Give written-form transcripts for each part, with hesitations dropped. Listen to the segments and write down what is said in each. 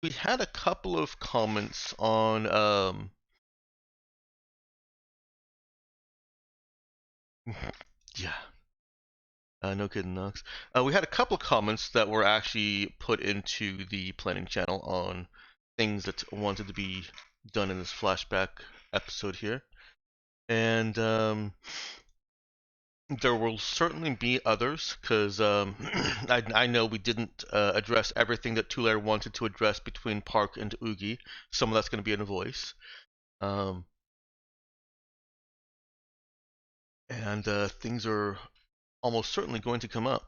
We had a couple of comments on yeah, no kidding, Knox. We had a couple of comments that were actually put into the planning channel on things that wanted to be done in this flashback episode here, and there will certainly be others because I know we didn't address everything that Tulare wanted to address between Park and Oogie. Some of that's going to be in a voice. Um, and things are almost certainly going to come up.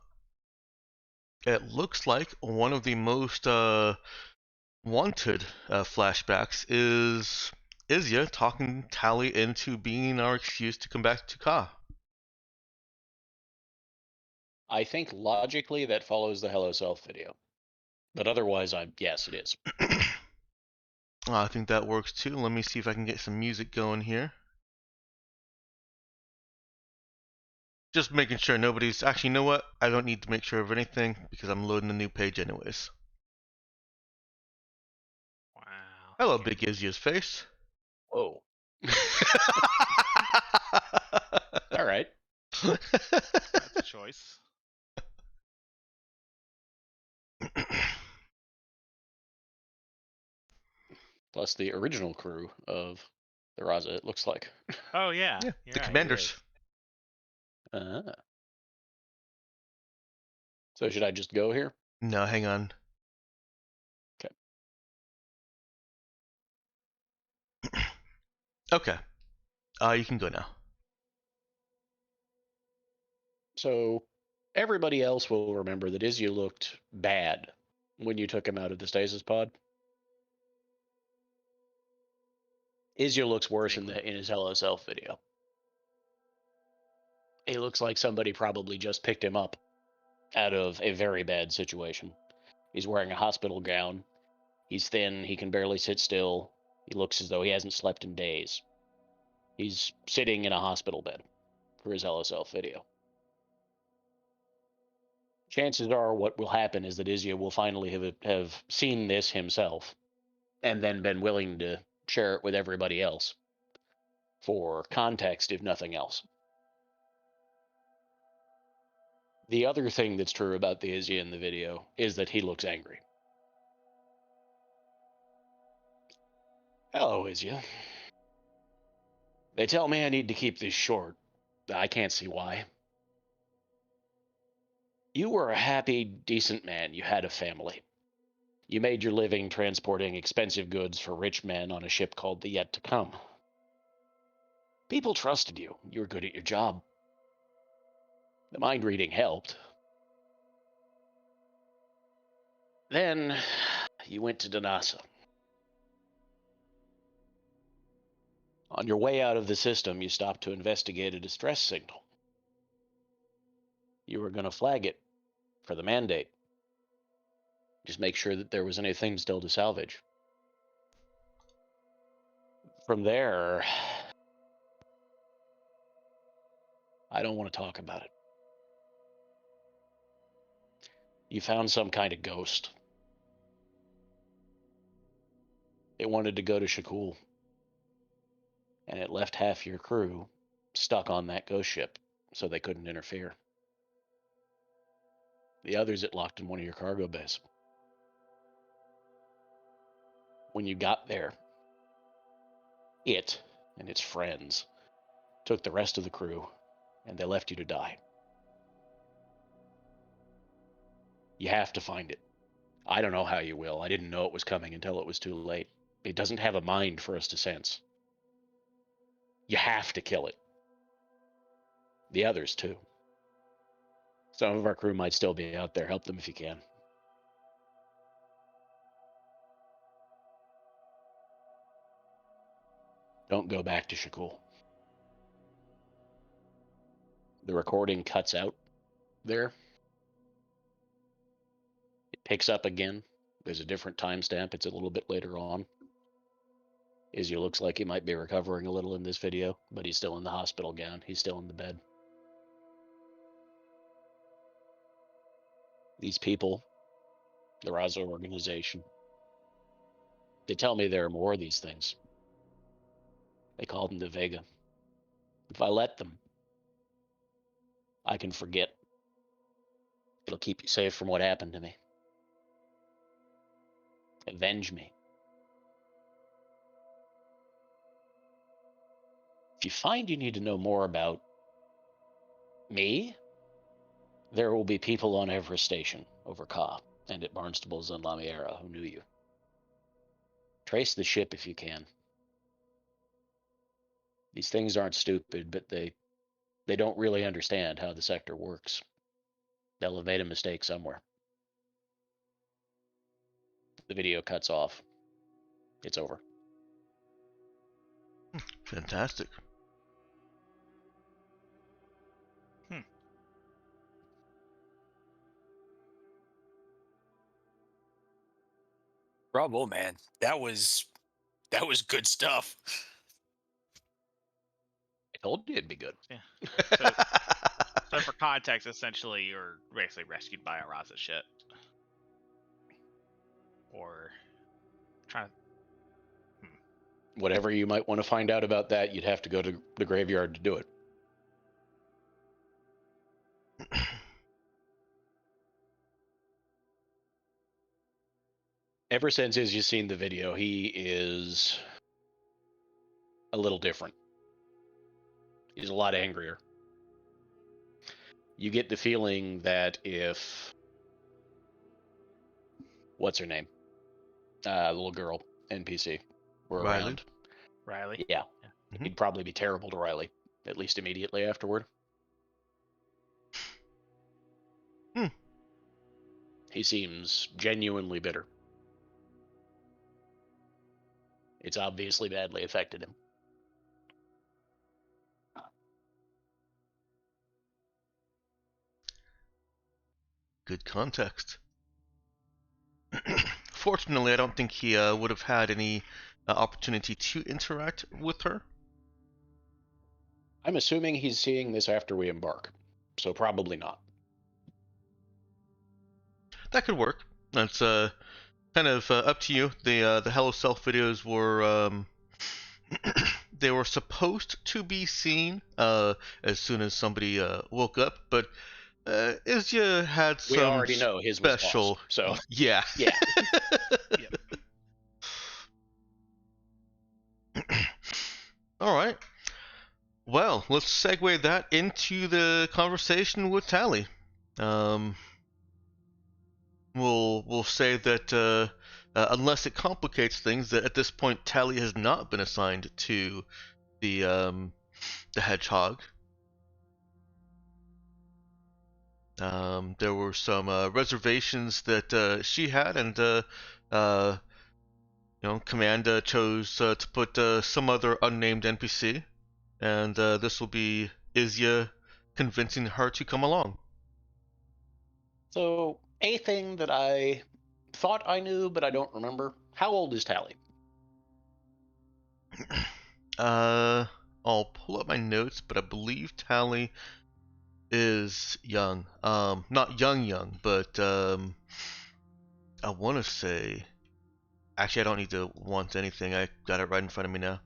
It looks like one of the most wanted flashbacks is Izya talking Tally into being our excuse to come back to Ka. I think logically that follows the Hello Self video. But otherwise, yes, it is. I think that works too. Let me see if I can get some music going here. Just making sure nobody's actually. You know what? I don't need to make sure of anything because I'm loading a new page anyways. Wow. Hello, Big Izzy's face. Whoa. All right. That's a choice. Plus the original crew of the Raza, it looks like. Oh yeah. Yeah, You're the right, commanders. Uh, so should I just go here? No, hang on. Okay. Okay. You can go now. So everybody else will remember that Izzy looked bad when you took him out of the stasis pod. Izzy looks worse in his Hello Self video. He looks like somebody probably just picked him up out of a very bad situation. He's wearing a hospital gown. He's thin. He can barely sit still. He looks as though he hasn't slept in days. He's sitting in a hospital bed for his Hello Self video. Chances are what will happen is that Izzy will finally have seen this himself and then been willing to share it with everybody else for context, if nothing else. The other thing that's true about the Izzy in the video is that he looks angry. Hello, Izzy. They tell me I need to keep this short. I can't see why. You were a happy, decent man. You had a family. You made your living transporting expensive goods for rich men on a ship called the Yet to Come. People trusted you. You were good at your job. The mind reading helped. Then you went to Danasa. On your way out of the system, you stopped to investigate a distress signal. You were going to flag it for the mandate. Just make sure that there was anything still to salvage. From there, I don't want to talk about it. You found some kind of ghost. It wanted to go to Shakul, and it left half your crew stuck on that ghost ship so they couldn't interfere. The others it locked in one of your cargo bays. When you got there, it and its friends took the rest of the crew, and they left you to die. You have to find it. I don't know how you will. I didn't know it was coming until it was too late. It doesn't have a mind for us to sense. You have to kill it. The others, too. Some of our crew might still be out there. Help them if you can. Don't go back to Shakul. The recording cuts out there. It picks up again. There's a different timestamp. It's a little bit later on. Izzy looks like he might be recovering a little in this video, but he's still in the hospital gown. He's still in the bed. These people, the Razo organization, They tell me there are more of these things. They call them the Vega. If I let them, I can forget. It'll keep you safe from what happened to me. Avenge me. If you find you need to know more about me, there will be people on Everest Station over Ka and at Barnstable's and Lamiera who knew you. Trace the ship if you can. These things aren't stupid, but they don't really understand how the sector works. They'll have made a mistake somewhere. The video cuts off. It's over. Fantastic. Bravo, man. That was good stuff. I told you it'd be good. Yeah. So for context, essentially, you're basically rescued by a Raza ship. Or trying to... Whatever you might want to find out about that, you'd have to go to the graveyard to do it. Ever since you've seen the video, he is a little different. He's a lot angrier. You get the feeling that if... What's her name? Little girl, NPC, were Riley? around. Riley? Yeah. Mhm. He'd probably be terrible to Riley, at least immediately afterward. He seems genuinely bitter. It's obviously badly affected him. Good context. Fortunately, I don't think he would have had any opportunity to interact with her. I'm assuming he's seeing this after we embark, so probably not. That could work. That's kind of up to you. The Hello Self videos were they were supposed to be seen as soon as somebody woke up, but Izya had We some already know his was special. lost, so Yeah. yeah. All right. Well, let's segue that into the conversation with Tally. We'll say that unless it complicates things, that at this point Tally has not been assigned to the hedgehog. There were some reservations that she had, and Command chose to put some other unnamed NPC, and this will be Izya convincing her to come along. So, a thing that I thought I knew, but I don't remember. How old is Tally? I'll pull up my notes, but I believe Tally is young. Not young, but I want to say. Actually, I don't need to want anything. I got it right in front of me now.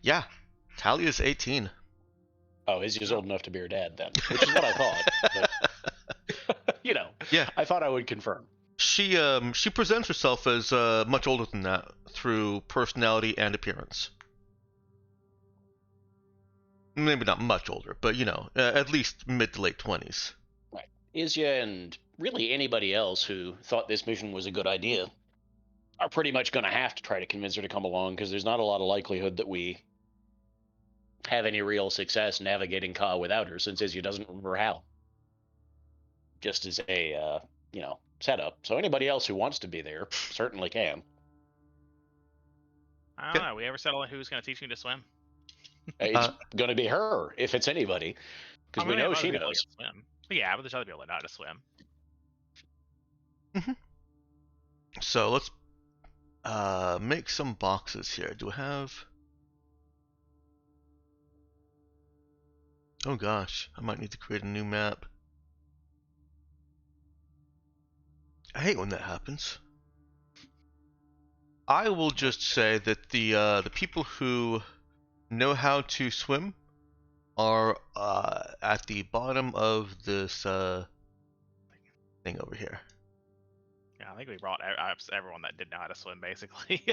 Yeah, Tally is 18. Oh, Izzy's old enough to be her dad then, which is what I thought. But, Yeah. I thought I would confirm. She presents herself as much older than that through personality and appearance. Maybe not much older, but at least mid to late 20s. Right. Izya and really anybody else who thought this mission was a good idea are pretty much going to have to try to convince her to come along, because there's not a lot of likelihood that we have any real success navigating Ka without her, since Izzy doesn't remember how. Just as a, setup. So anybody else who wants to be there certainly can. I don't know. We ever settle on who's going to teach me to swim? It's going to be her, if it's anybody, because we know have she other people knows. that can swim. Yeah, but there's other people that know how to swim. Mm-hmm. So let's make some boxes here. Do I have... Oh gosh, I might need to create a new map. I hate when that happens. I will just say that the people who know how to swim are at the bottom of this thing over here. Yeah, I think we brought everyone that didn't know how to swim, basically.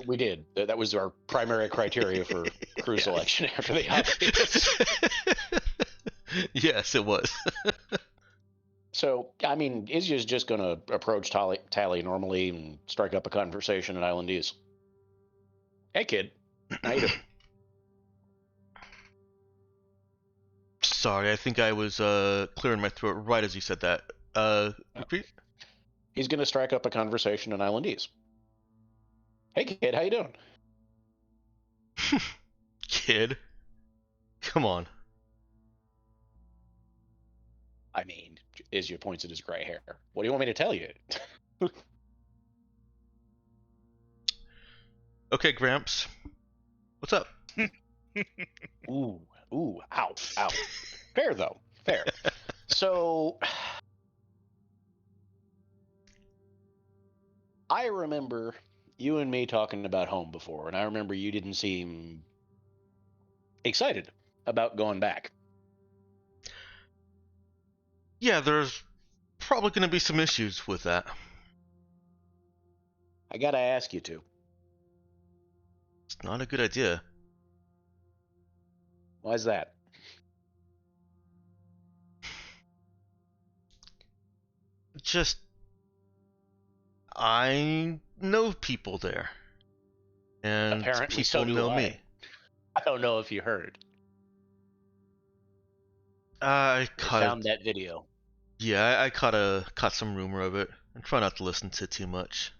We did. That was our primary criteria for crew Yeah. selection after the obvious. Yes, it was. So, I mean, Izzy's just going to approach Tally normally and strike up a conversation at Islandese. Hey, kid. How you doing? Sorry, I think I was clearing my throat right as you said that. Repeat? He's going to strike up a conversation in Islandese. Hey, kid. How you doing? Kid. Come on. I mean, Izzy points at his gray hair. What do you want me to tell you? Okay, Gramps. What's up? Ooh, ow. Fair, though. Fair. So, I remember you and me talking about home before, and I remember you didn't seem excited about going back. Yeah, there's probably going to be some issues with that. I gotta ask you to. It's not a good idea. Why's that? Just, I know people there. And Apparently, people so do know I. me. I don't know if you heard. I I caught found that video. Yeah, I caught some rumor of it. And try not to listen to it too much.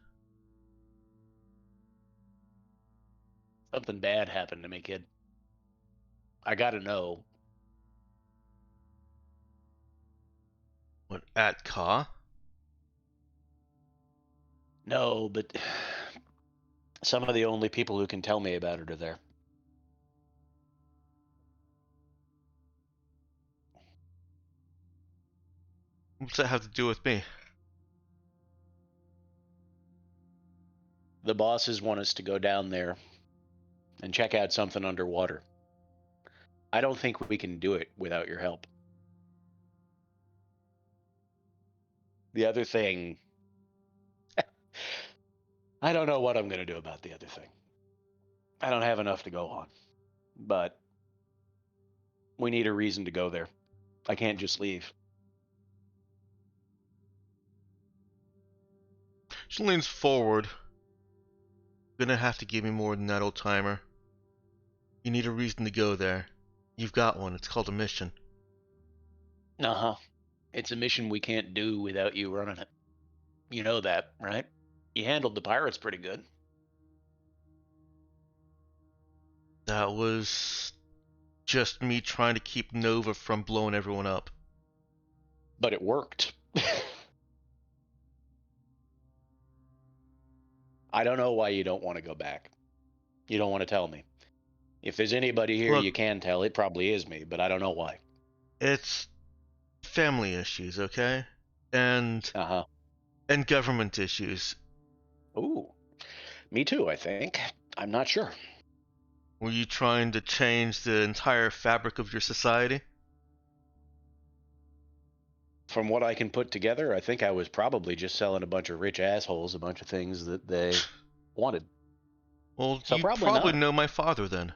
Something bad happened to me, kid. I gotta know. What, at Ka? No, but some of the only people who can tell me about it are there. What's that have to do with me? The bosses want us to go down there and check out something underwater. I don't think we can do it without your help. The other thing, I don't know what I'm going to do about the other thing. I don't have enough to go on. But we need a reason to go there. I can't just leave. She leans forward. Gonna have to give me more than that, old timer. You need a reason to go there. You've got one. It's called a mission. Uh-huh. It's a mission we can't do without you running it. You know that, right? You handled the pirates pretty good. That was just me trying to keep Nova from blowing everyone up. But it worked. I don't know why you don't want to go back. You don't want to tell me. If there's anybody here Look, you can tell, it probably is me, but I don't know why. it's family issues, okay? And Uh-huh. and government issues. Ooh. Me too, I think. I'm not sure. Were you trying to change the entire fabric of your society? From what I can put together, I think I was probably just selling a bunch of rich assholes a bunch of things that they wanted. Well, So you probably probably not. know my father then.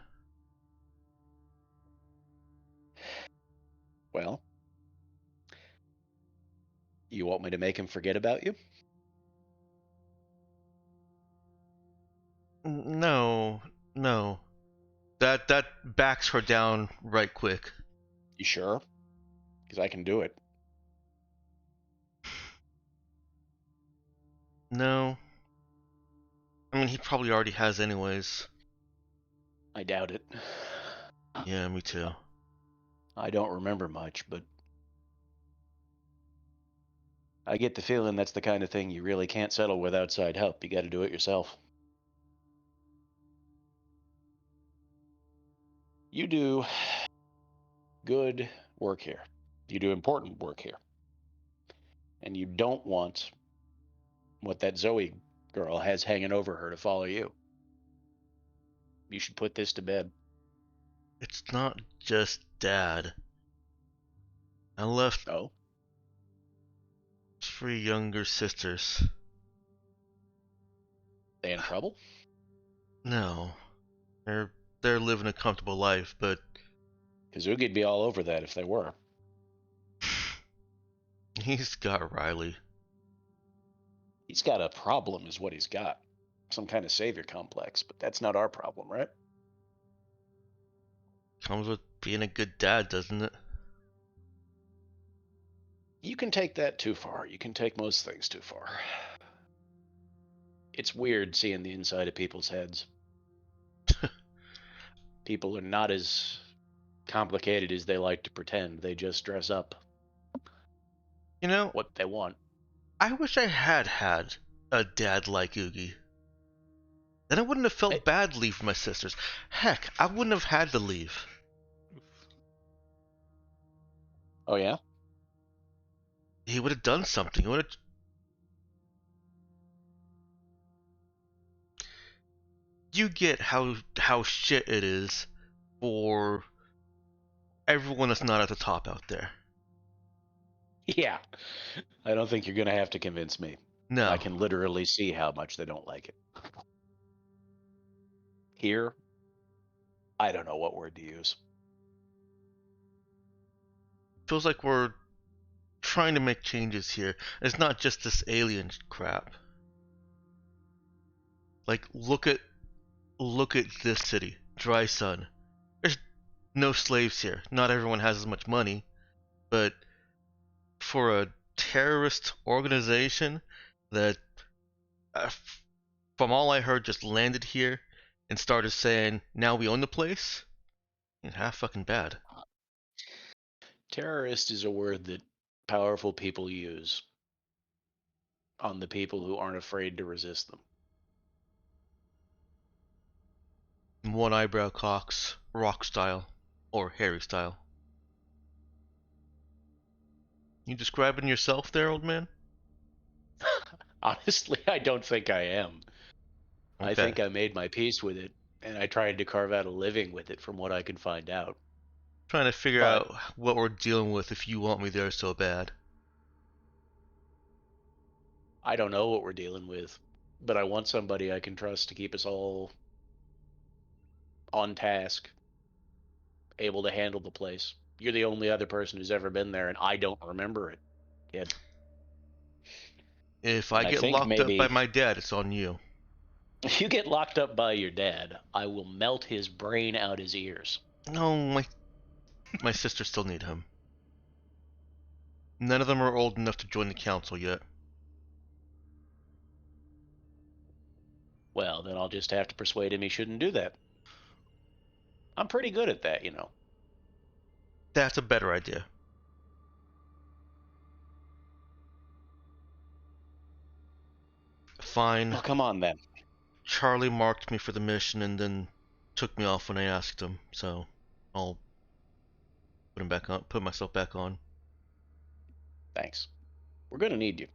Well, you want me to make him forget about you? No, no. That backs her down right quick. You sure? Because I can do it. No. I mean, he probably already has anyways. I doubt it. Yeah, me too. I don't remember much, but I get the feeling that's the kind of thing you really can't settle with outside help. You got to do it yourself. You do good work here. You do important work here. And you don't want what that Zoe girl has hanging over her to follow you. You should put this to bed. It's not just Dad. I left Oh? 3 younger sisters. They in trouble? No. They're living a comfortable life, but Kazugi'd be all over that if they were. he's got Riley. He's got a problem is what he's got. Some kind of savior complex, but that's not our problem, right? Comes with being a good dad, doesn't it? You can take that too far. You can take most things too far. It's weird seeing the inside of people's heads. People are not as complicated as they like to pretend. They just dress up You know, what they want. I wish I had a dad like Oogie. Then I wouldn't have felt badly for my sisters. Heck, I wouldn't have had to leave. Oh, yeah? He would have done something. He would have... You get how shit it is for everyone that's not at the top out there. Yeah. I don't think you're going to have to convince me. No. I can literally see how much they don't like it. Here, I don't know what word to use. Feels like we're trying to make changes here. It's not just this alien crap. Like, look at this city, Dry Sun. There's no slaves here. Not everyone has as much money, but for a terrorist organization that, from all I heard, just landed here and started saying, "Now we own the place," ain't half fucking bad. Terrorist is a word that powerful people use on the people who aren't afraid to resist them. One eyebrow cocks, rock style, or Harry style. You describing yourself there, old man? Honestly, I don't think I am. Okay. I think I made my peace with it, and I tried to carve out a living with it from what I could find out. Trying to figure But out what we're dealing with if you want me there so bad. I don't know what we're dealing with, but I want somebody I can trust to keep us all on task, able to handle the place. You're the only other person who's ever been there, and I don't remember it, kid. If I And I get think locked up by maybe my dad, it's on you. if you get locked up by your dad, I will melt his brain out his ears. No, my sisters still need him. None of them are old enough to join the council yet. Well, then I'll just have to persuade him he shouldn't do that. I'm pretty good at that, you know. That's a better idea. Fine. Well, come on then. Charlie marked me for the mission and then took me off when I asked him, so I'll put myself back on. Thanks. We're gonna need you.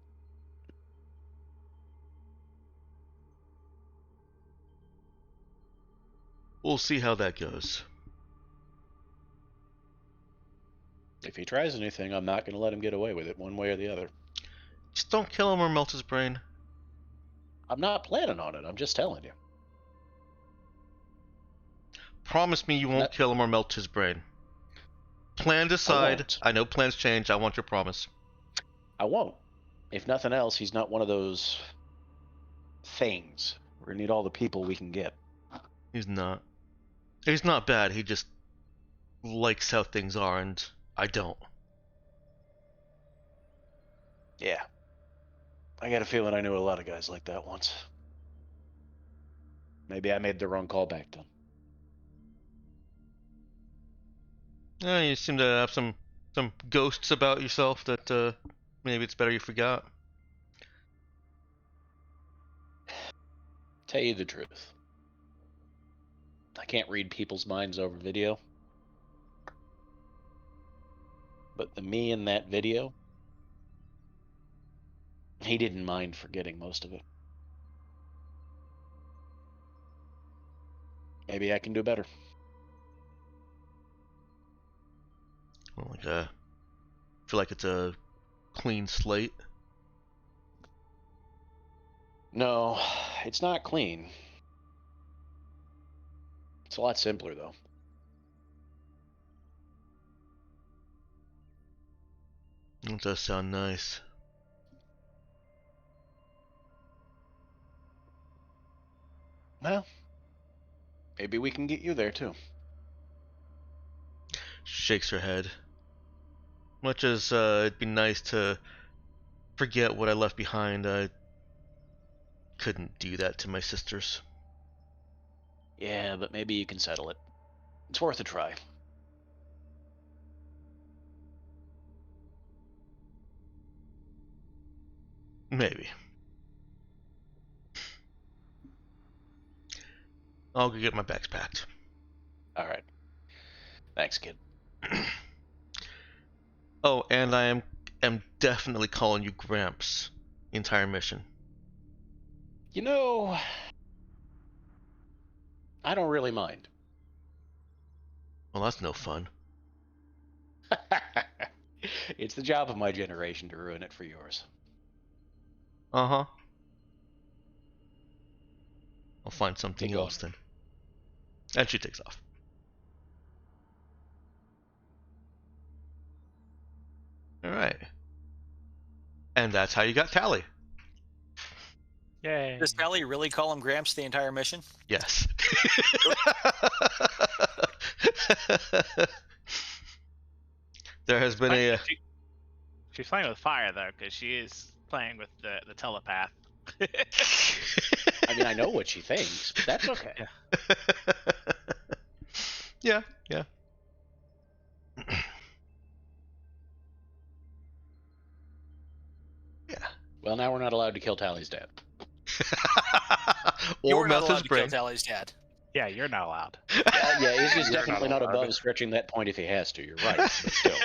We'll see how that goes. If he tries anything, I'm not gonna let him get away with it one way or the other. Just don't kill him or melt his brain. I'm not planning on it. I'm just telling you. Promise me you won't kill him or melt his brain. Plans aside, I know plans change. I want your promise. I won't. If nothing else, he's not one of those things. We're gonna need all the people we can get. He's not. He's not bad. He just likes how things are, and I don't. Yeah. I got a feeling I knew a lot of guys like that once. Maybe I made the wrong call back then. You seem to have some ghosts about yourself that maybe it's better you forgot. Tell you the truth. I can't read people's minds over video. But the me in that video, he didn't mind forgetting most of it. Maybe I can do better. Well, like feel like it's a clean slate. No, it's not clean. It's a lot simpler, though. It does sound nice. Well, maybe we can get you there, too. Shakes her head. Much as it'd be nice to forget what I left behind, I couldn't do that to my sisters. Yeah, but maybe you can settle it. It's worth a try. Maybe. I'll go get my bags packed. All right. Thanks, kid. Oh, and I am definitely calling you Gramps. The entire mission. You know, I don't really mind. Well, that's no fun. It's the job of my generation to ruin it for yours. Uh-huh. I'll find something Be gone. else then. And she takes off. Alright. And that's how you got Tally. Yay. Does Sally really call him Gramps the entire mission? Yes. There has been a... She's playing with fire, though, because she is playing with the telepath. I mean, I know what she thinks, but that's okay. Yeah, yeah. Yeah. Well, now we're not allowed to kill Tally's dad. You Or were not melt allowed his to kill brain. Tally's dad. Yeah, you're not allowed. Yeah, Izzy's You're definitely not not allowed. above stretching that point if he has to. You're right, but still.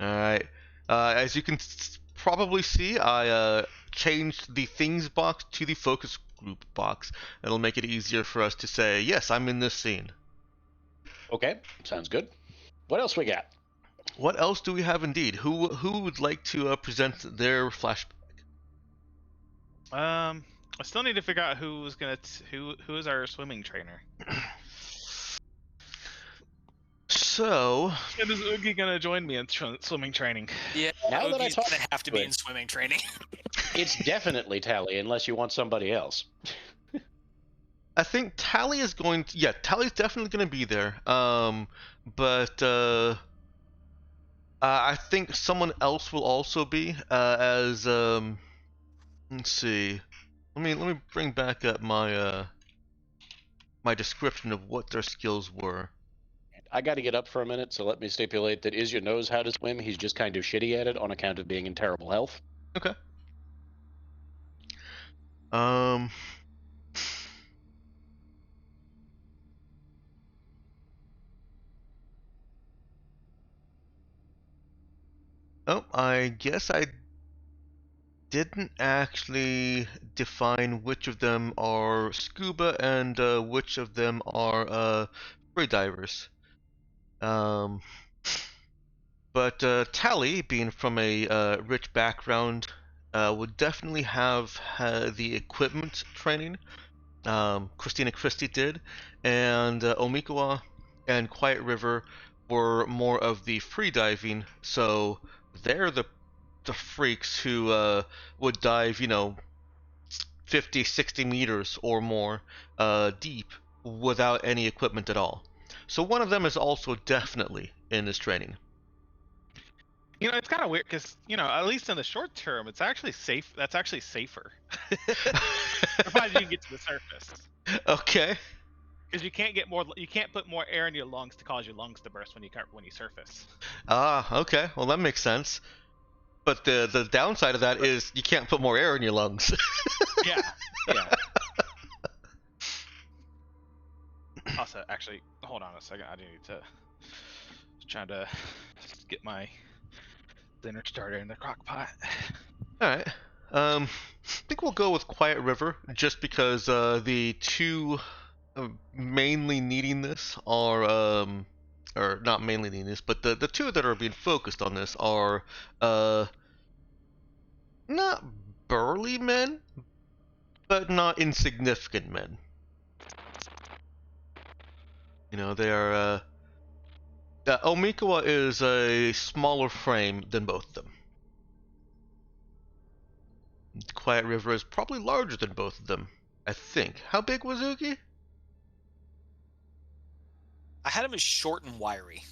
Alright. As you can probably see, I changed the things box to the focus group box. It'll make it easier for us to say, yes, I'm in this scene. Okay, sounds good. What else we got? What else do we have indeed? Who would like to present their flashback? I still need to figure out who is our swimming trainer. So, And is Oogie gonna join me in swimming training? Yeah, Now that I Oogie's talk gonna have to to be it. in swimming training. It's definitely Tally, unless you want somebody else. I think Tally is going to... Yeah, Tally's definitely going to be there. But I think someone else will also be, as... let's see. Let me bring back up my my description of what their skills were. I got to get up for a minute, so let me stipulate that Izzy knows how to swim. He's just kind of shitty at it on account of being in terrible health. Okay. Um... Oh, I guess I didn't actually define which of them are scuba and which of them are free divers. But Tally, being from a rich background, would definitely have the equipment training. Christina Christie did, and Omikawa and Quiet River were more of the free diving, so they're the freaks who would dive, 50, 60 meters or more deep without any equipment at all. So one of them is also definitely in this training. It's kind of weird because at least in the short term, it's actually safe. That's actually safer, provided you can get to the surface. Okay. Because you can't put more air in your lungs to cause your lungs to burst when you surface. Ah, okay. Well, that makes sense. But the downside of that is you can't put more air in your lungs. Yeah. Yeah. Also, actually, hold on a second. I need to trying to get my dinner started in the crock pot. All right. I think we'll go with Quiet River just because the two mainly needing this are or not mainly needing this, but the two that are being focused on this are not burly men, but not insignificant men. You know, they are Omikawa is a smaller frame than both of them. Quiet River is probably larger than both of them, I think. How big was Ugi? I had him as short and wiry.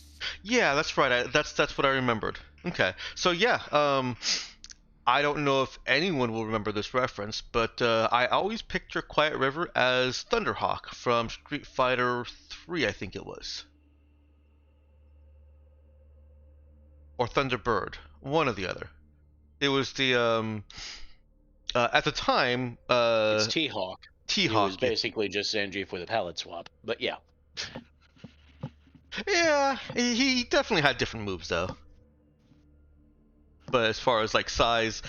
Yeah, that's right. That's what I remembered. Okay, so yeah, I don't know if anyone will remember this reference, but I always picture Quiet River as Thunderhawk from Street Fighter 3, I think it was, or Thunderbird, one or the other. It was the at the time It's T-Hawk. He was T-Hawk. basically just Zangief with a palette swap. But yeah. Yeah, he definitely had different moves though. But as far as like size,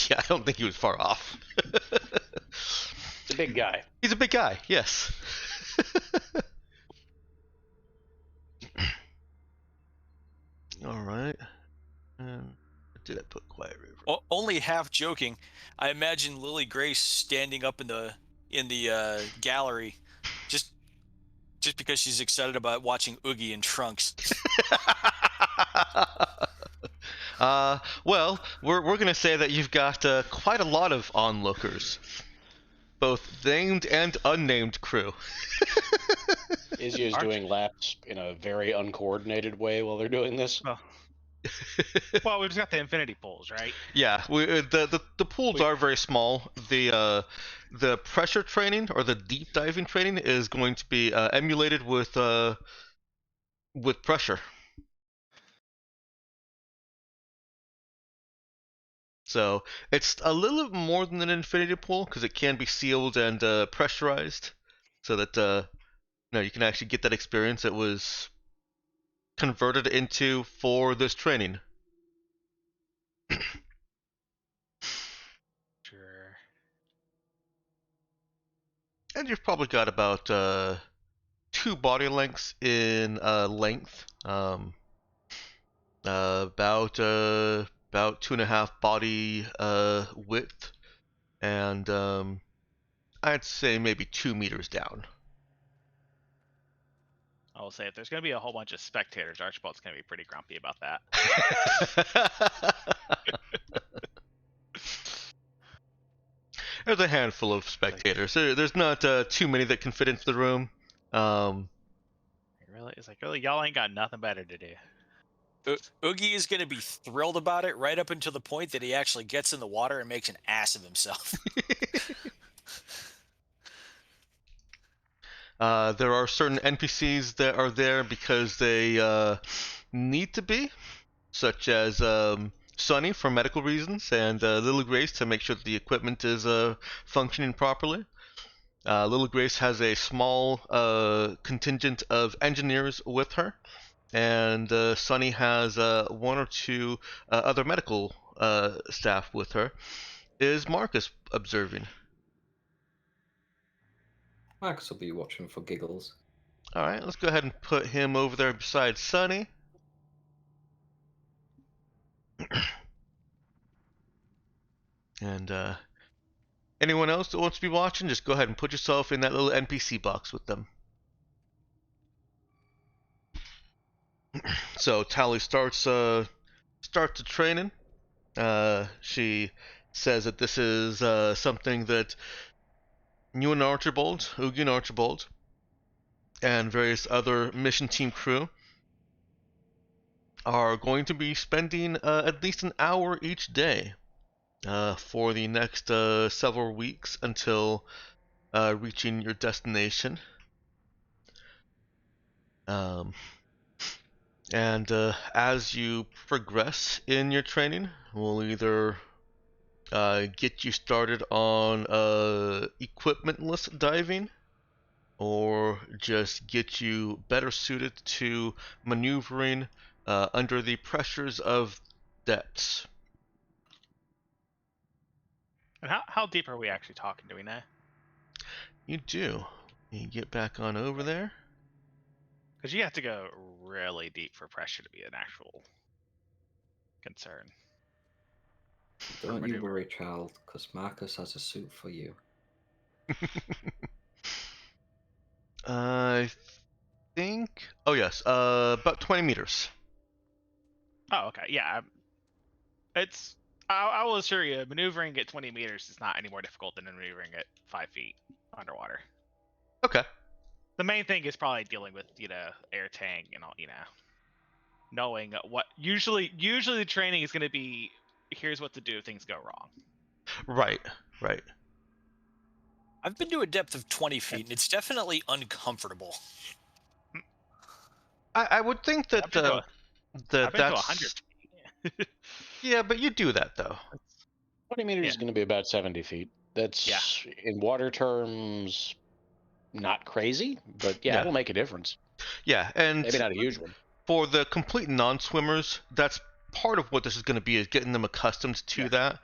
yeah, I don't think he was far off. It's a big guy. He's a big guy, yes. All right. Did I put Quiet River? Only half joking. I imagine Lily Grace standing up in the gallery, just because she's excited about watching Oogie in trunks. Well, we're gonna say that you've got quite a lot of onlookers, both named and unnamed crew. Izzy is doing laps in a very uncoordinated way while they're doing this. Well, we've just got the infinity pools, right? Yeah, the pools are very small. The pressure training or the deep diving training is going to be emulated with pressure. So it's a little more than an infinity pool because it can be sealed and pressurized, so that you can actually get that experience it was converted into for this training. Sure. And you've probably got about 2 body lengths in length, about 2.5 body width, and I'd say maybe 2 meters down. I will say if there's going to be a whole bunch of spectators, Archibald's going to be pretty grumpy about that. There's a handful of spectators. There's not too many that can fit into the room. Really, y'all ain't got nothing better to do. Oogie is going to be thrilled about it right up until the point that he actually gets in the water and makes an ass of himself. There are certain NPCs that are there because they need to be, such as Sunny for medical reasons, and Little Grace to make sure that the equipment is functioning properly. Little Grace has a small contingent of engineers with her, and Sunny has 1 or 2 other medical staff with her. Is Marcus observing? Marcus will be watching for giggles. All right, let's go ahead and put him over there beside Sunny. And anyone else that wants to be watching, just go ahead and put yourself in that little NPC box with them. So Tally starts the training. She says that this is something that you and Archibald, Oogie and Archibald, and various other mission team crew are going to be spending at least an hour each day for the next several weeks until reaching your destination. And as you progress in your training, we'll either get you started on equipmentless diving, or just get you better suited to maneuvering under the pressures of depths. And how deep are we actually talking? Do we know? You do. You get back on over there. Because you have to go really deep for pressure to be an actual concern. Don't you maneuver. worry, child, because Marcus has a suit for you. I think. Oh yes. About 20 meters. Oh, okay. Yeah. It's. I will assure you, maneuvering at 20 meters is not any more difficult than maneuvering at 5 feet underwater. Okay. The main thing is probably dealing with air tank and all knowing what usually the training is going to be. Here's what to do if things go wrong. Right. Right. I've been to a depth of 20 feet, and it's definitely uncomfortable. I would think that I've been to that 100 that's feet. yeah, but you do that though. 20 meters Yeah. is going to be about 70 feet. That's, in water terms, not crazy, but yeah, Yeah. it'll make a difference. Yeah, and Maybe not a huge one. for the complete non-swimmers, that's part of what this is going to be, is getting them accustomed to that,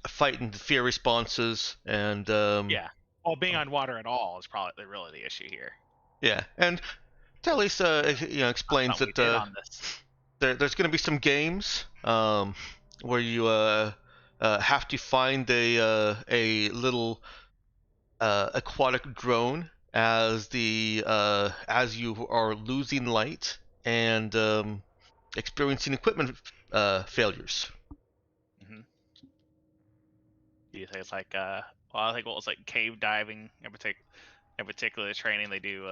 fighting the fear responses, and Yeah. Well, being on water at all is probably really the issue here. yeah, and Telly's explains We that did on this. there's going to be some games where you have to find a little aquatic drone as as you are losing light and experiencing equipment failures. Mm-hmm. Do you think it's like I think what was like cave diving in particular training they do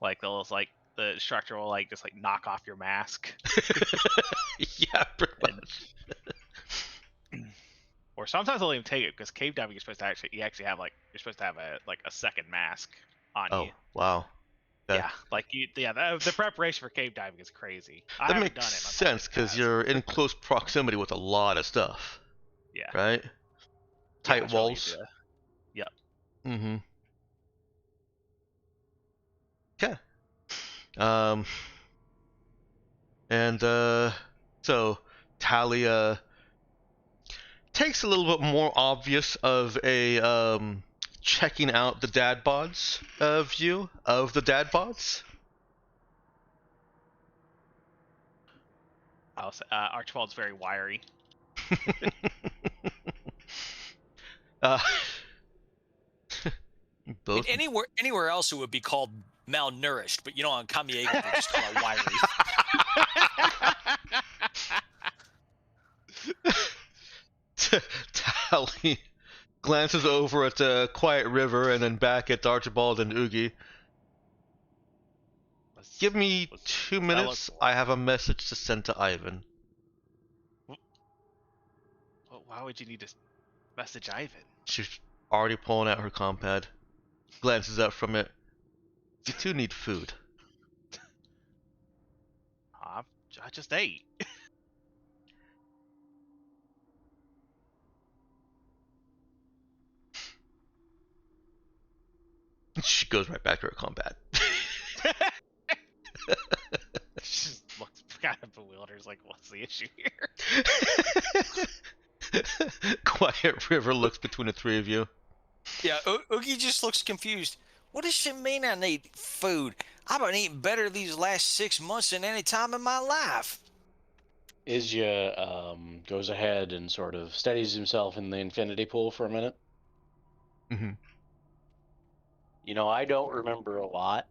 like those like the instructor will like just like knock off your mask. Yeah, pretty And- much. Or sometimes they'll even take it because cave diving you're supposed to you're supposed to have a second mask on Oh you. wow. Yeah, the preparation for cave diving is crazy. I That haven't makes done it. sense because you're in close proximity with a lot of stuff. Yeah. Right. Yeah, Tight it's really walls. easy to- Yep. Mm-hmm. Okay. Um. And so Talia takes a little bit more obvious of a checking out the dad bods view of the dad bods. R12's very wiry. uh, I mean, both. anywhere else it would be called malnourished, but on Kamiega they just call it wiry. Tally glances over at the Quiet River and then back at Archibald and Oogie. Give me 2 minutes. I have a message to send to Ivan. Well, why would you need to message Ivan? She's already pulling out her compad. Glances up from it. You two need food. I just ate. She goes right back to her combat. She just looks kind of bewildered. Like, what's the issue here? Quiet River looks between the three of you. Yeah, Oogie just looks confused. What does she mean I need food? I've been eating better these last 6 months than any time in my life. Izya goes ahead and sort of steadies himself in the infinity pool for a minute. Mm-hmm. I don't remember a lot,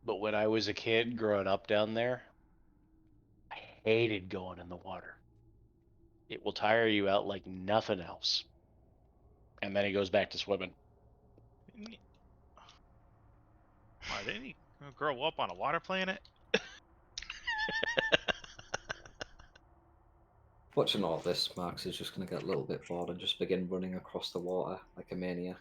but when I was a kid growing up down there, I hated going in the water. It will tire you out like nothing else. And then he goes back to swimming. Why didn't he grow up on a water planet? Watching all this, Marx is just going to get a little bit bored and just begin running across the water like a maniac.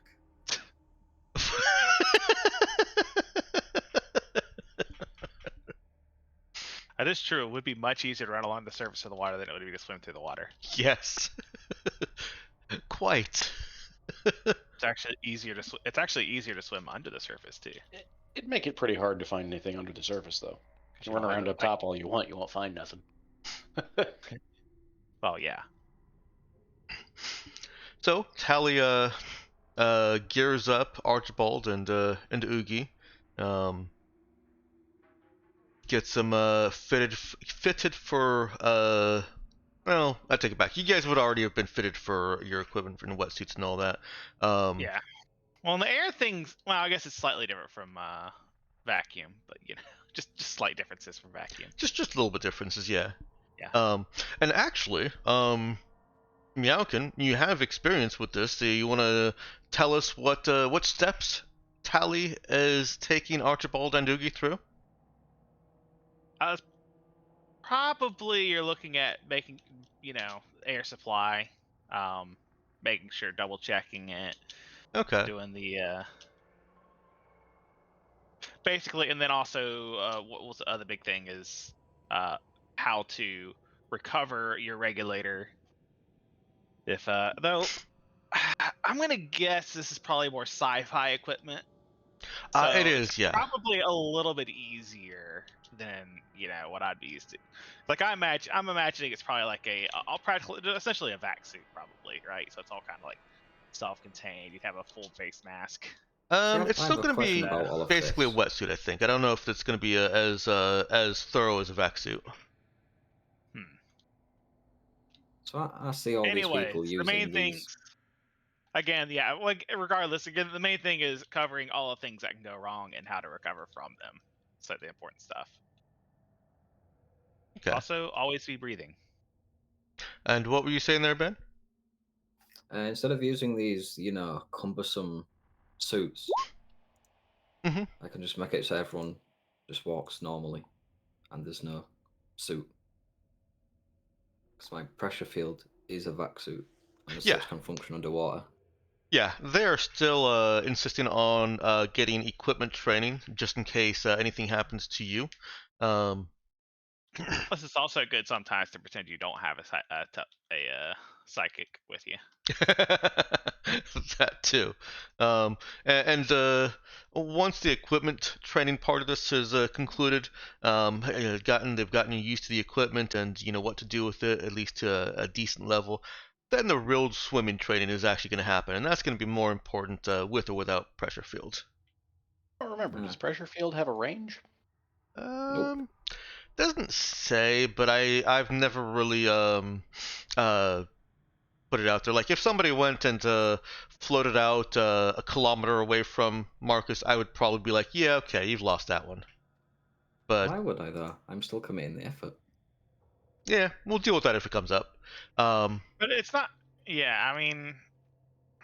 That is true. It would be much easier to run along the surface of the water than it would be to swim through the water. Yes. Quite. It's actually easier to swim under the surface too. It'd make it pretty hard to find anything under the surface, though. You can run around up top all you want, you won't find nothing. Well, yeah. So Tally gears up Archibald and Oogie, gets them fitted for well, I take it back. You guys would already have been fitted for your equipment and wetsuits and all that. Yeah. Well, in the air things, well, I guess it's slightly different from vacuum, but just slight differences from vacuum. Just a little bit differences, yeah. Yeah. And actually, Meowkin, you have experience with this. So you want to tell us what steps Tally is taking Archibald and Oogie through? Probably you're looking at making, air supply, making sure double checking it, Okay. doing the basically, and then also what was the other big thing is how to recover your regulator. If though I'm gonna guess this is probably more sci-fi equipment. So It it's is, yeah. probably a little bit easier than what I'd be used to. Like I'm imagining it's probably like essentially a vac suit, probably, right? So it's all kind of like self-contained. You'd have a full face mask. It's I still have a going to question be about all of basically a this. wetsuit, I think. I don't know if it's going to be as thorough as a vac suit. So I see all these Anyways, people the using main these. things. Again, yeah. Like regardless, again, the main thing is covering all the things that can go wrong and how to recover from them. So the important stuff. Okay. Also, always be breathing. And what were you saying there, Ben? Instead of using these, cumbersome suits, Mhm. I can just make it so everyone just walks normally, and there's no suit. Because my pressure field is a vac suit, and as Yeah. such can function underwater. Yeah, they're still insisting on getting equipment training just in case anything happens to you. Plus, it's also good sometimes to pretend you don't have a psychic with you. That too. And once the equipment training part of this is concluded, they've gotten you used to the equipment and what to do with it, at least to a decent level. Then the real swimming training is actually going to happen, and that's going to be more important with or without pressure fields. I don't remember. Does pressure field have a range? Nope. Doesn't say, but I've never really put it out there. Like if somebody went and floated out a kilometer away from Marcus, I would probably be like, yeah, okay, you've lost that one. But Why would I though? I'm still committing the effort. yeah, we'll deal with that if it comes up. But it's not. Yeah, I mean,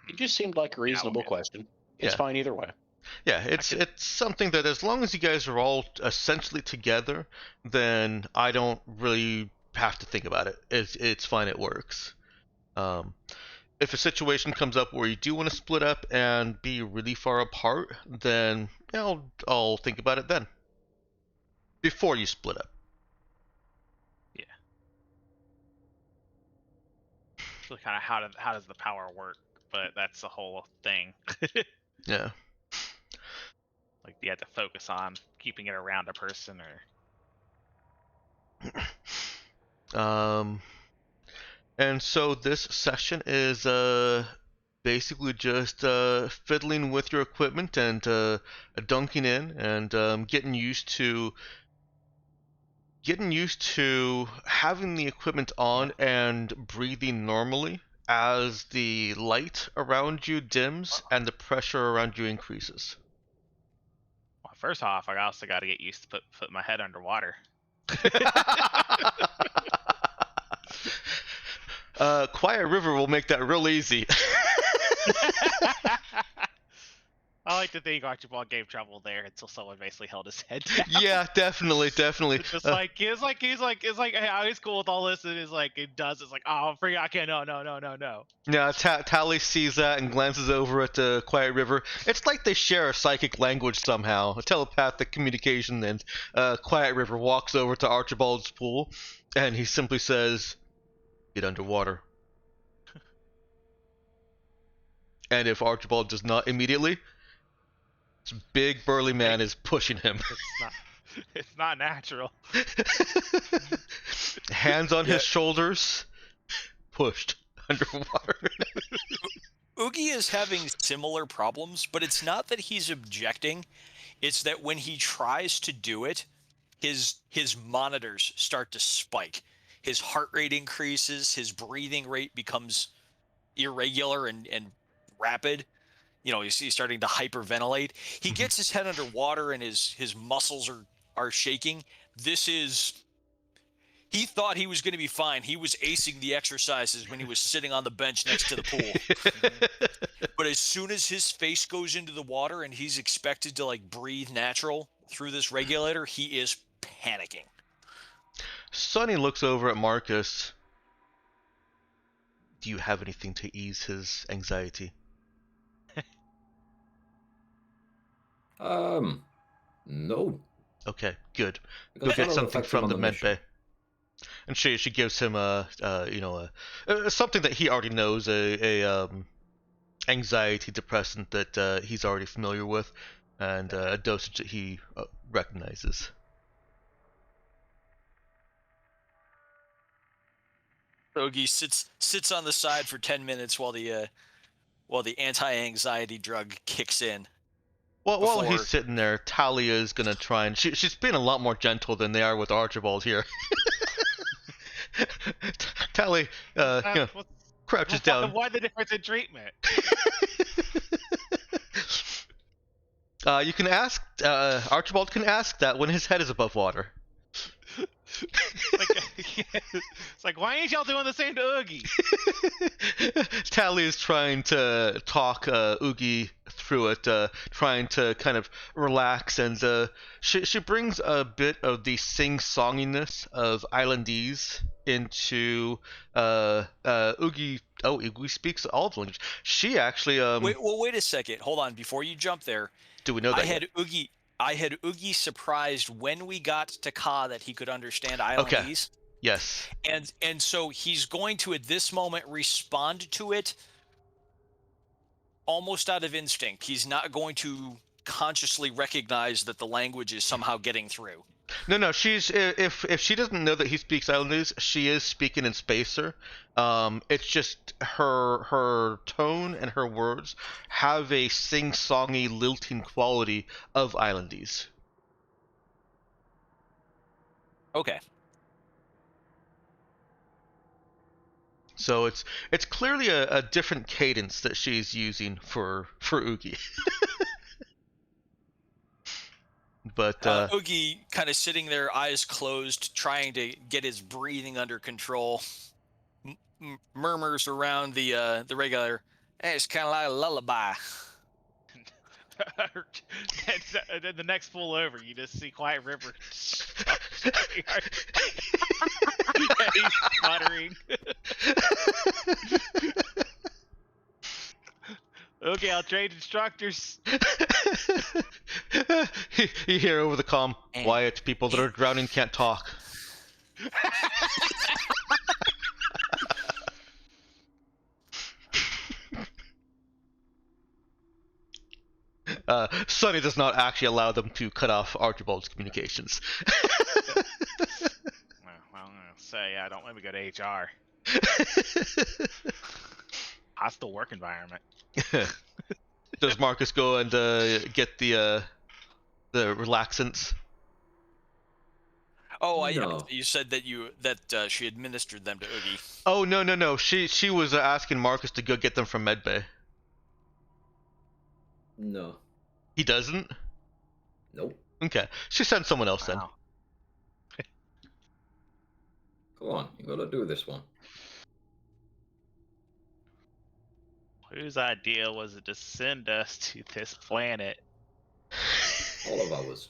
It just seemed like a reasonable question. It's Yeah. fine either way. Yeah, it's something that as long as you guys are all essentially together, then I don't really have to think about it. It's fine. It works. If a situation comes up where you do want to split up and be really far apart, then I'll think about it then. Before you split up. yeah. So kind of how does the power work? But that's the whole thing. Yeah. Like you have to focus on keeping it around a person, or And so this session is basically just fiddling with your equipment and dunking in and getting used to having the equipment on and breathing normally as the light around you dims and the pressure around you increases. well, first off, I also got to get used to put my head underwater. Quiet River will make that real easy. I like to think Archibald gave trouble there until someone basically held his head down. Yeah, definitely. It's just like he's like, hey, he's cool with all this, and it's like it's like, oh, I can't, no. Yeah, Tally sees that and glances over at the Quiet River. It's like they share a psychic language somehow, a telepathic communication. And Quiet River walks over to Archibald's pool, and he simply says, "Get underwater." And if Archibald does not immediately, this big burly man is pushing him. It's not natural. Hands on his shoulders, pushed underwater. Oogie is having similar problems, but it's not that he's objecting. It's that when he tries to do it, his monitors start to spike. His heart rate increases, his breathing rate becomes irregular and rapid. You know, he's starting to hyperventilate. He gets his head underwater and his muscles are shaking. He thought he was going to be fine. He was acing the exercises when he was sitting on the bench next to the pool. But as soon as his face goes into the water and he's expected to like breathe natural through this regulator, he is panicking. Sonny looks over at Marcus. Do you have anything to ease his anxiety? No. Okay, good. Go Because get that'll something affect him from on the the med mission. bay. And she gives him something that he already knows, a anxiety depressant that he's already familiar with, and a dosage that he recognizes. Oogie sits on the side for 10 minutes while the anti-anxiety drug kicks in. Well, while he's Before- sitting there, Talia's gonna try and she's being a lot more gentle than they are with Archibald here. Tally, crouches down. Why the difference in treatment? You can ask. Archibald can ask that when his head is above water. It's like, why ain't y'all doing the same to Oogie? Tally is trying to talk Oogie through it, trying to kind of relax, and she brings a bit of the sing-songiness of Islandese into Oogie. Oh, Oogie speaks all the language. She actually wait a second. Hold on. Before you jump there, do we know that? I had Oogie surprised when we got to Ka that he could understand Islandese. Okay. Yes. And so he's going to at this moment respond to it almost out of instinct. He's not going to consciously recognize that the language is somehow getting through. No. She's if she doesn't know that he speaks Islandese, she is speaking in Spacer. It's just her tone and her words have a sing-songy, lilting quality of Islandese. Okay. So it's clearly a different cadence that she's using for Oogie. But Oogie kind of sitting there, eyes closed, trying to get his breathing under control. Murmurs around the regulator. Hey, it's kind of like a lullaby. And then the next pull over, you just see Quiet River. He's sputtering. Okay, I'll trade instructors. You hear over the comm, quiet, people that are drowning can't talk. Sonny does not actually allow them to cut off Archibald's communications. Well, I'm gonna say I don't let me go to HR. Hostile work environment. Does Marcus go and get the relaxants? Oh, No. you said that she administered them to Oogie. Oh no. She was asking Marcus to go get them from Medbay. No. He doesn't? Nope. Okay. She sent someone else Wow. Go on, you gotta do this one. Whose idea was it to send us to this planet? All of ours.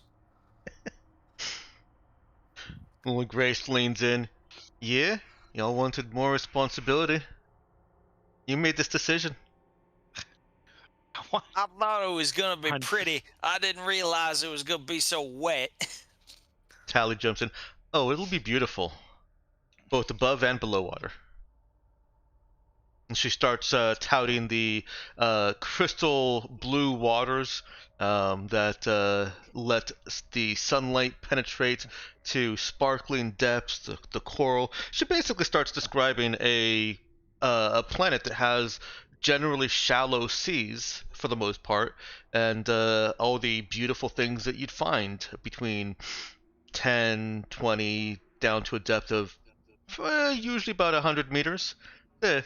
Well, Grace leans in. Yeah? Y'all wanted more responsibility. You made this decision. I thought it was gonna be pretty. I didn't realize it was gonna be so wet. Tally jumps in. Oh, it'll be beautiful. Both above and below water. And she starts touting the crystal blue waters that let the sunlight penetrate to sparkling depths, the coral. She basically starts describing a planet that has generally shallow seas for the most part, and all the beautiful things that you'd find between 10, 20, down to a depth of usually about 100 meters. The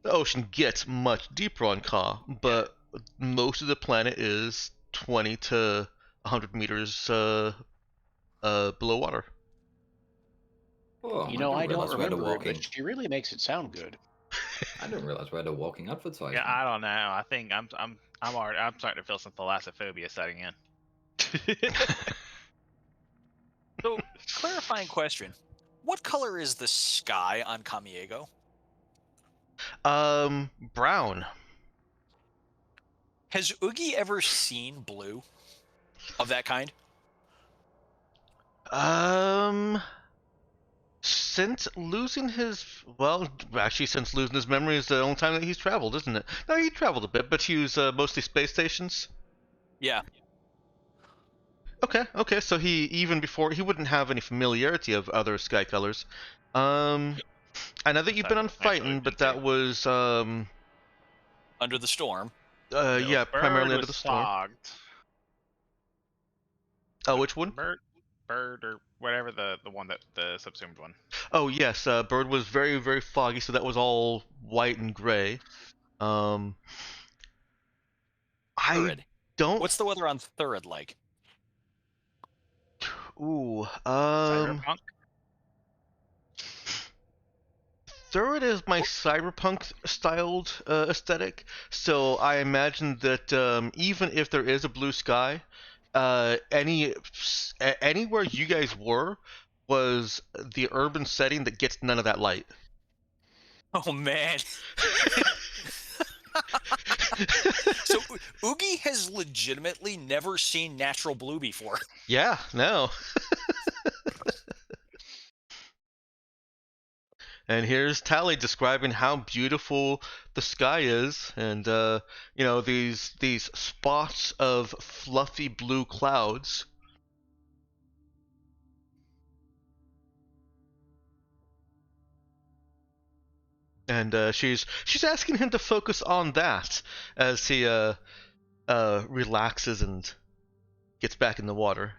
ocean gets much deeper on Ka, but most of the planet is 20 to 100 meters below water. Oh, You I know, didn't I don't realize we had a remember, walking. but she really makes it sound good. I didn't realize we had a walking advertisement. Yeah, I don't know. I think I'm starting to feel some thalassophobia setting in. So, clarifying question: what color is the sky on Kamiego? Brown. Has Oogie ever seen blue of that kind? Since losing his, well, actually, since losing his memory is the only time that he's traveled, isn't it? No, he traveled a bit, but he was mostly space stations. Yeah. Okay, so he, even before, he wouldn't have any familiarity of other sky colors. I know that you've been on fighting, but that was, Under the storm. yeah, primarily under the storm. Fogged. Oh, which one? Bird or whatever the one that the subsumed one. Oh, yes, Bird was very, very foggy, so that was all white and gray. I Thurid. don't. What's the weather on Thurid like? Ooh, Cyberpunk. Third is my cyberpunk styled aesthetic, so I imagine that even if there is a blue sky, anywhere you guys were was the urban setting that gets none of that light. Oh man. So Oogie has legitimately never seen natural blue before. Yeah, no. And here's Tally describing how beautiful the sky is, and you know, these spots of fluffy blue clouds. And she's asking him to focus on that as he relaxes and gets back in the water.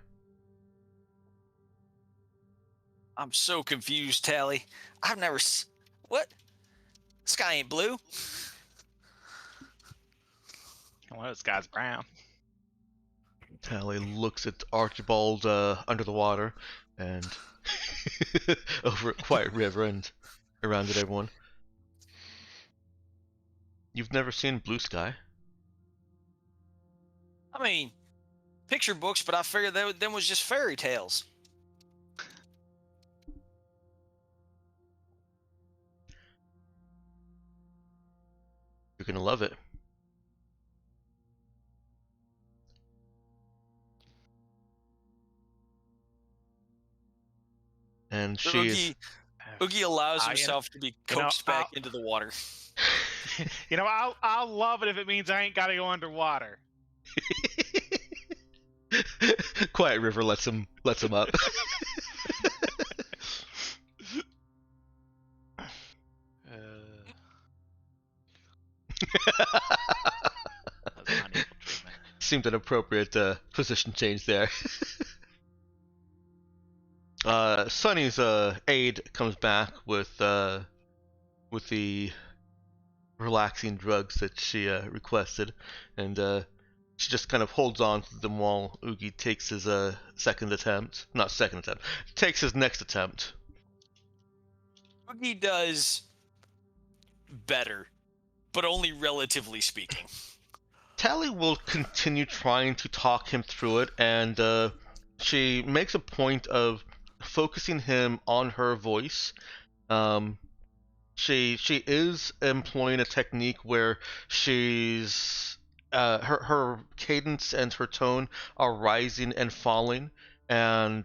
I'm so confused, Tally. I've never what? Sky ain't blue. Well, this guy's brown. Tally looks at Archibald under the water and over at Quiet River and around at everyone. You've never seen blue sky? I mean, picture books, but I figured them was just fairy tales. You're gonna love it. And So she is. Oogie allows himself to be coaxed back into the water. You know, I'll love it if it means I ain't got to go underwater. Quiet River lets him up. That's unequal treatment. Seemed an appropriate position change there. Sunny's aide comes back with the relaxing drugs that she requested, and she just kind of holds on to them while Oogie takes his takes his next attempt. Oogie does better, but only relatively speaking. Tally will continue trying to talk him through it, and she makes a point of focusing him on her voice. She is employing a technique where she's her cadence and her tone are rising and falling, and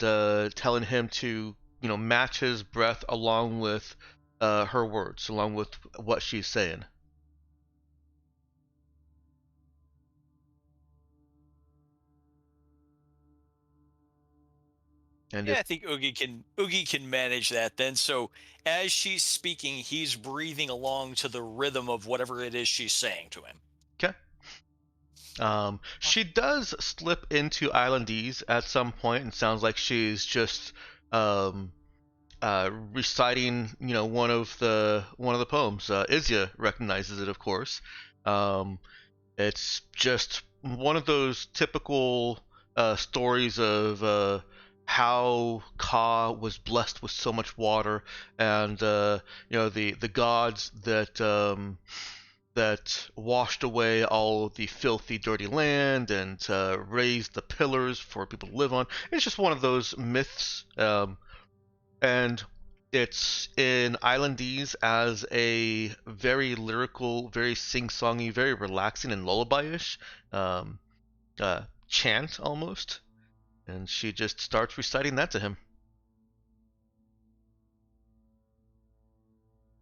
telling him to, you know, match his breath along with her words, along with what she's saying. And Yeah, I think Oogie can manage that then. So as she's speaking, he's breathing along to the rhythm of whatever it is she's saying to him. okay. She does slip into Islandese at some point, and sounds like she's just um, reciting, one of the poems. Izya recognizes it, of course. Um, it's just one of those typical stories of how Ka was blessed with so much water, and the gods that washed away all the filthy, dirty land and raised the pillars for people to live on. It's just one of those myths, and it's in Islandese as a very lyrical, very sing-songy, very relaxing and lullaby-ish chant almost. And she just starts reciting that to him.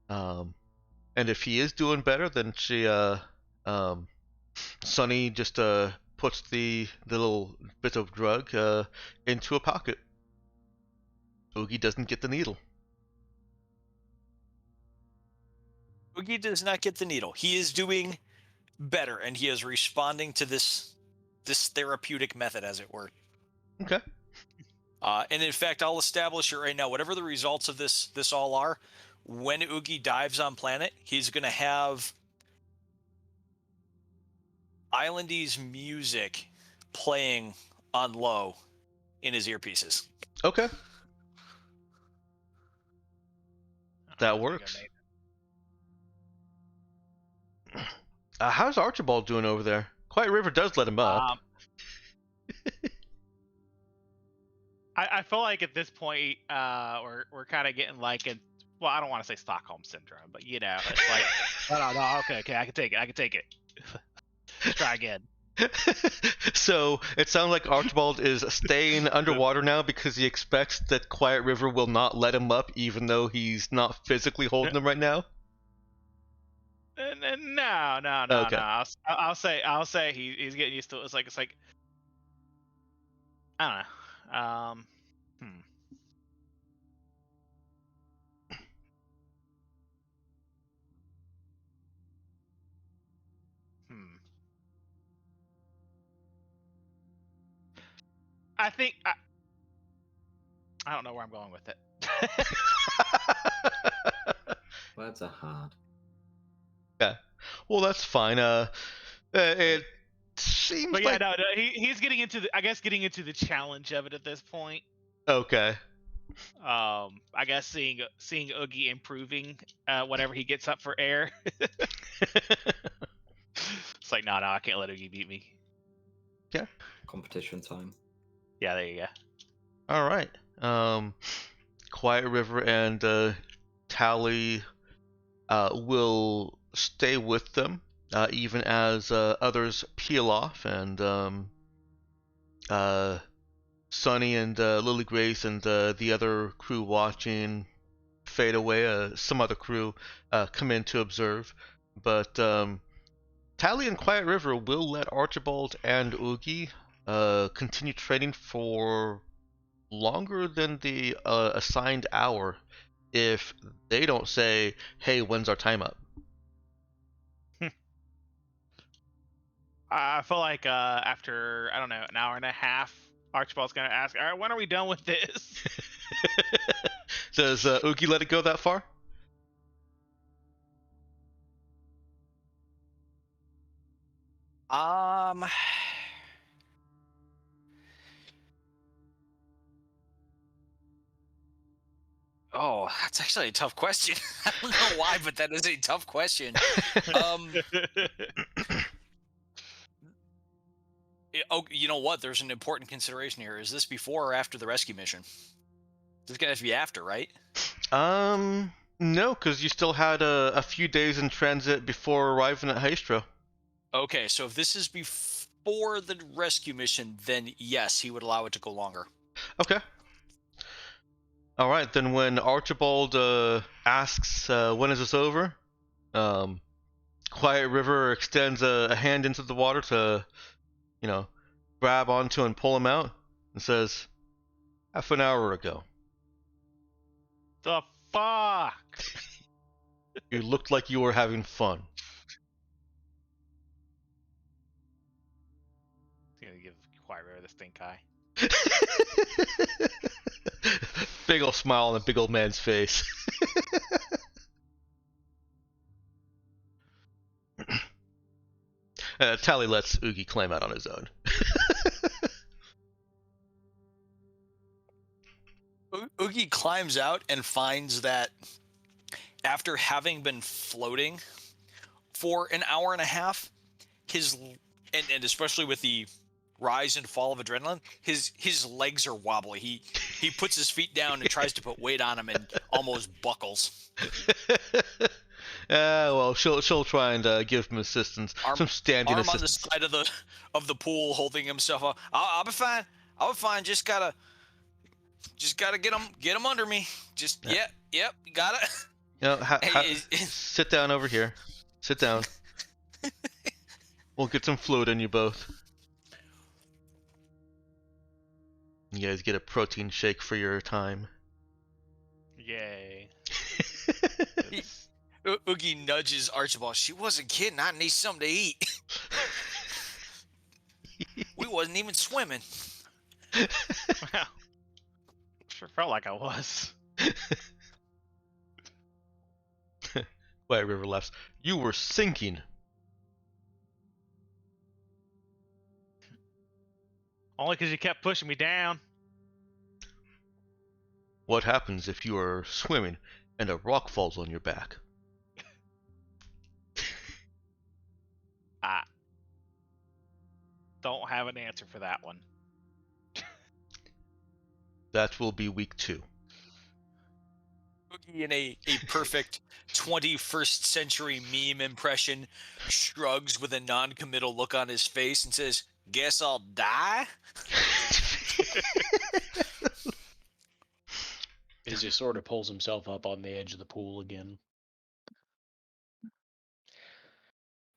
And if he is doing better, then Sunny just puts the little bit of drug into a pocket. Oogie doesn't get the needle. Oogie does not get the needle. He is doing better, and he is responding to this therapeutic method, as it were. Okay. And in fact, I'll establish it right now. Whatever the results of this all are, when Oogie dives on planet, he's going to have Islandese music playing on low in his earpieces. Okay. That works. How's Archibald doing over there? Quiet River does let him up. I feel like at this point, we're kind of getting like a, well, I don't want to say Stockholm syndrome, but it's like, no, okay, I can take it. Let's try again. So it sounds like Archibald is staying underwater now because he expects that Quiet River will not let him up, even though he's not physically holding him right now. No. Okay. I'll say he's getting used to it. It's like I don't know. I think I don't know where I'm going with it. Words are hard. Yeah. Well, that's fine. It seems But yeah, like... no, he's getting into the challenge of it at this point. Okay. I guess seeing Oogie improving whenever he gets up for air. It's like, no, I can't let Oogie beat me. Yeah. Competition time. Yeah, there you go. All right. Quiet River and Tally will stay with them, even as others peel off, and Sunny and Lily Grace and the other crew watching fade away. Some other crew come in to observe, but Tally and Quiet River will let Archibald and Oogie continue training for longer than the assigned hour if they don't say, hey, when's our time up? I feel like after, I don't know, an hour and a half, Archibald's going to ask, all right, when are we done with this? Does Oogie let it go that far? Oh, that's actually a tough question. I don't know why, but that is a tough question. Oh, you know what? There's an important consideration here. Is this before or after the rescue mission? This guy has to be after, right? No, because you still had a few days in transit before arriving at Haistro. Okay, so if this is before the rescue mission, then yes, he would allow it to go longer. Okay. All right, then when Archibald asks when is this over, Quiet River extends a hand into the water to, grab onto and pull him out, and says, half an hour ago. The fuck? You looked like you were having fun. He's gonna give Quiet River the stink eye. Big ol' smile on the big old man's face. Tally lets Oogie climb out on his own. Oogie climbs out and finds that after having been floating for an hour and a half, and especially with the rise and fall of adrenaline, his legs are wobbly. He puts his feet down and tries to put weight on them and almost buckles. Well, she'll try and give him assistance, some standing Arm assistance. on the side of the pool, holding himself up. I'll be fine. I'll be fine. Just gotta get him under me. Just Yeah. Yep, you got it. You know, sit down over here. Sit down. We'll get some fluid in you both. You guys get a protein shake for your time. Yay. Oogie nudges Archibald. She wasn't kidding. I need something to eat. We wasn't even swimming. Well, sure felt like I was. White River laughs. You were sinking. Only because you kept pushing me down. What happens if you are swimming and a rock falls on your back? I don't have an answer for that one. That will be week 2. Oogie, in a perfect 21st century meme impression, shrugs with a non-committal look on his face and says, "Guess I'll die?" As he sort of pulls himself up on the edge of the pool again.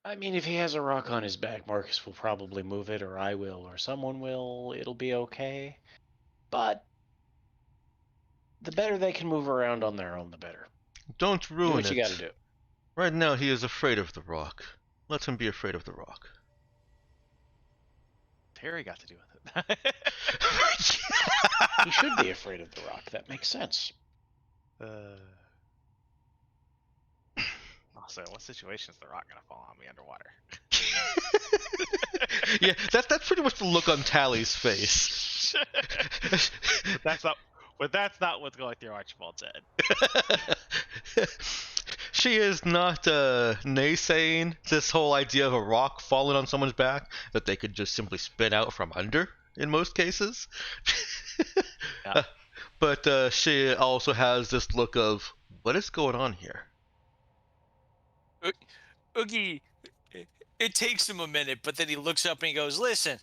I mean, if he has a rock on his back, Marcus will probably move it, or I will, or someone will. It'll be okay. But the better they can move around on their own, the better. Don't Do ruin what it. you gotta do. Right now he is afraid of the rock. Let him be afraid of the rock. Terry got to do with it. He should be afraid of the rock. That makes sense. Also, what situation is the rock gonna fall on me underwater? Yeah, that's pretty much the look on Tally's face. That's not what's going through Archibald's head. She is not naysaying this whole idea of a rock falling on someone's back that they could just simply spin out from under in most cases. Yeah. But she also has this look of, what is going on here? Oogie, it takes him a minute, but then he looks up and he goes, "Listen,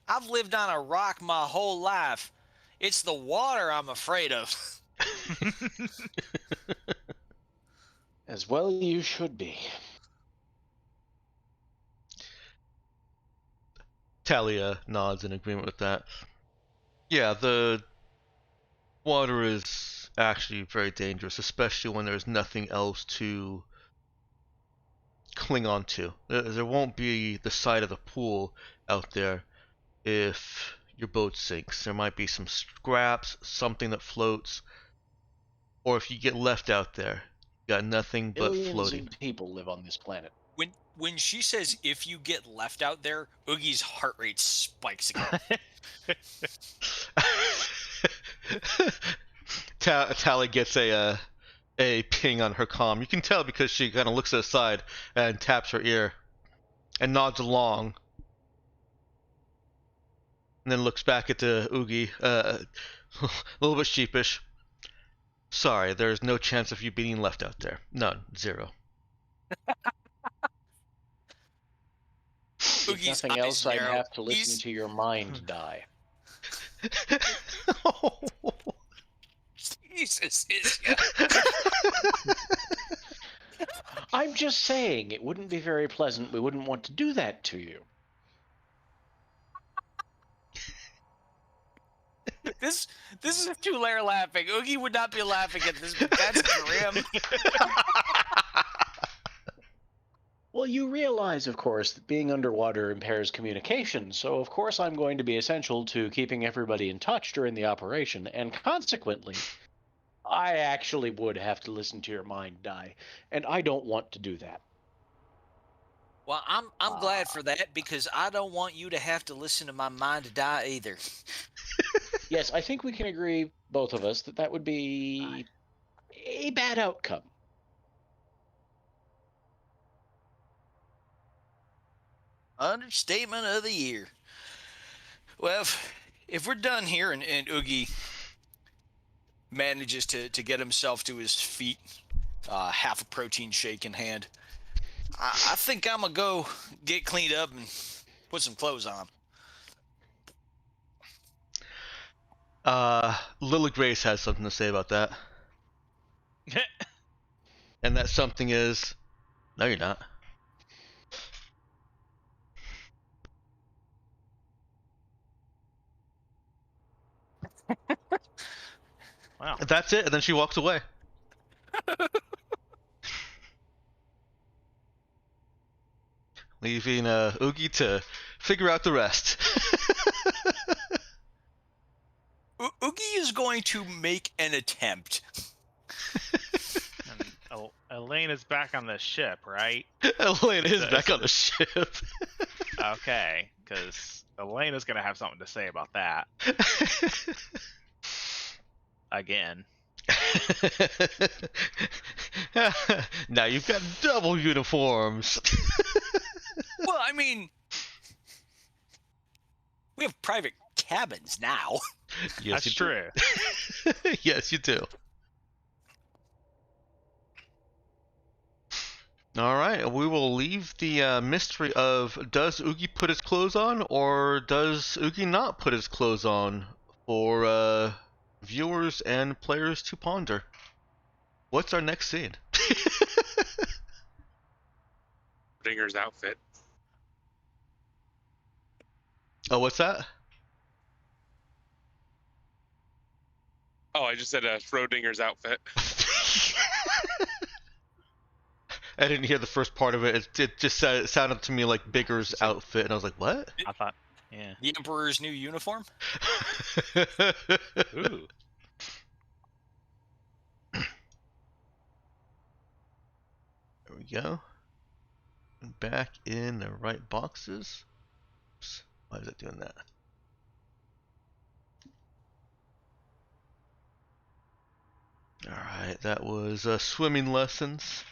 I've lived on a rock my whole life. It's the water I'm afraid of." As well you should be. Talia nods in agreement with that. Yeah, the water is actually very dangerous, especially when there's nothing else to cling on to. There won't be the side of the pool out there if your boat sinks. There might be some scraps, something that floats, or if you get left out there, you got nothing but Billions floating. of people live on this planet. When she says if you get left out there, Oogie's heart rate spikes again. Tally gets a ping on her comm. You can tell because she kind of looks to the side and taps her ear and nods along. And then looks back at the Oogie, a little bit sheepish. Sorry, there's no chance of you being left out there. None. 0. If Oogie's nothing eyes else, I'd narrow. have to listen to your mind die. Jesus, I'm just saying, it wouldn't be very pleasant. We wouldn't want to do that to you. This is a two-layer laughing. Oogie would not be laughing at this, but that's grim. Well, you realize, of course, that being underwater impairs communication, so of course I'm going to be essential to keeping everybody in touch during the operation, and consequently, I actually would have to listen to your mind die, and I don't want to do that. Well, I'm glad for that, because I don't want you to have to listen to my mind to die either. Yes, I think we can agree, both of us, that that would be a bad outcome. Understatement of the year. Well, if we're done here and Oogie manages to get himself to his feet, half a protein shake in hand, I think I'm going to go get cleaned up and put some clothes on. Lily Grace has something to say about that. And that something is... No, you're not. Wow. That's it, and then she walks away. Leaving Oogie to figure out the rest. Oogie is going to make an attempt. And Elaine is back on the ship, right? Elena is back on the ship. Okay, because Elaine is going to have something to say about that. Again. Now you've got double uniforms. Well, I mean, we have private cabins now. Yes, That's you true. do. Yes, you do. All right, we will leave the mystery of does Oogie put his clothes on or does Oogie not put his clothes on for viewers and players to ponder. What's our next scene? Schrodinger's outfit. Oh, what's that? Oh, I just said Schrodinger's outfit. I didn't hear the first part of it. It just it sounded to me like Bigger's outfit, and I was like, what? I thought, yeah. The Emperor's new uniform? Ooh. There we go. Back in the right boxes. Oops. Why is it doing that? Alright, that was swimming lessons.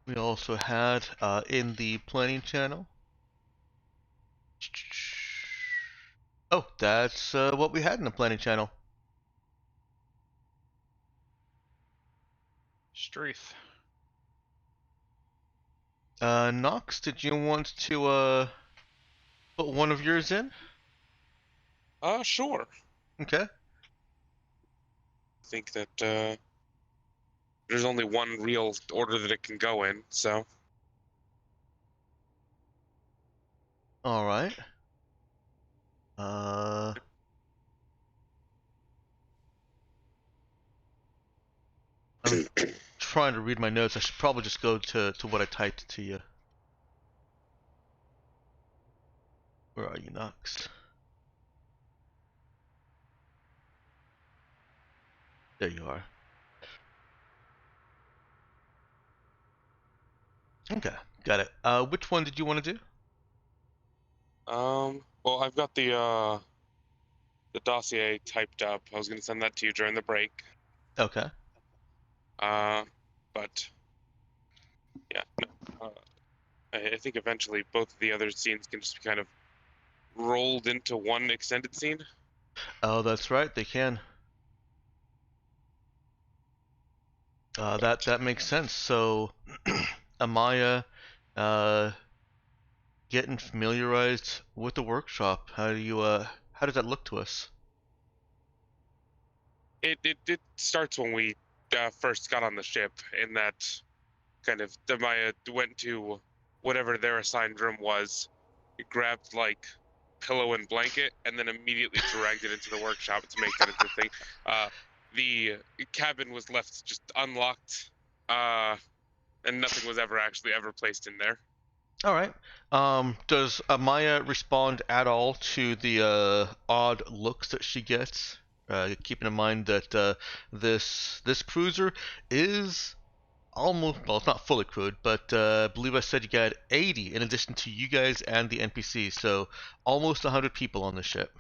We also had in the planning channel. Oh, that's what we had in the planning channel. Struth. Nox, did you want to put one of yours in? Sure. Okay. I think that there's only one real order that it can go in, so. Alright. I'm trying to read my notes. I should probably just go to what I typed to you. Where are you, Nox? There you are. Okay, got it. Which one did you want to do? Well, I've got the dossier typed up. I was gonna send that to you during the break. Okay. But yeah, no, I think eventually both of the other scenes can just be kind of rolled into one extended scene. Oh, that's right. They can. That makes sense. So, Amaya, getting familiarized with the workshop. How does that look to us? It starts when we first got on the ship, in that kind of Maya went to whatever their assigned room was, grabbed like pillow and blanket, and then immediately dragged it into the workshop to make that into a thing. The cabin was left just unlocked, and nothing was ever placed in there. All right. Does Amaya respond at all to the odd looks that she gets? Keeping in mind that this cruiser is almost, well, it's not fully crewed, but I believe I said you got 80 in addition to you guys and the NPCs, so almost 100 people on the ship.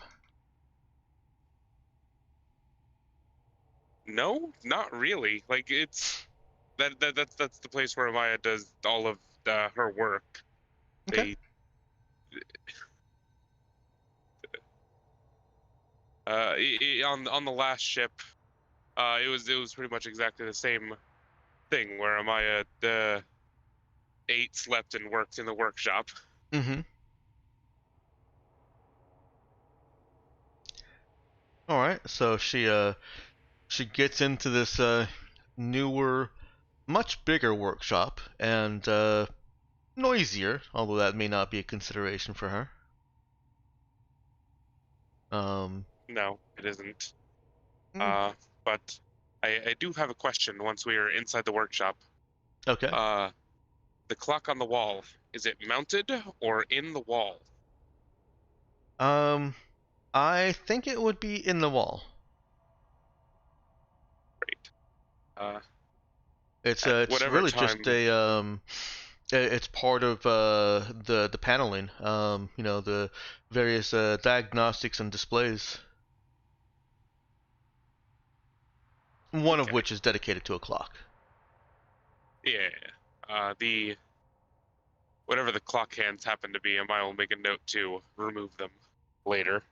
No, not really. Like, it's that's the place where Amaya does all of her work. Okay. On the last ship, it was pretty much exactly the same thing, where Amaya ate, slept, and worked in the workshop. Mm-hmm. All right. So she gets into this newer, much bigger workshop and noisier, although that may not be a consideration for her. No, it isn't. Mm, But I do have a question once we are inside the workshop. okay. The clock on the wall, is it mounted or in the wall? Um, I think it would be in the wall. Great. It's At it's whatever really just time. it's part of the paneling. You know, the various diagnostics and displays. One of Okay. which is dedicated to a clock. Yeah. The whatever the clock hands happen to be, I will make a note to remove them later.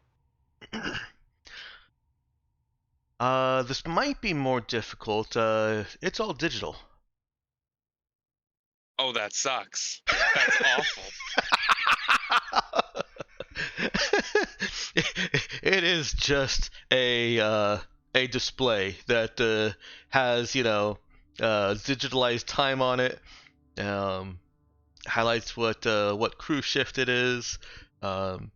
This might be more difficult. It's all digital. Oh, that sucks. That's awful. It is just a display that has, you know, digitalized time on it. Um, Highlights what crew shift it is, um,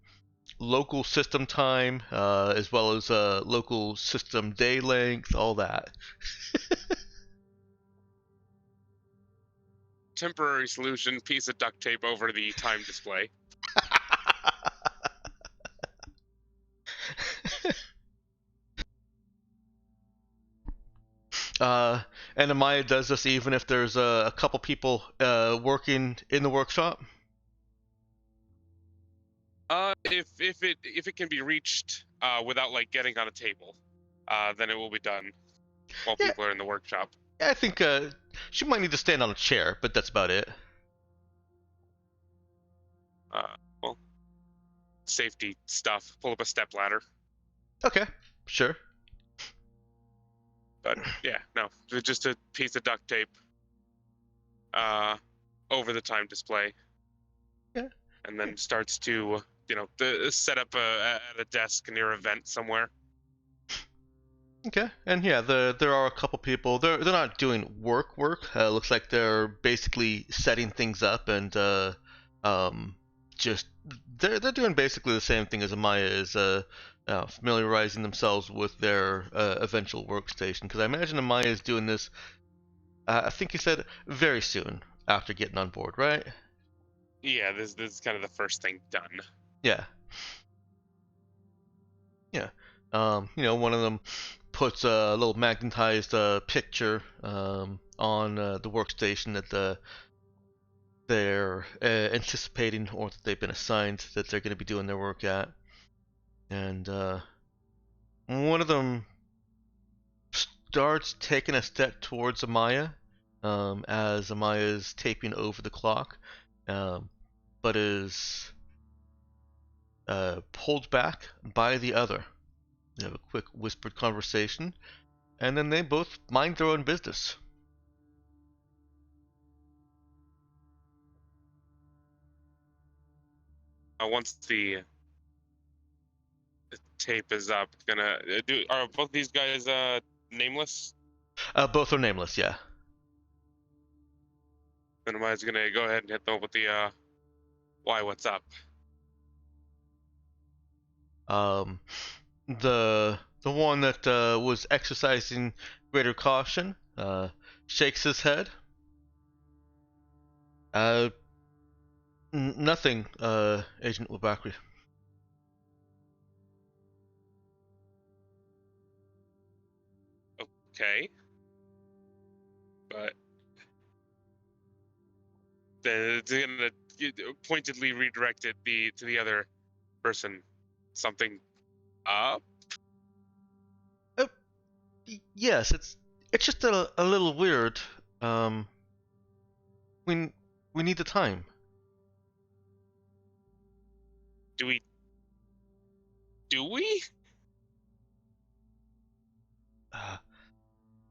local system time, as well as local system day length, all that. Temporary solution: piece of duct tape over the time display. And Amaya does this even if there's a couple people working in the workshop. If it can be reached without like getting on a table, then it will be done while Yeah, people are in the workshop. I think she might need to stand on a chair, but that's about it. Well, safety stuff. Pull up a step ladder. Okay, sure. But yeah, no, just a piece of duct tape over the time display. Yeah. And then starts to, set up at a desk near a vent somewhere. Okay, and yeah, there are a couple people. They're not doing work. Looks like they're basically setting things up and um, just they're doing basically the same thing as Amaya is, familiarizing themselves with their eventual workstation. Because I imagine Amaya is doing this. I think you said very soon after getting on board, right? Yeah, this is kind of the first thing done. Yeah. Yeah. You know, one of them puts a little magnetized picture on the workstation that they're anticipating or that they've been assigned that they're going to be doing their work at. And one of them starts taking a step towards Amaya as Amaya is taping over the clock, but is pulled back by the other. They have a quick whispered conversation, and then they both mind their own business. Once tape is up. Gonna are both these guys nameless? Both are nameless, yeah. Then I was gonna go ahead and hit them with the why? What's up? The one that was exercising greater caution shakes his head. Nothing, Agent Wabakri. Okay, but then it's gonna pointedly redirect it to the other person. Something up? Yes, it's just a little weird. Um, we we need the time. Do we? Do we?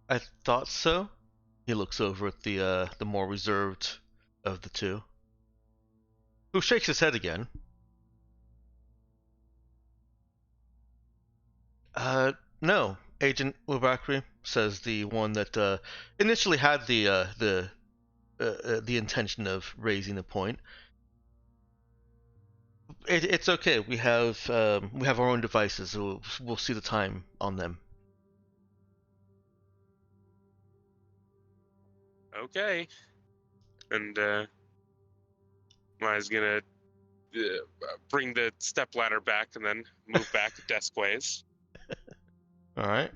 I thought so. He looks over at the more reserved of the two, who shakes his head again. No, Agent Wabakri, says the one that initially had the intention of raising the point. It's okay. We have our own devices. So we'll see the time on them. Okay. And Maya's gonna bring the step ladder back and then move back desk ways. All right.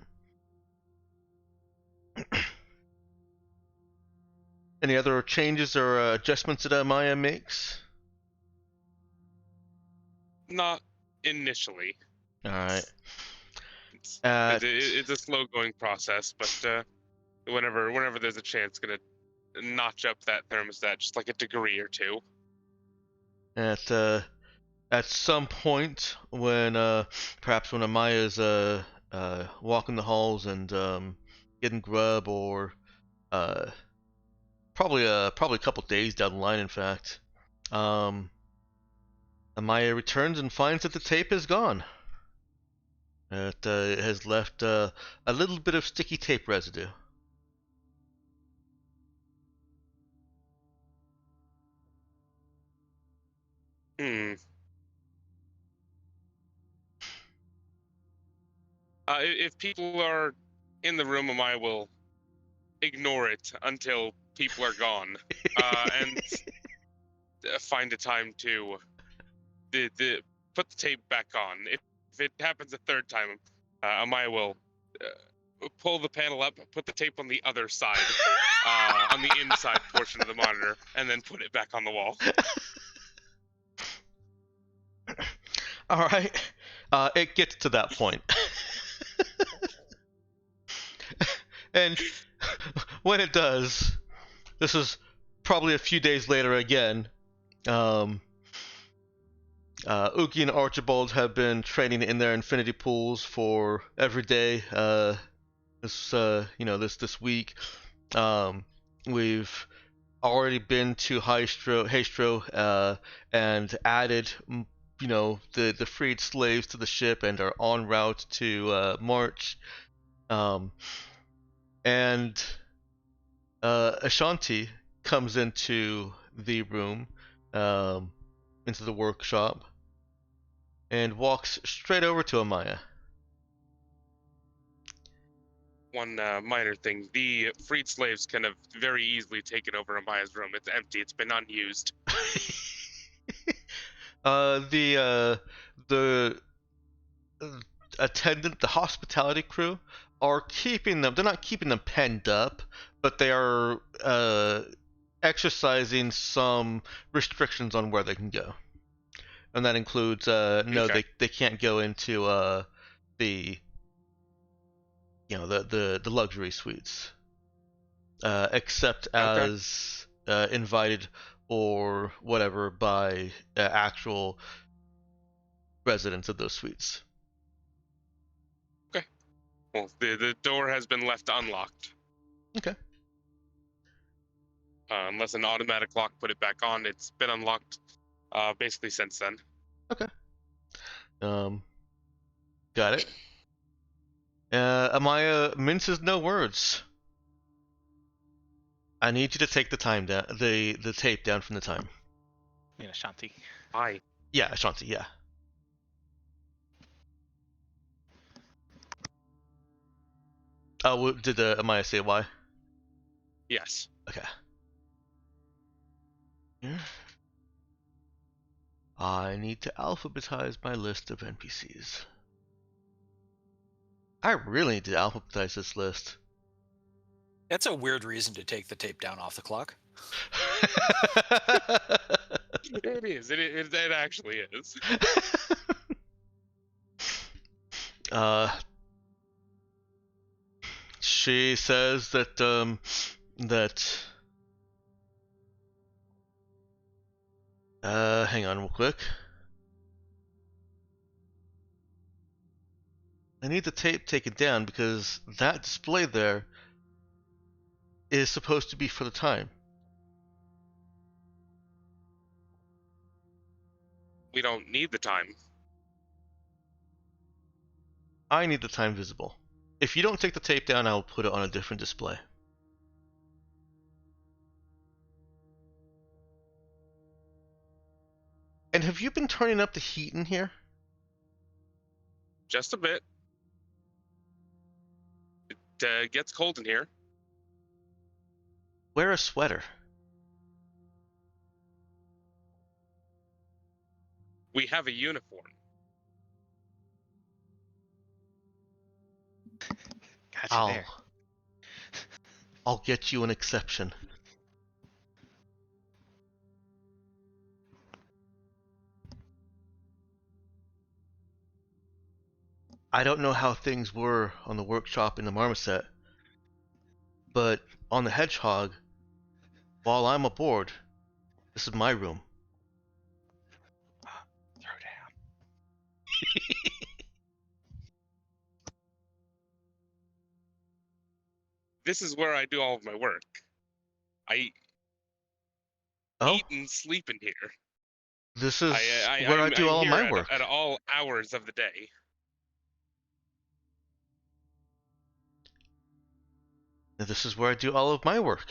Any other changes or adjustments that Maya makes? Not initially. All right. It's a slow going process, but whenever there's a chance, gonna notch up that thermostat just like a degree or two. At some point when perhaps when Amaya's walking the halls and getting grub or probably a couple days down the line, in fact, Amaya returns and finds that the tape is gone. It has left a little bit of sticky tape residue. If people are in the room, Amaya will ignore it until people are gone, and find a time to put the tape back on. If it happens a third time, Amaya will pull the panel up, put the tape on the other side, on the inside portion of the monitor, and then put it back on the wall. All right. It gets to that point. And when it does, this is probably a few days later again. Uki and Archibald have been training in their infinity pools for every day. This week. We've already been to Haystro, and added, the freed slaves to the ship and are en route to March. And Ashanti comes into the room, into the workshop, and walks straight over to Amaya. One minor thing: the freed slaves can have very easily taken over Amaya's room. It's empty. It's been unused. The attendant, the hospitality crew, are keeping them. They're not keeping them penned up, but they are exercising some restrictions on where they can go, and that includes Okay. they can't go into the the luxury suites, except as invited or whatever by actual residents of those suites. Okay. Well, the door has been left unlocked. Okay. Unless an automatic lock put it back on, it's been unlocked basically since then. Okay. Got it. Amaya minces no words. I need you to take the time down, the tape down from the time. You know, Shanti. Hi. Yeah, Ashanti. Yeah. Oh, did Amaya say why? Yes. Okay. Here. I need to alphabetize my list of NPCs. I really need to alphabetize this list. That's a weird reason to take the tape down off the clock. It is. It actually is. She says that hang on real quick. I need the tape taken down because that display there is supposed to be for the time. We don't need the time. I need the time visible. If you don't take the tape down, I will put it on a different display. And have you been turning up the heat in here? Just a bit. It gets cold in here. Wear a sweater. We have a uniform. Gotcha there. I'll get you an exception. I don't know how things were on the workshop in the Marmoset, but on the Hedgehog, while I'm aboard, this is my room. Throw down. This is where I do all of my work. I Oh, eat and sleep in here. this is where I do I'm all here my work. at all hours of the day. This is where I do all of my work.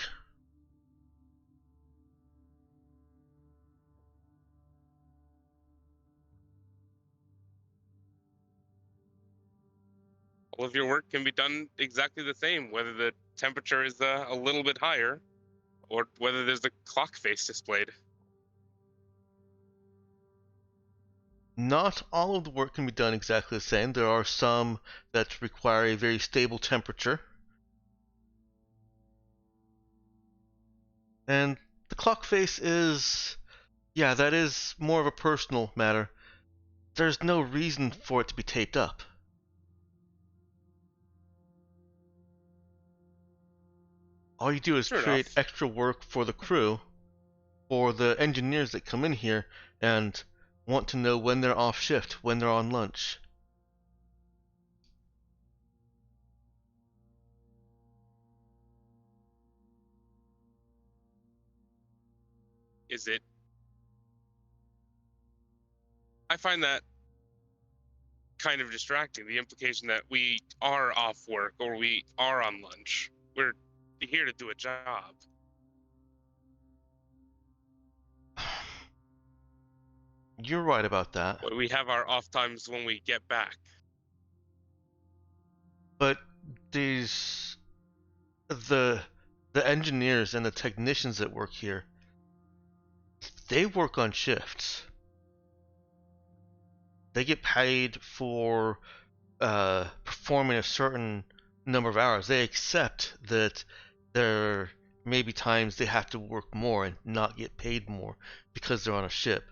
All of your work can be done exactly the same, whether the temperature is a little bit higher, or whether there's a clock face displayed. Not all of the work can be done exactly the same. There are some that require a very stable temperature. And the clock face is, yeah, that is more of a personal matter. There's no reason for it to be taped up. All you do is Fair create enough. extra work for the crew, for the engineers that come in here and want to know when they're off shift, when they're on lunch. Is it? I find that kind of distracting. The implication that we are off work or we are on lunch. We're here to do a job. You're right about that. We have our off times when we get back. But the engineers and the technicians that work here, they work on shifts. They get paid for performing a certain number of hours. They accept that there may be times they have to work more and not get paid more because they're on a ship.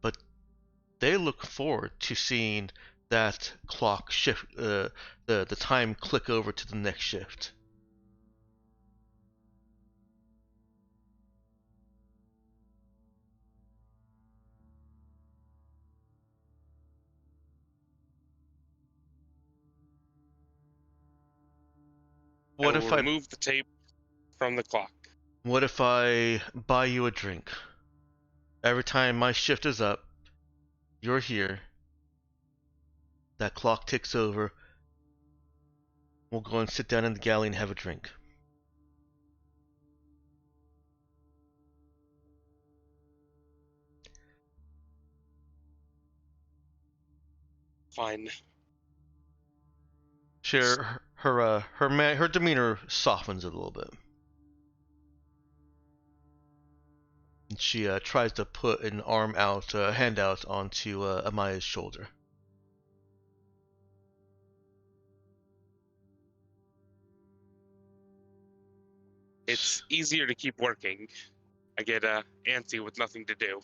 But they look forward to seeing that clock shift, the time click over to the next shift. I will remove the tape from the clock. What if I buy you a drink? Every time my shift is up, you're here, that clock ticks over, we'll go and sit down in the galley and have a drink. Fine. Her demeanor softens a little bit. And she tries to put an hand out onto Amaya's shoulder. It's easier to keep working. I get antsy with nothing to do.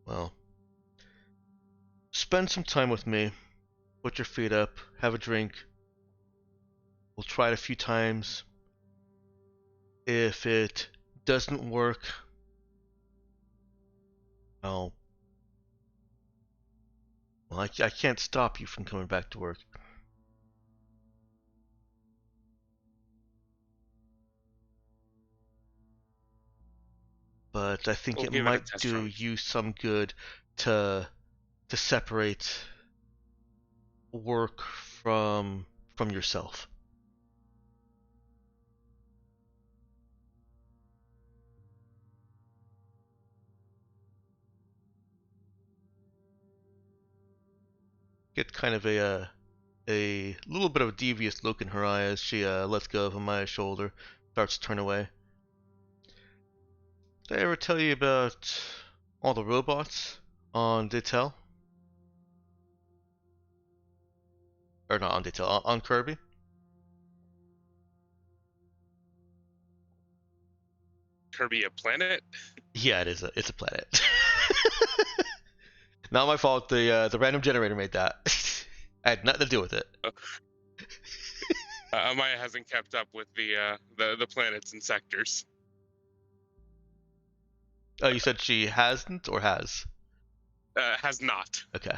Well, spend some time with me. Put your feet up. Have a drink. We'll try it a few times. If it doesn't work, well, I can't stop you from coming back to work. But I think We'll it give it a might test do run. you some good to separate work from yourself. Get kind of a little bit of a devious look in her eye as she lets go of Amaya's shoulder, starts to turn away. Did I ever tell you about all the robots on Daytel? Or not on Daytel, on Kirby? Kirby a planet? Yeah, it's a planet. Not my fault. The random generator made that. I had nothing to do with it. Amaya hasn't kept up with the planets and sectors. Oh, you said she hasn't or has? Has not. Okay.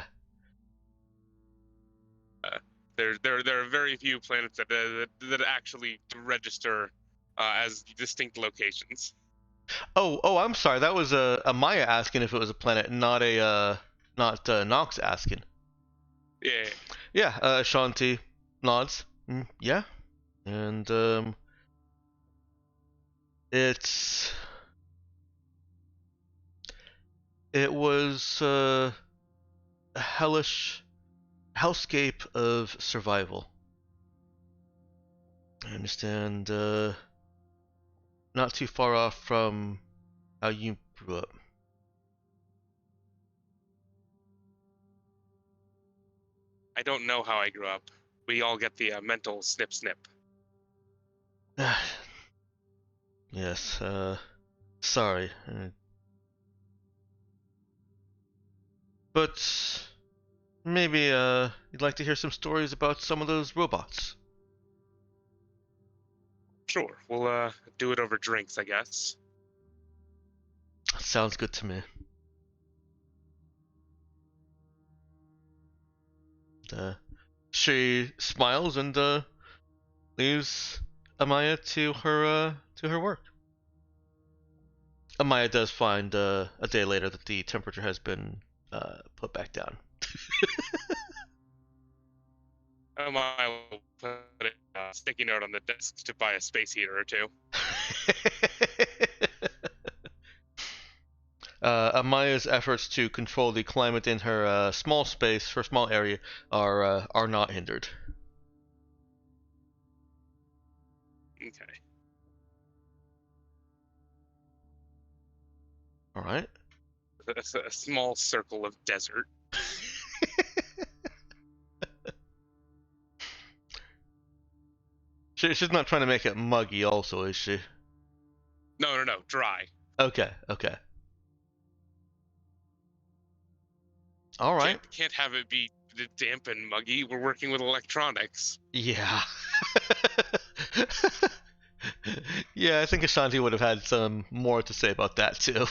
There are very few planets that actually register as distinct locations. Oh, I'm sorry. That was a Maya asking if it was a planet, not Nox asking. Yeah. Yeah, Shanti nods. Yeah, and it's it was a hellish hellscape of survival. I understand. Not too far off from how you grew up. I don't know how I grew up. We all get the mental snip snip. Yes. Sorry. But maybe you'd like to hear some stories about some of those robots. Sure, we'll do it over drinks, I guess. Sounds good to me. She smiles and leaves Amaya to her work. Amaya does find a day later that the temperature has been put back down. Amaya will put a sticky note on the desk to buy a space heater or two. Amaya's efforts to control the climate in her small area, are not hindered. Okay. All right. A small circle of desert. She's not trying to make it muggy, also, is she? No, dry. Okay. All right. Can't have it be damp and muggy. We're working with electronics. Yeah. Yeah, I think Ashanti would have had some more to say about that too.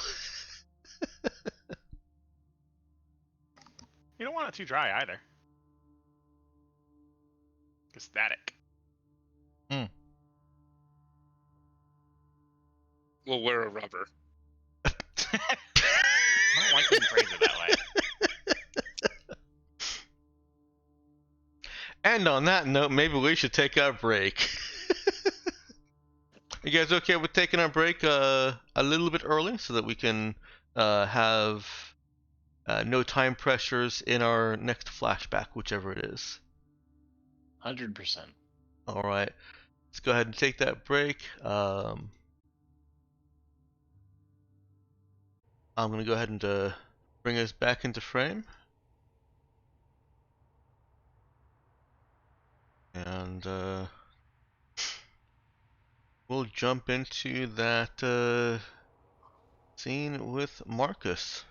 You don't want it too dry either. Static. We'll wear a rubber. don't like when you phrase it that way. And on that note, maybe we should take our break. You guys okay with taking our break a little bit early so that we can have no time pressures in our next flashback, whichever it is? 100%. All right, let's go ahead and take that break. I'm gonna go ahead and bring us back into frame, and we'll jump into that scene with Marcus.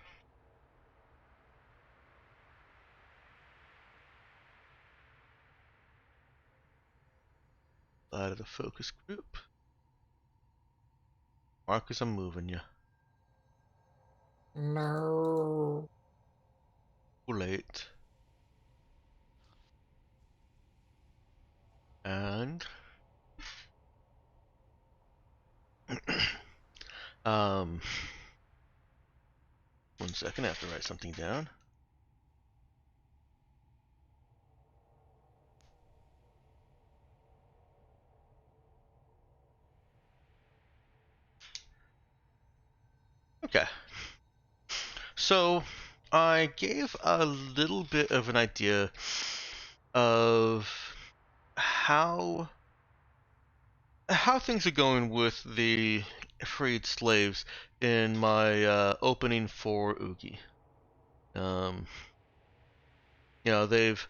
Out of the focus group. Marcus, I'm moving you. No. Too late. And um, 1 second, I have to write something down. Okay. So I gave a little bit of an idea of how things are going with the freed slaves in my opening for Oogie. You know, they've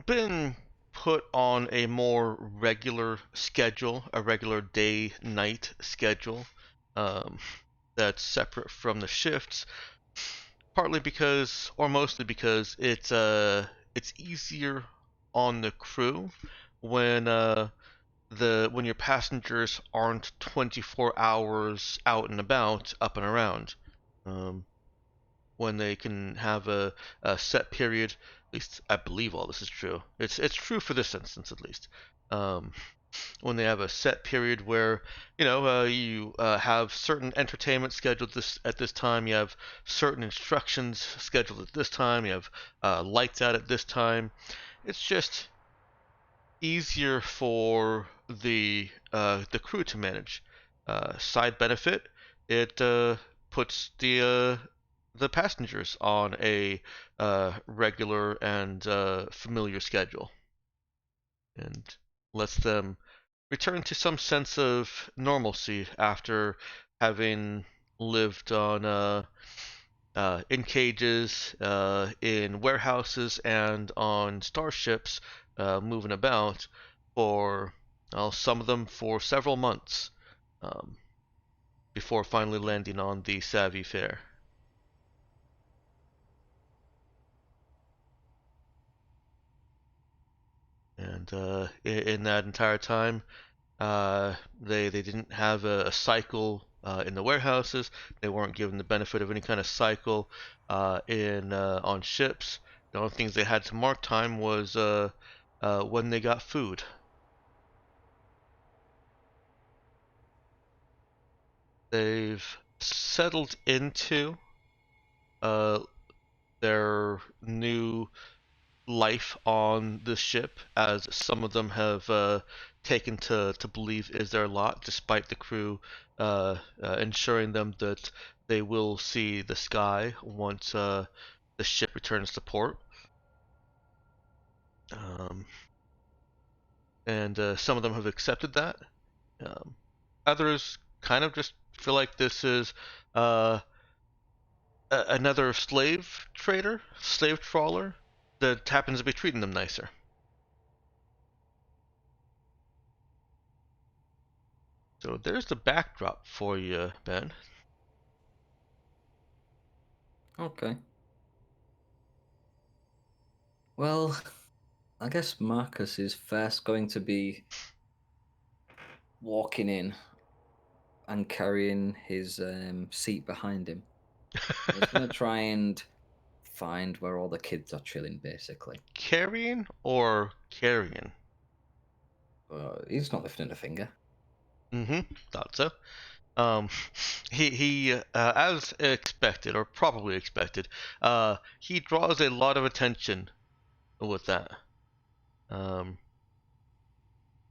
been put on a more regular schedule, a regular day-night schedule, that's separate from the shifts, partly because, or mostly because, it's easier on the crew when when your passengers aren't 24 hours out and about, up and around. When they can have a set period, at least I believe all this is true. It's true for this instance, at least. When they have a set period where you have certain entertainment scheduled at this time, you have certain instructions scheduled at this time, you have lights out at this time. It's just easier for the crew to manage. Side benefit, it puts the passengers on a regular and familiar schedule, and lets them return to some sense of normalcy after having lived on in cages, in warehouses, and on starships, moving about for, well, some of them for several months, um, before finally landing on the Savvy Fair. And in that entire time, they didn't have a cycle in the warehouses. They weren't given the benefit of any kind of cycle in on ships. The only things they had to mark time was when they got food. They've settled into their new life on the ship, as some of them have taken to believe is their lot, despite the crew ensuring them that they will see the sky once the ship returns to port. And some of them have accepted that. Others kind of just feel like this is another slave trader, slave trawler that happens to be treating them nicer. So there's the backdrop for you, Ben. Okay. Well, I guess Marcus is first going to be walking in and carrying his seat behind him. He's going to try and find where all the kids are chilling, basically. Carrying or He's not lifting a finger. Mm-hmm. Thought so. Um, he as expected or probably expected, he draws a lot of attention with that.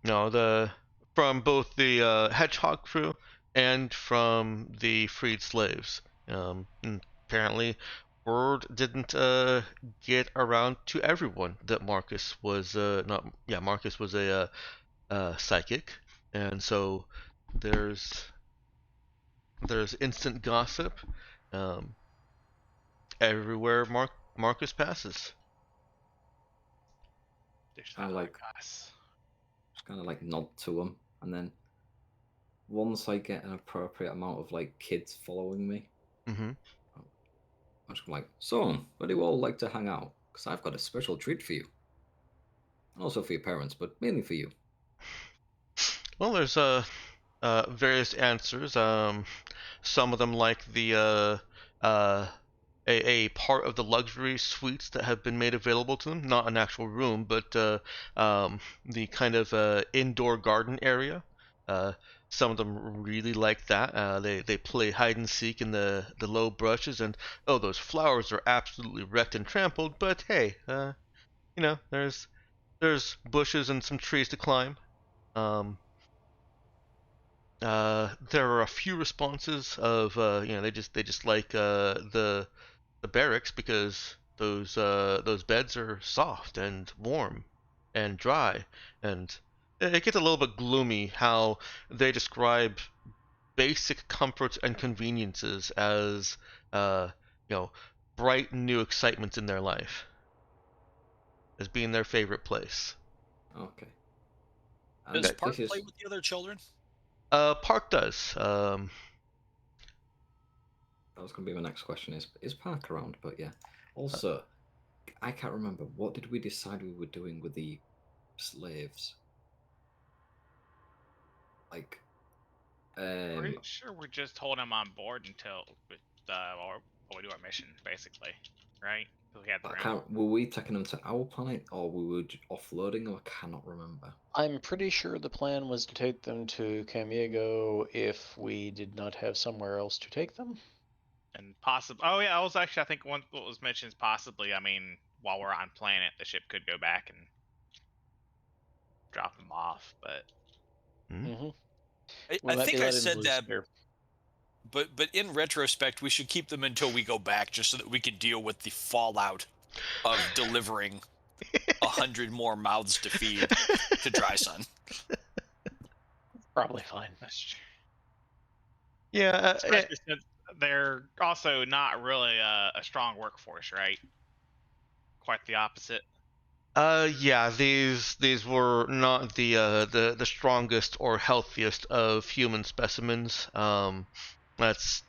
No, the from both the hedgehog crew and from the freed slaves. And apparently, word didn't get around to everyone that Marcus was not. Yeah, Marcus was a psychic, and so there's there's instant gossip um, everywhere Marcus passes. There's I not like us. just kind of like nod to him, and then once I get an appropriate amount of like kids following me, Mm-hmm. I'm just like, so where do you all like to hang out? Because I've got a special treat for you, and also for your parents, but mainly for you. Well, there's various answers. Some of them like the a part of the luxury suites that have been made available to them, not an actual room, but the kind of indoor garden area. Uh, some of them really like that. They play hide and seek in the low brushes, and oh, those flowers are absolutely wrecked and trampled. But hey, there's bushes and some trees to climb. Um, there are a few responses of they just like the barracks because those beds are soft and warm and dry, and it gets a little bit gloomy how they describe basic comforts and conveniences as uh, you know bright new excitements in their life as being their favorite place. Okay. Does And Park this play is with the other children? Park does. that was going to be my next question. Is Park around? But yeah. Also, I can't remember what did we decide we were doing with the slaves. Like, Pretty sure we're just holding them on board until or we do our mission, basically, right? 'Cause we had the I room. can't. Were we taking them to our planet, or we were offloading them? I cannot remember. I'm pretty sure the plan was to take them to Camiego if we did not have somewhere else to take them. And possibly, oh yeah, I was actually, I think one what was mentioned is possibly, I mean, while we're on planet, the ship could go back and drop them off, but Mm-hmm. We I might be think I letting said loose that, here. but in retrospect, we should keep them until we go back, just so that we can deal with the fallout of delivering 100 more mouths to feed to Dry Sun. Probably fine. that's true. Yeah, Especially since they're also not really a strong workforce, right? Quite the opposite. yeah, these were not the strongest or healthiest of human specimens. That's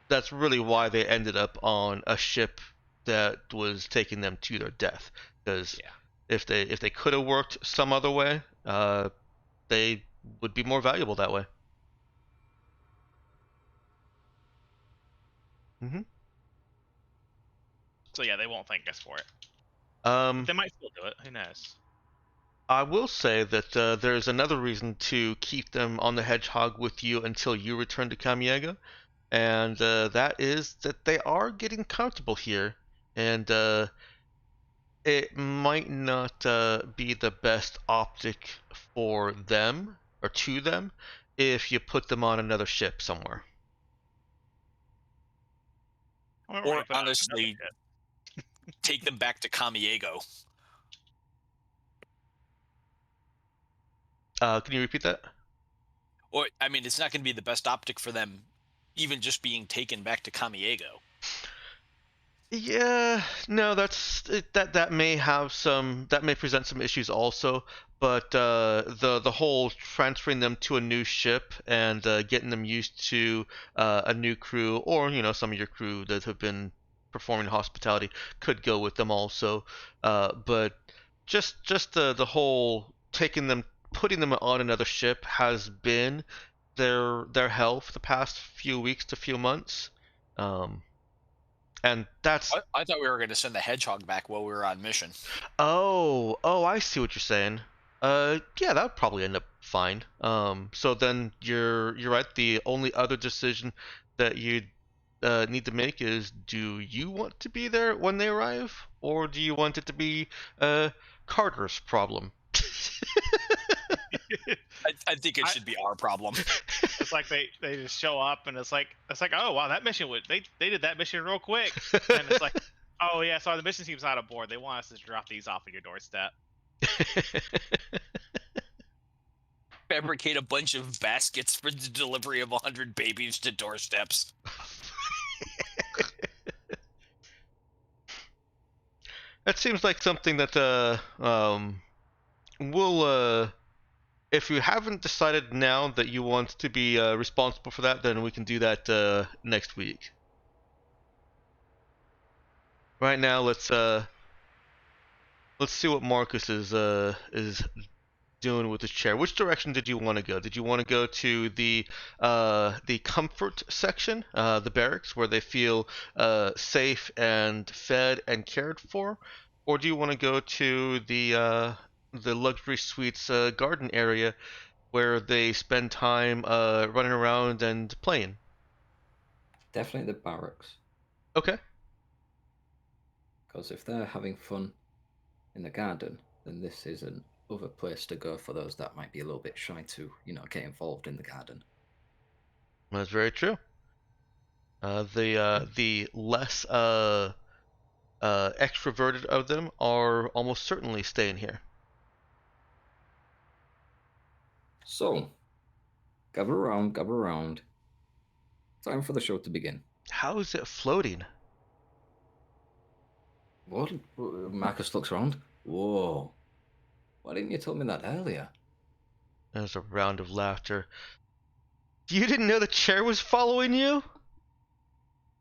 that's really why they ended up on a ship that was taking them to their death. Because Yeah. if they could have worked some other way, they would be more valuable that way. hmm So yeah, they won't thank us for it. Um, They might still do it. Who knows? I will say that there's another reason to keep them on the Hedgehog with you until you return to Kamiega, and that is that they are getting comfortable here, and it might not be the best optic for them or to them if you put them on another ship somewhere. I remember when Or we put out another honestly, ship. take them back to Camiego. Can you repeat that? Or, I mean, it's not going to be the best optic for them, even just being taken back to Camiego. Yeah, no, that may have some that may present some issues also, but the whole transferring them to a new ship and getting them used to a new crew, or some of your crew that have been performing hospitality could go with them also, but just the whole taking them putting them on another ship has been their hell for the past few weeks to few months. Um, and that's I thought we were going to send the hedgehog back while we were on mission. Oh, I see what you're saying. Yeah, that would probably end up fine. So then you're right. The only other decision that you need to make is: do you want to be there when they arrive, or do you want it to be Carter's problem? I think it should be our problem. It's like they just show up and it's like oh wow, that mission would they did that mission real quick, and it's like, oh yeah, sorry, the mission team's not aboard. They want us to drop these off at your doorstep. Fabricate a bunch of baskets for the delivery of 100 babies to doorsteps. That seems like something that we'll if you haven't decided now that you want to be responsible for that, then we can do that next week. Right now, let's see what Marcus is doing with his chair. Which direction did you want to go? Did you want to go to the comfort section, the barracks, where they feel safe and fed and cared for, or do you want to go to the luxury suites garden area, where they spend time running around and playing? Definitely the barracks. Okay. Because if they're having fun in the garden, then this is an other place to go for those that might be a little bit shy to, get involved in the garden. That's very true. The less extroverted of them are almost certainly staying here. So, gather around, gather around. Time for the show to begin. How is it floating? What? Marcus looks around. Whoa. Why didn't you tell me that earlier? There's a round of laughter. You didn't know the chair was following you?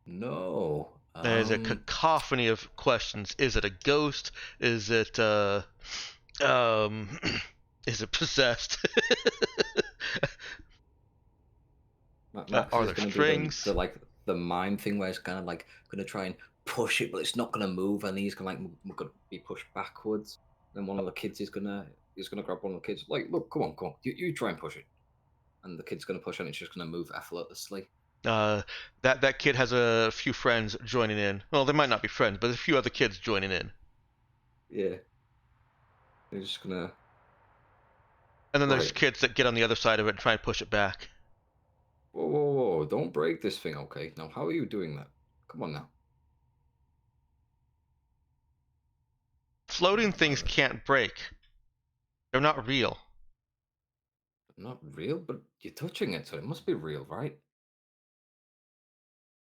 No. There's a cacophony of questions. Is it a ghost? Is it is it possessed? Max are is there gonna strings? do the mime thing where it's kind of like gonna try and push it, but it's not gonna move, and he's gonna be pushed backwards. Then one of the kids is gonna grab one of the kids, like, look, come on, you try and push it, and the kid's gonna push it, and it's just gonna move effortlessly. That kid has a few friends joining in. Well, they might not be friends, but a few other kids joining in. Yeah. They're just gonna. And then there's Right. kids that get on the other side of it and try and push it back. Whoa, whoa, whoa! Don't break this thing, okay? Now, how are you doing that? Come on now. Floating things can't break. They're not real. Not real, but you're touching it, so it must be real, right?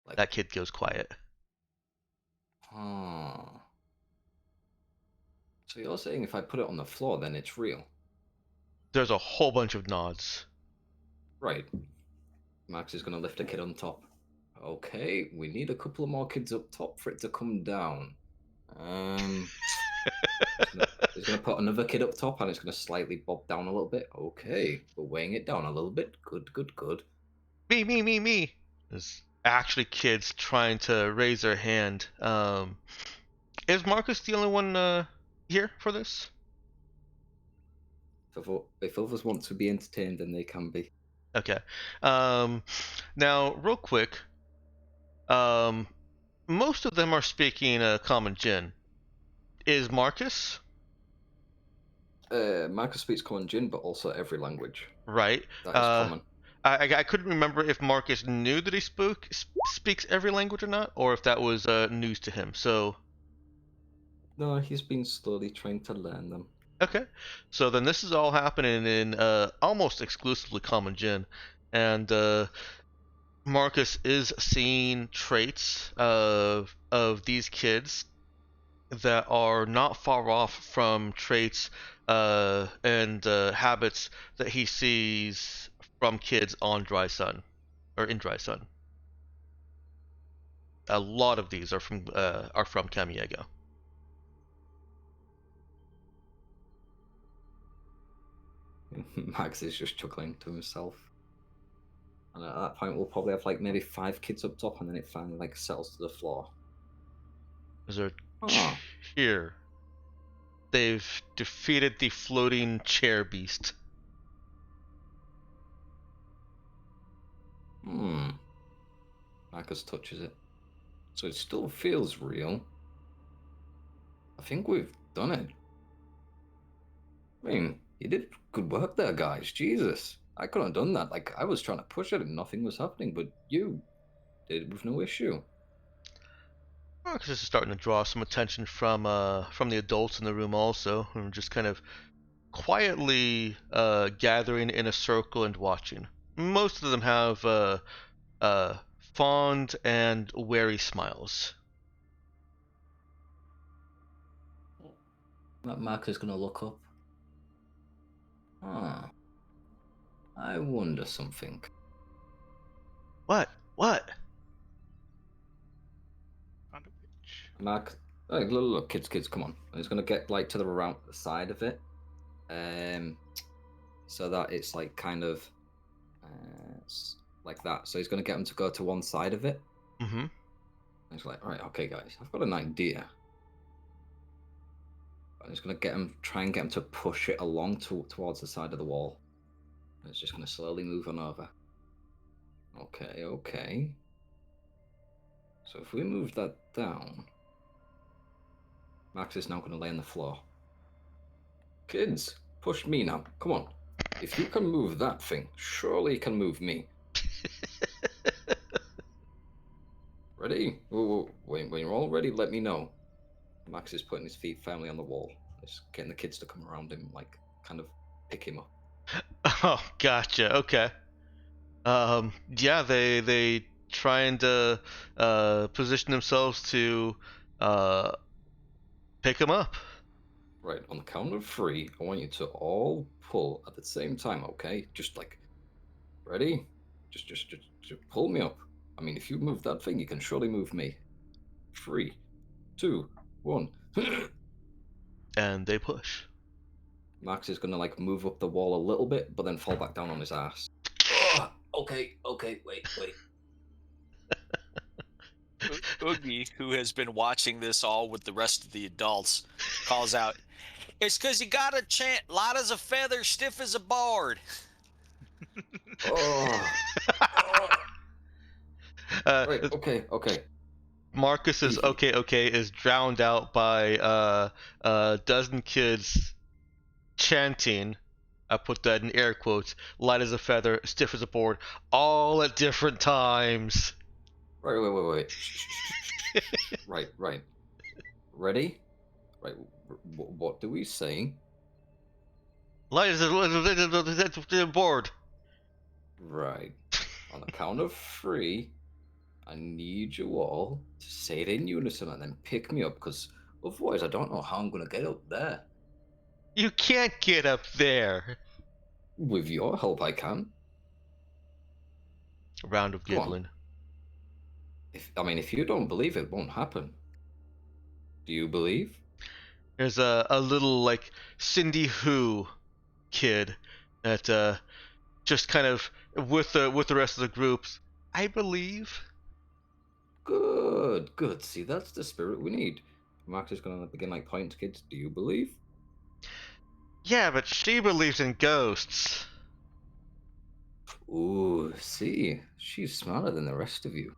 Like, That kid goes quiet. huh. So you're saying if I put it on the floor, then it's real? There's a whole bunch of nods. Right. Max is gonna lift a kid on top. Okay, we need a couple of more kids up top for it to come down. He's gonna put another kid up top, and it's gonna slightly bob down a little bit. Okay, we're weighing it down a little bit. Good, good, good. Me. There's actually kids trying to raise their hand. Is Marcus the only one here for this? If others want to be entertained, then they can be. Okay. Now, real quick, most of them are speaking Common Jin. Is Marcus? Marcus speaks Common Jin, but also every language. Right. That is common. I couldn't remember if Marcus knew that he speaks every language or not, or if that was news to him. So. No, he's been slowly trying to learn them. Okay, so then this is all happening in almost exclusively Common Jin, and Marcus is seeing traits of these kids that are not far off from traits and habits that he sees from kids on Dry Sun, or in Dry Sun. A lot of these are from Kamiego. Max is just chuckling to himself. And at that point, we'll probably have like maybe 5 kids up top, and then it finally like settles to the floor. Is there Oh. here? they've defeated the floating chair beast. Marcus touches it. So it still feels real. I think we've done it. I mean, you did good work there, guys. Jesus. I couldn't have done that. Like, I was trying to push it and nothing was happening, but you did it with no issue. Marcus is starting to draw some attention from the adults in the room also, who are just kind of quietly gathering in a circle and watching. Most of them have fond and wary smiles. Marcus is going to look up. Huh. I wonder something. What? What? Found a witch. Mark, hey, look, kids, come on. He's going to get like to the around the side of it, so that it's like kind of like that. So he's going to get him to go to one side of it. Mm-hmm. He's like, all right, okay, guys, I've got an idea. I'm just going to try and get him to push it along towards the side of the wall. And it's just going to slowly move on over. Okay. So if we move that down, Max is now going to lay on the floor. Kids, push me now. Come on. If you can move that thing, surely you can move me. Ready? When you're all ready, let me know. Max is putting his feet firmly on the wall. Just getting the kids to come around him, like, kind of pick him up. Oh, gotcha. Okay. Yeah, they trying to position themselves to pick him up. Right, on the count of 3, I want you to all pull at the same time, okay? Just like, ready? Just pull me up. I mean, if you move that thing, you can surely move me. 3, 2, 1. And they push. Max is gonna like move up the wall a little bit, but then fall back down on his ass. Okay, wait. Oogie, who has been watching this all with the rest of the adults, calls out, "It's because you gotta chant light as a feather, stiff as a board." Right, okay. Marcus's okay is drowned out by a dozen kids chanting, I put that in air quotes, light as a feather, stiff as a board, all at different times. Wait. Right. Ready? Right, what do we say? Light as a board. Right. On the count of 3, I need you all to say it in unison and then pick me up, because otherwise I don't know how I'm going to get up there. You can't get up there. With your help, I can. A round of Go on. giggling. If you don't believe it won't happen. Do you believe? There's a little, like, Cindy Who kid that just kind of, with the rest of the groups, I believe. Good. See, that's the spirit we need. Max is going to begin like pointing to kids. Do you believe? Yeah, but she believes in ghosts. Ooh, see, she's smarter than the rest of you.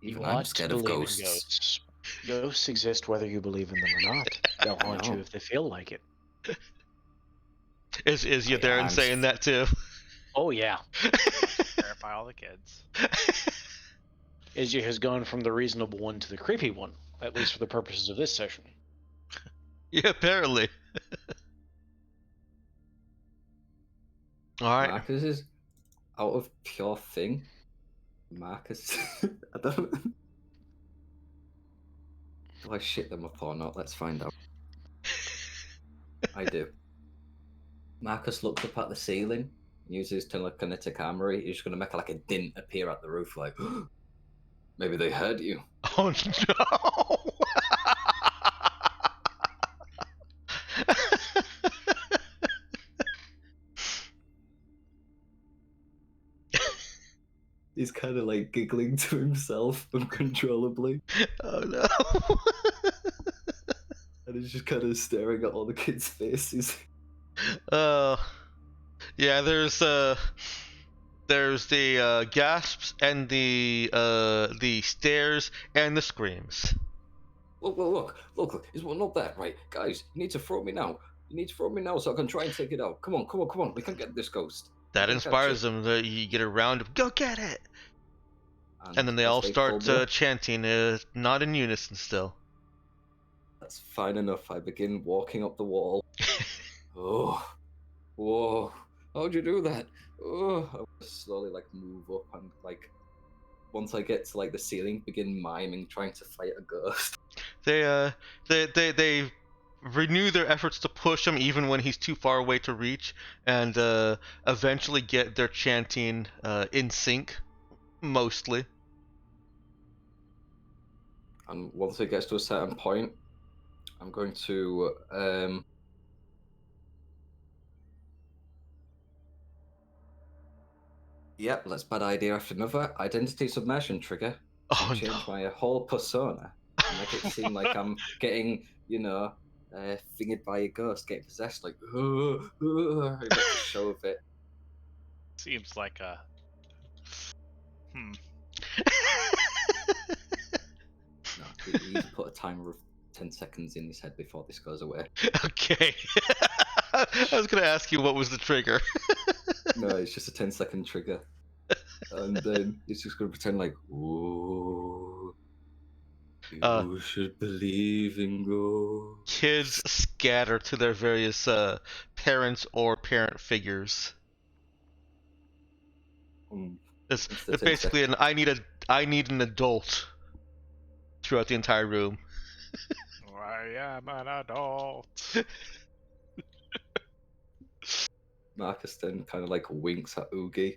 Even You I'm ought to scared of believe in ghosts. ghosts. Ghosts exist whether you believe in them or not. They'll haunt you know. if they feel like it. Is Yadaren saying that too? Oh yeah. Terrify all the kids. Izzy has gone from the reasonable one to the creepy one, at least for the purposes of this session. Yeah, apparently. All right. Marcus is out of pure thing. Marcus, I don't. Do I shit them up or not? Let's find out. I do. Marcus looks up at the ceiling, uses telekinetic armory. He's just going to make like a dint appear at the roof, like, maybe they heard you. Oh no! He's kind of like giggling to himself uncontrollably. Oh no! And he's just kind of staring at all the kids' faces. Uh, yeah. There's the gasps and the stares and the screams. Look, it's not that, right? Guys, you need to throw me now. You need to throw me now so I can try and take it out. Come on. We can get this ghost. That We can catch inspires it. them. That you get a round of "Go get it!" And then they as all they start pull me, chanting, not in unison still. that's fine enough. I begin walking up the wall. Oh, whoa! How'd you do that? Oh, I slowly like move up and like once I get to like the ceiling, begin miming trying to fight a ghost. They renew their efforts to push him even when he's too far away to reach, and eventually get their chanting in sync, mostly. And once it gets to a certain point, I'm going to Yep, that's bad idea after another. Identity submersion trigger to Oh change no. my whole persona and make it seem like I'm getting, fingered by a ghost, getting possessed, like, I make a show of it. Seems like a. No, you need to put a timer of 10 seconds in his head before this goes away. Okay. I was gonna ask you what was the trigger. No, it's just a 10-second trigger. And then it's just going to pretend like, oh, you should believe in God. Kids scatter to their various parents or parent figures. It's the 10 basically an I need an adult throughout the entire room. I am an adult. Marcus then kind of like winks at Oogie.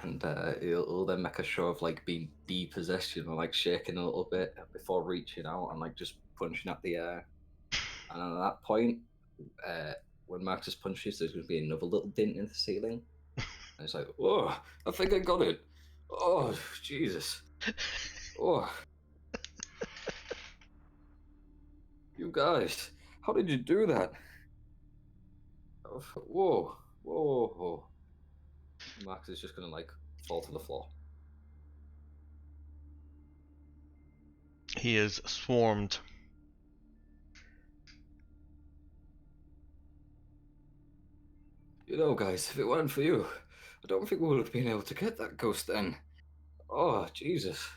And he'll then make a show of like being depossessed, like shaking a little bit before reaching out and like just punching at the air. And at that point, when Marcus punches, there's going to be another little dent in the ceiling. And it's like, oh, I think I got it. Oh, Jesus. Oh. You guys, how did you do that? Whoa. Max is just gonna like fall to the floor. He is swarmed. Guys, if it weren't for you, I don't think we would have been able to get that ghost then. Oh, Jesus.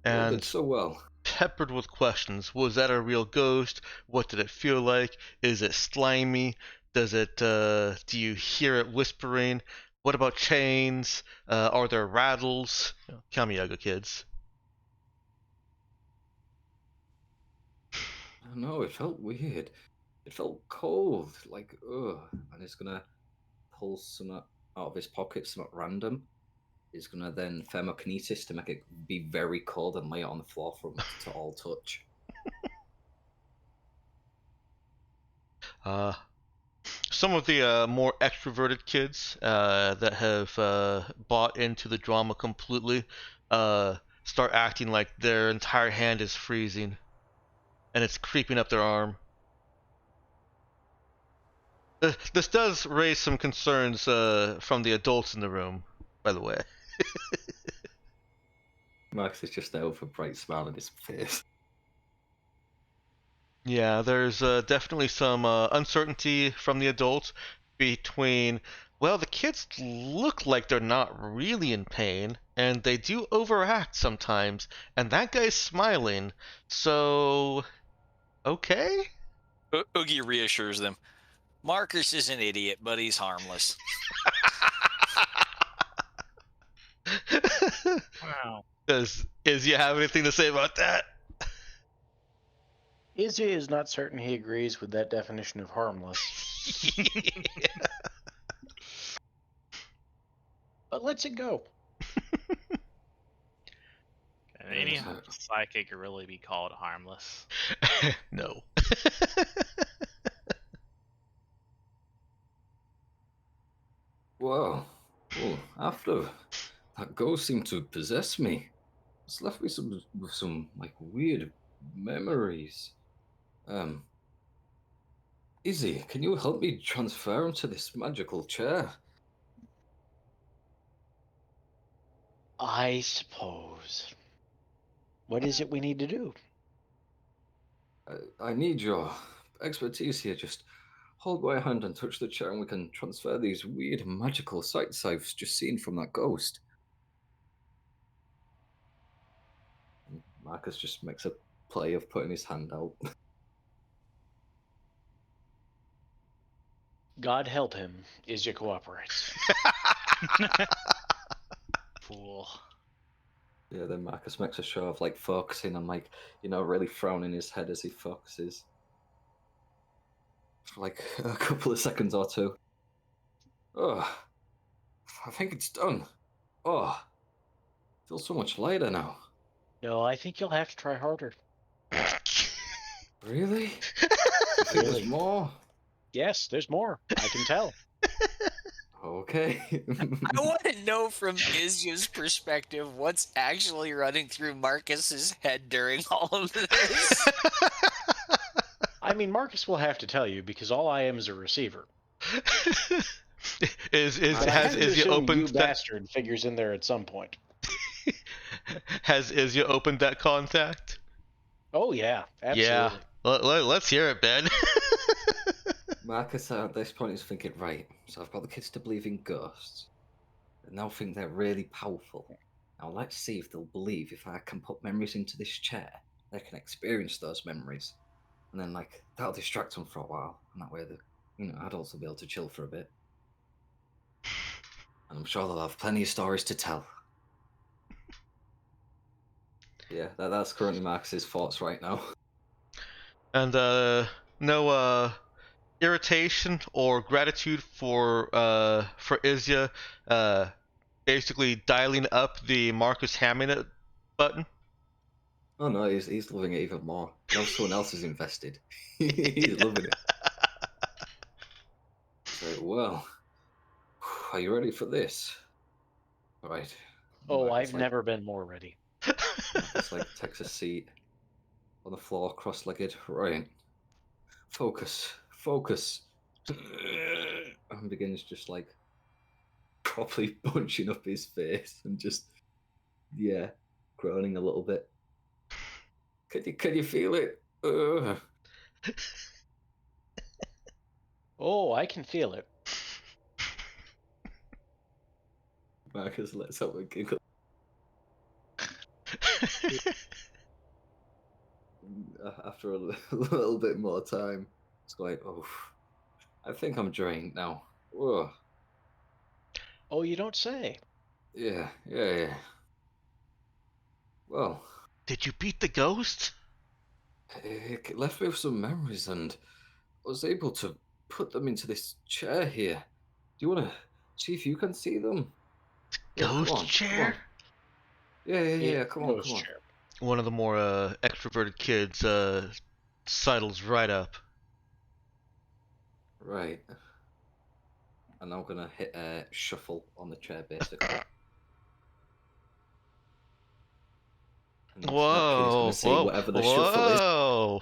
You all did And so well. peppered with questions. Was that a real ghost? What did it feel like? Is it slimy? Does it, do you hear it whispering? What about chains? Are there rattles? Kamiyaga kids. I don't know, it felt weird. It felt cold, like, ugh. And he's gonna pull some out of his pocket, some at random. He's gonna then thermokinesis to make it be very cold and lay it on the floor for him to all touch. Some of the more extroverted kids that have bought into the drama completely start acting like their entire hand is freezing and it's creeping up their arm. This does raise some concerns from the adults in the room, by the way. Max is just there with a bright smile on his face. Yeah, there's definitely some uncertainty from the adults between, well, the kids look like they're not really in pain, and they do overact sometimes, and that guy's smiling, so, okay? Oogie reassures them. Marcus is an idiot, but he's harmless. Wow. Does Izzy have anything to say about that? Izzy is not certain he agrees with that definition of harmless, but lets it go. Can any psychic really be called harmless? No. Whoa. After that ghost seemed to possess me. It's left me with some like weird memories. Izzy, can you help me transfer him to this magical chair? I suppose. What is it we need to do? I need your expertise here. Just hold my hand and touch the chair, and we can transfer these weird magical sights I've just seen from that ghost. And Marcus just makes a play of putting his hand out. God help him, Izzy cooperates. Fool. Yeah, then Marcus makes a show of like focusing on like, really frowning his head as he focuses. For like a couple of seconds or two. Oh, I think it's done. Oh, feels so much lighter now. No, I think you'll have to try harder. Really? You think Really? there's more? Yes, there's more. I can tell. Okay. I want to know from Izzy's perspective what's actually running through Marcus's head during all of this. I mean, Marcus will have to tell you because all I am is a receiver. But I have to Is you assume opened you that bastard figures in there at some point. has you opened that contact? Oh yeah, absolutely. Yeah. Let's hear it, Ben. Marcus at this point is thinking, right, so I've got the kids to believe in ghosts. They now think they're really powerful. Now let's see if they'll believe if I can put memories into this chair, they can experience those memories. And then like that'll distract them for a while. And that way the adults will be able to chill for a bit. And I'm sure they'll have plenty of stories to tell. Yeah, that's currently Marcus's thoughts right now. And no irritation or gratitude for Izya basically dialing up the Marcus Hammond button. Oh no, he's loving it even more. Now someone else is invested. He's loving it. So, well, are you ready for this? All right. Oh, Marcus, I've never been more ready. Marcus takes a seat on the floor, cross-legged. Right. Focus. And begins just like properly bunching up his face and just groaning a little bit. Can you feel it? Oh, I can feel it. Marcus lets out a giggle. After a little bit more time, it's like, oh, I think I'm drained now. Ugh. Oh, you don't say. Yeah. Well, Did you beat the ghost? it left me with some memories, and I was able to put them into this chair here. Do you want to see if you can see them? Yeah, Ghost come on, chair? Come on. Yeah. Come on. Chair. One of the more extroverted kids sidles right up. Right. And I'm gonna hit a shuffle on the chair, basically. And that kid is gonna see whatever the shuffle is. Whoa!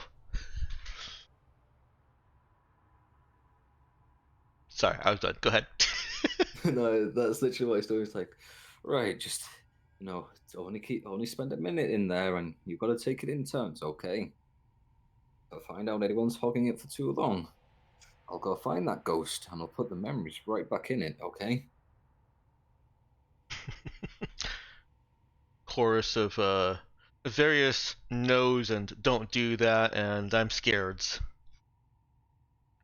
Sorry, I was done. Go ahead. No, that's literally what he's doing. It's like, right, just only spend a minute in there, and you've got to take it in turns, okay? If I find out anyone's hogging it for too long, I'll go find that ghost, and I'll put the memories right back in it, okay? Chorus of various no's and don't do that, and I'm scared.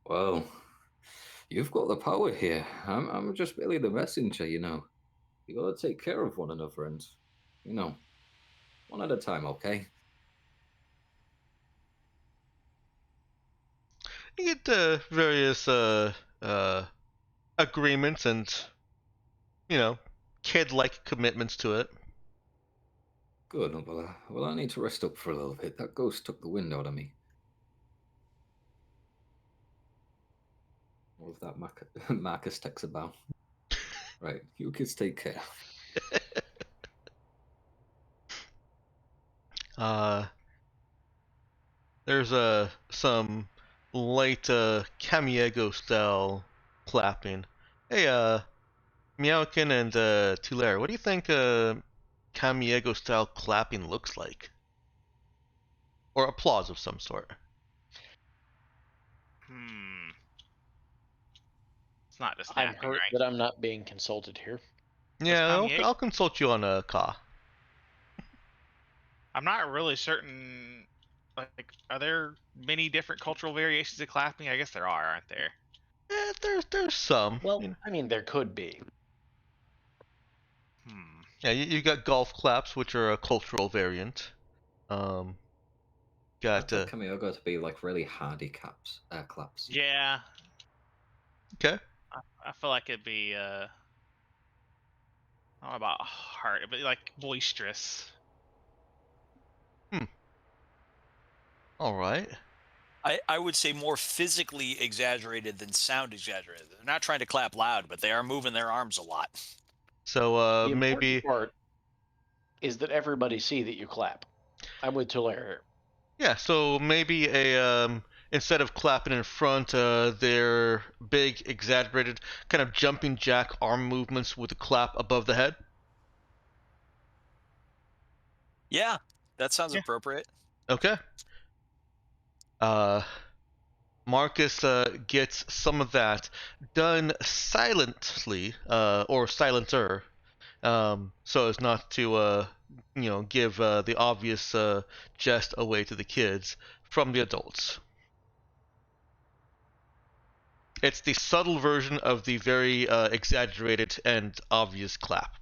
Well, you've got the power here. I'm just merely the messenger, you know. You got to take care of one another, and one at a time, okay? You get various agreements and kid-like commitments to it. Good. Well, I need to rest up for a little bit. That ghost took the wind out of me. With that, Marcus takes a bow. Right, you kids take care. Uh, there's some light Camiego style clapping. Hey, Meowkin and Tulare, what do you think Camiego style clapping looks like? Or applause of some sort. Hmm. It's not the I'm snapping, hurt right? that I'm not being consulted here. What's Yeah, Kamiego? I'll consult you on a Ka. I'm not really certain. Like, are there many different cultural variations of clapping? I guess there are, aren't there? There's some. Well, I mean, there could be. Hmm. Yeah, you got golf claps, which are a cultural variant. Um, I got thought Cameo got to be like really hardy claps. Yeah, okay. I feel like it'd be I don't know about hard, but like boisterous. All right. I would say more physically exaggerated than sound exaggerated. They're not trying to clap loud, but they are moving their arms a lot. So The important maybe part is that everybody see that you clap. I'm with Tulare here. yeah. So maybe a instead of clapping in front, they're big, exaggerated, kind of jumping jack arm movements with a clap above the head. Yeah, that sounds Yeah. appropriate. Okay. Uh, Marcus gets some of that done silently, or silenter, so as not to, give the obvious jest away to the kids from the adults. It's the subtle version of the very exaggerated and obvious clap.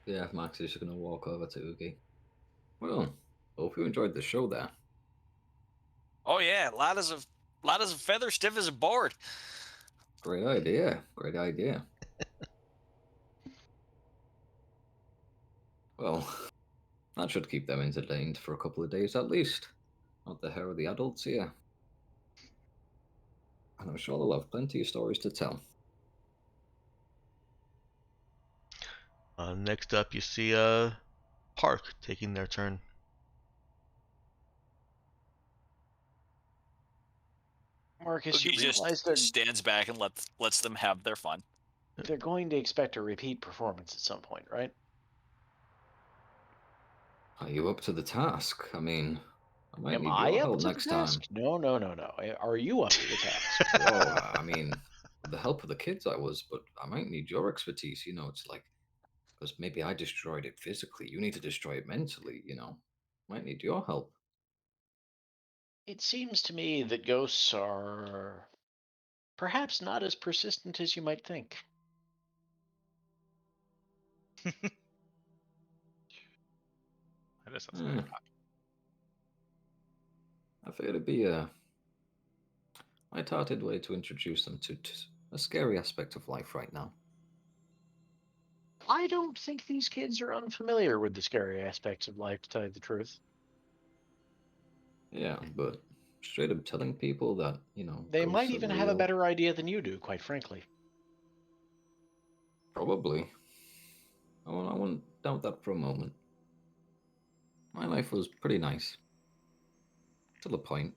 Yeah, Max is just gonna walk over to Oogie. Well, hope you enjoyed the show there. Oh yeah, loud as a feather, stiff as a board. Great idea. Great idea. Well, that should keep them entertained for a couple of days at least. Not the hair of the adults here. And I'm sure they'll have plenty of stories to tell. Next up, you see Park taking their turn. Marcus, you He just realize they're stands back and lets them have their fun. going to expect a repeat performance at some point, right? Are you up to the task? I mean, I might Am need I your up help to the next time. task? No. Are you up to the task? Well, I mean, with the help of the kids I was, but I might need your expertise. It's like, because maybe I destroyed it physically. You need to destroy it mentally. Might need your help. It seems to me that ghosts are perhaps not as persistent as you might think. That is something. Hmm. I figured it'd be a light-hearted way to introduce them to a scary aspect of life right now. I don't think these kids are unfamiliar with the scary aspects of life, to tell you the truth. Yeah, but straight up telling people that, They might ghosts are even have a real, better idea than you do, quite frankly. probably. I wouldn't doubt that for a moment. My life was pretty nice. To the point.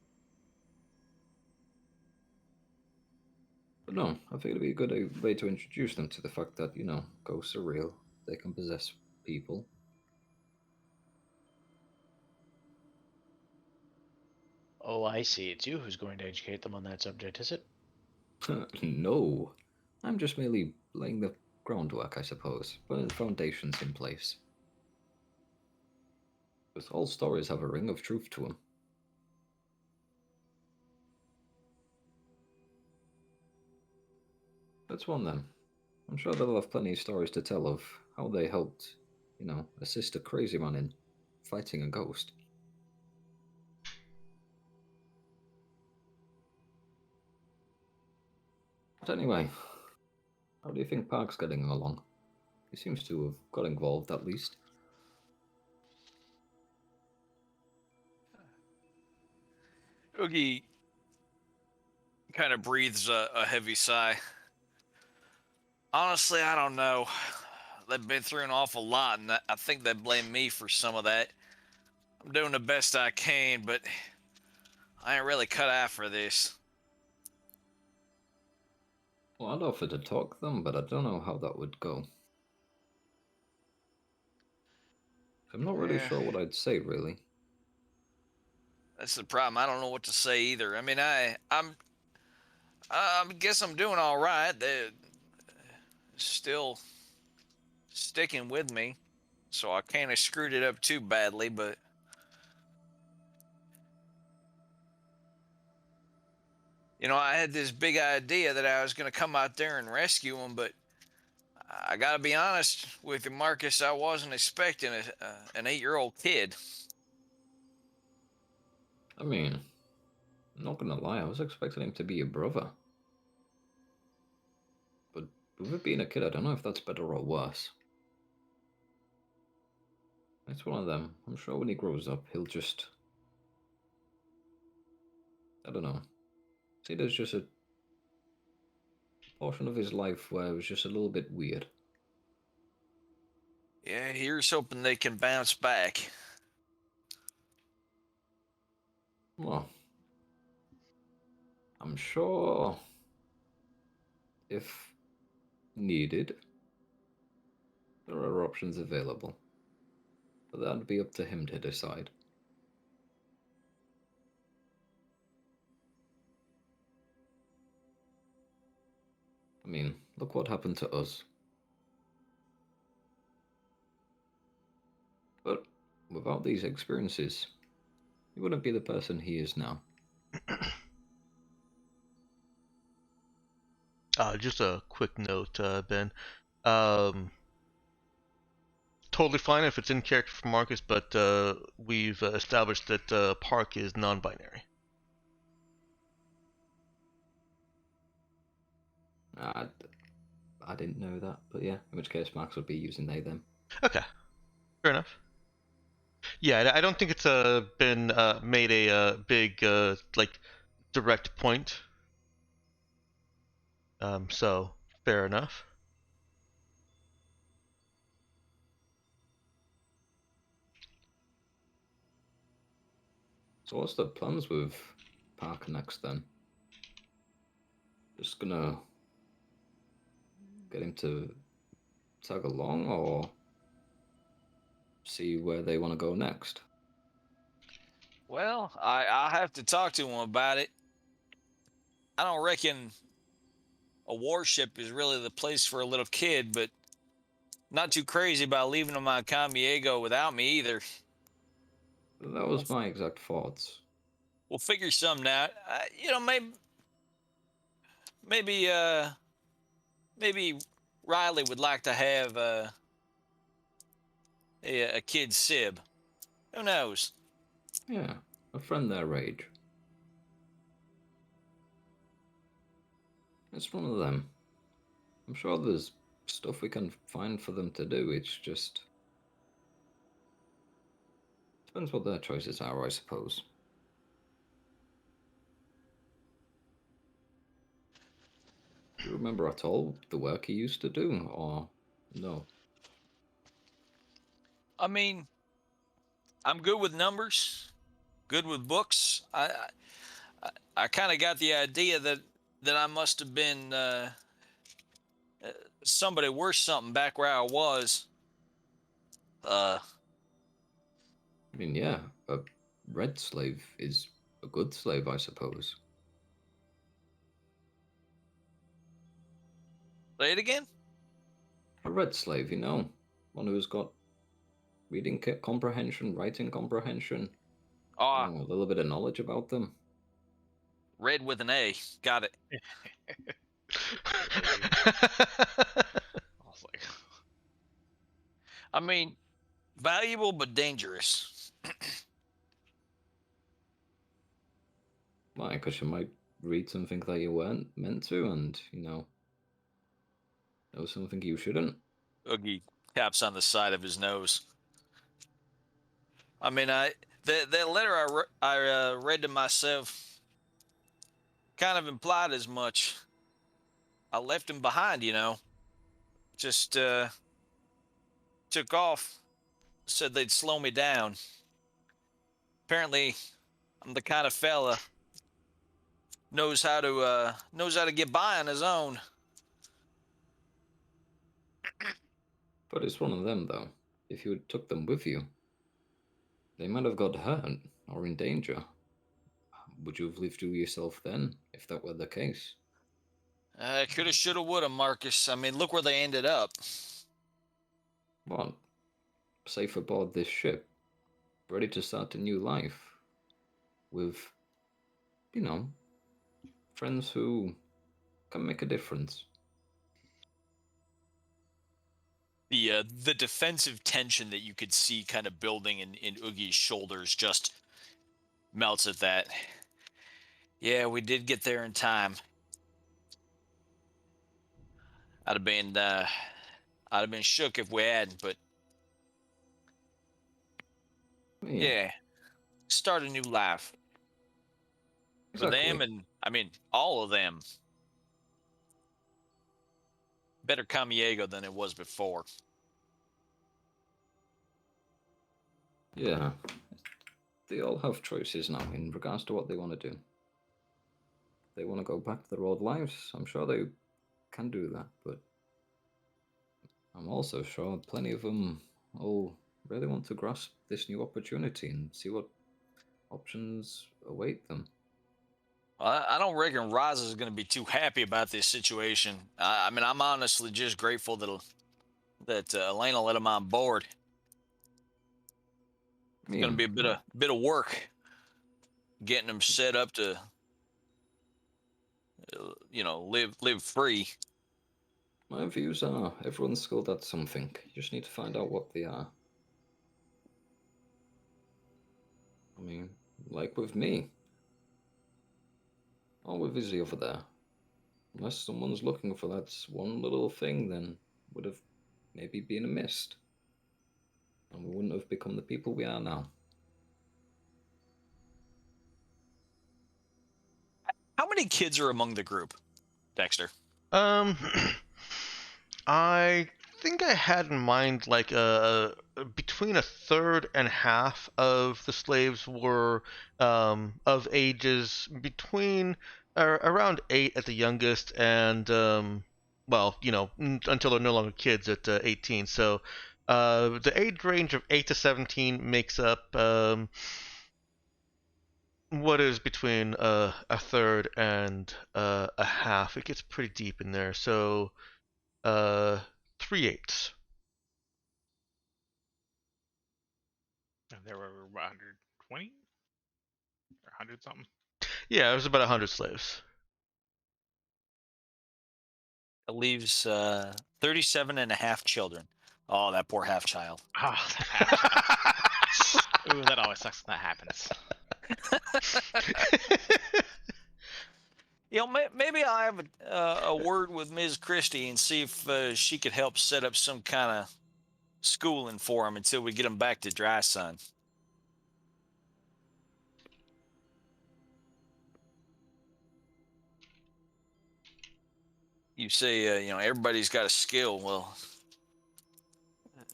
But no, I think it'd be a good way to introduce them to the fact that, ghosts are real. They can possess people. Oh, I see. It's you who's going to educate them on that subject, is it? No. I'm just merely laying the groundwork, I suppose, putting the foundations in place. Because all stories have a ring of truth to them. That's one then. I'm sure they'll have plenty of stories to tell of how they helped, assist a crazy man in fighting a ghost. But anyway, how do you think Park's getting along? He seems to have got involved at least. Oogie kind of breathes a heavy sigh. Honestly, I don't know. They've been through an awful lot, and I think they blame me for some of that. I'm doing the best I can, but I ain't really cut out for this. Well, I'd offer to talk them, but I don't know how that would go. I'm not really Yeah. sure what I'd say, really. That's the problem. I don't know what to say either. I mean, I guess I'm doing all right. They're still sticking with me, so I can't have screwed it up too badly. But I had this big idea that I was going to come out there and rescue them, but I got to be honest with you, Marcus. I wasn't expecting an 8-year-old kid. I mean, I'm not gonna lie, I was expecting him to be your brother. But with it being a kid, I don't know if that's better or worse. It's one of them. I'm sure when he grows up, he'll just... I don't know. See, there's just a portion of his life where it was just a little bit weird. Yeah, here's hoping they can bounce back. Well, I'm sure if needed, there are options available. But that'd be up to him to decide. I mean, look what happened to us. But without these experiences, he wouldn't be the person he is now. Just a quick note, Ben. Um, totally fine if it's in character for Marcus, but we've established that Park is non-binary. I didn't know that, but yeah, in which case Max would be using they them. Okay, fair enough. Yeah, I don't think it's been made a big like direct point. So fair enough. So what's the plans with Park next then? Just gonna get him to tag along or see where they want to go next? Well, I'll have to talk to him about it. I don't reckon a warship is really the place for a little kid, but not too crazy about leaving him on Camiego without me either. That was my exact thoughts. We'll figure something out. Maybe, maybe Riley would like to have a kid sib. Who knows? Yeah, a friend their age. It's one of them. I'm sure there's stuff we can find for them to do. It's just depends what their choices are, I suppose. Do you remember at all the work he used to do, or no? I mean, I'm good with numbers, good with books. I kind of got the idea that I must have been somebody worth something back where I was. I mean, yeah, a red slave is a good slave, I suppose. Say it again. A red slave, one who's got reading comprehension, writing comprehension, Ah, a little bit of knowledge about them. red with an A. Got it. I was like, I mean, valuable but dangerous. Why? Because you might read something that you weren't meant to, and know something you shouldn't. Oogie taps on the side of his nose. I mean, that letter I read to myself kind of implied as much. I left him behind, Just took off. Said they'd slow me down. Apparently, I'm the kind of fella knows how to get by on his own. But it's one of them, though. If you had took them with you, they might have got hurt or in danger. Would you have lived through yourself then, if that were the case? Coulda, shoulda, woulda, Marcus. I mean, look where they ended up. What? Safe aboard this ship, ready to start a new life, with, you know, friends who can make a difference. The defensive tension that you could see kind of building in Oogie's shoulders just melts at that. Yeah, we did get there in time. I'd have been shook if we hadn't, but yeah, start a new life for Exactly. them, and I mean all of them. Better Camiego than it was before. Yeah. They all have choices now in regards to what they want to do. They want to go back to their old lives. I'm sure they can do that, but I'm also sure plenty of them all really want to grasp this new opportunity and see what options await them. I don't reckon Roz is going to be too happy about this situation. I mean, I'm honestly just grateful that Elena let him on board. It's going to be a bit of work getting him set up to, live free. My views are everyone's skilled at something. You just need to find out what they are. I mean, like with me. Or with Izzy over there. Unless someone's looking for that one little thing, then would have maybe been a mist. And we wouldn't have become the people we are now. How many kids are among the group, Dexter? I think I had in mind like between a third and half of the slaves were of ages between around 8 at the youngest and well, until they're no longer kids at 18. So the age range of 8 to 17 makes up what is between a third and a half. It gets pretty deep in there. So uh, 3/8. And there were 120 or 100 something. Yeah, it was about 100 slaves. It leaves 37 and a half children. Oh, that poor half child. Oh, that half. Ooh, that always sucks when that happens. Maybe I'll have a word with Ms. Christie and see if she could help set up some kind of schooling for him until we get him back to Dry Sun. You say, everybody's got a skill. Well,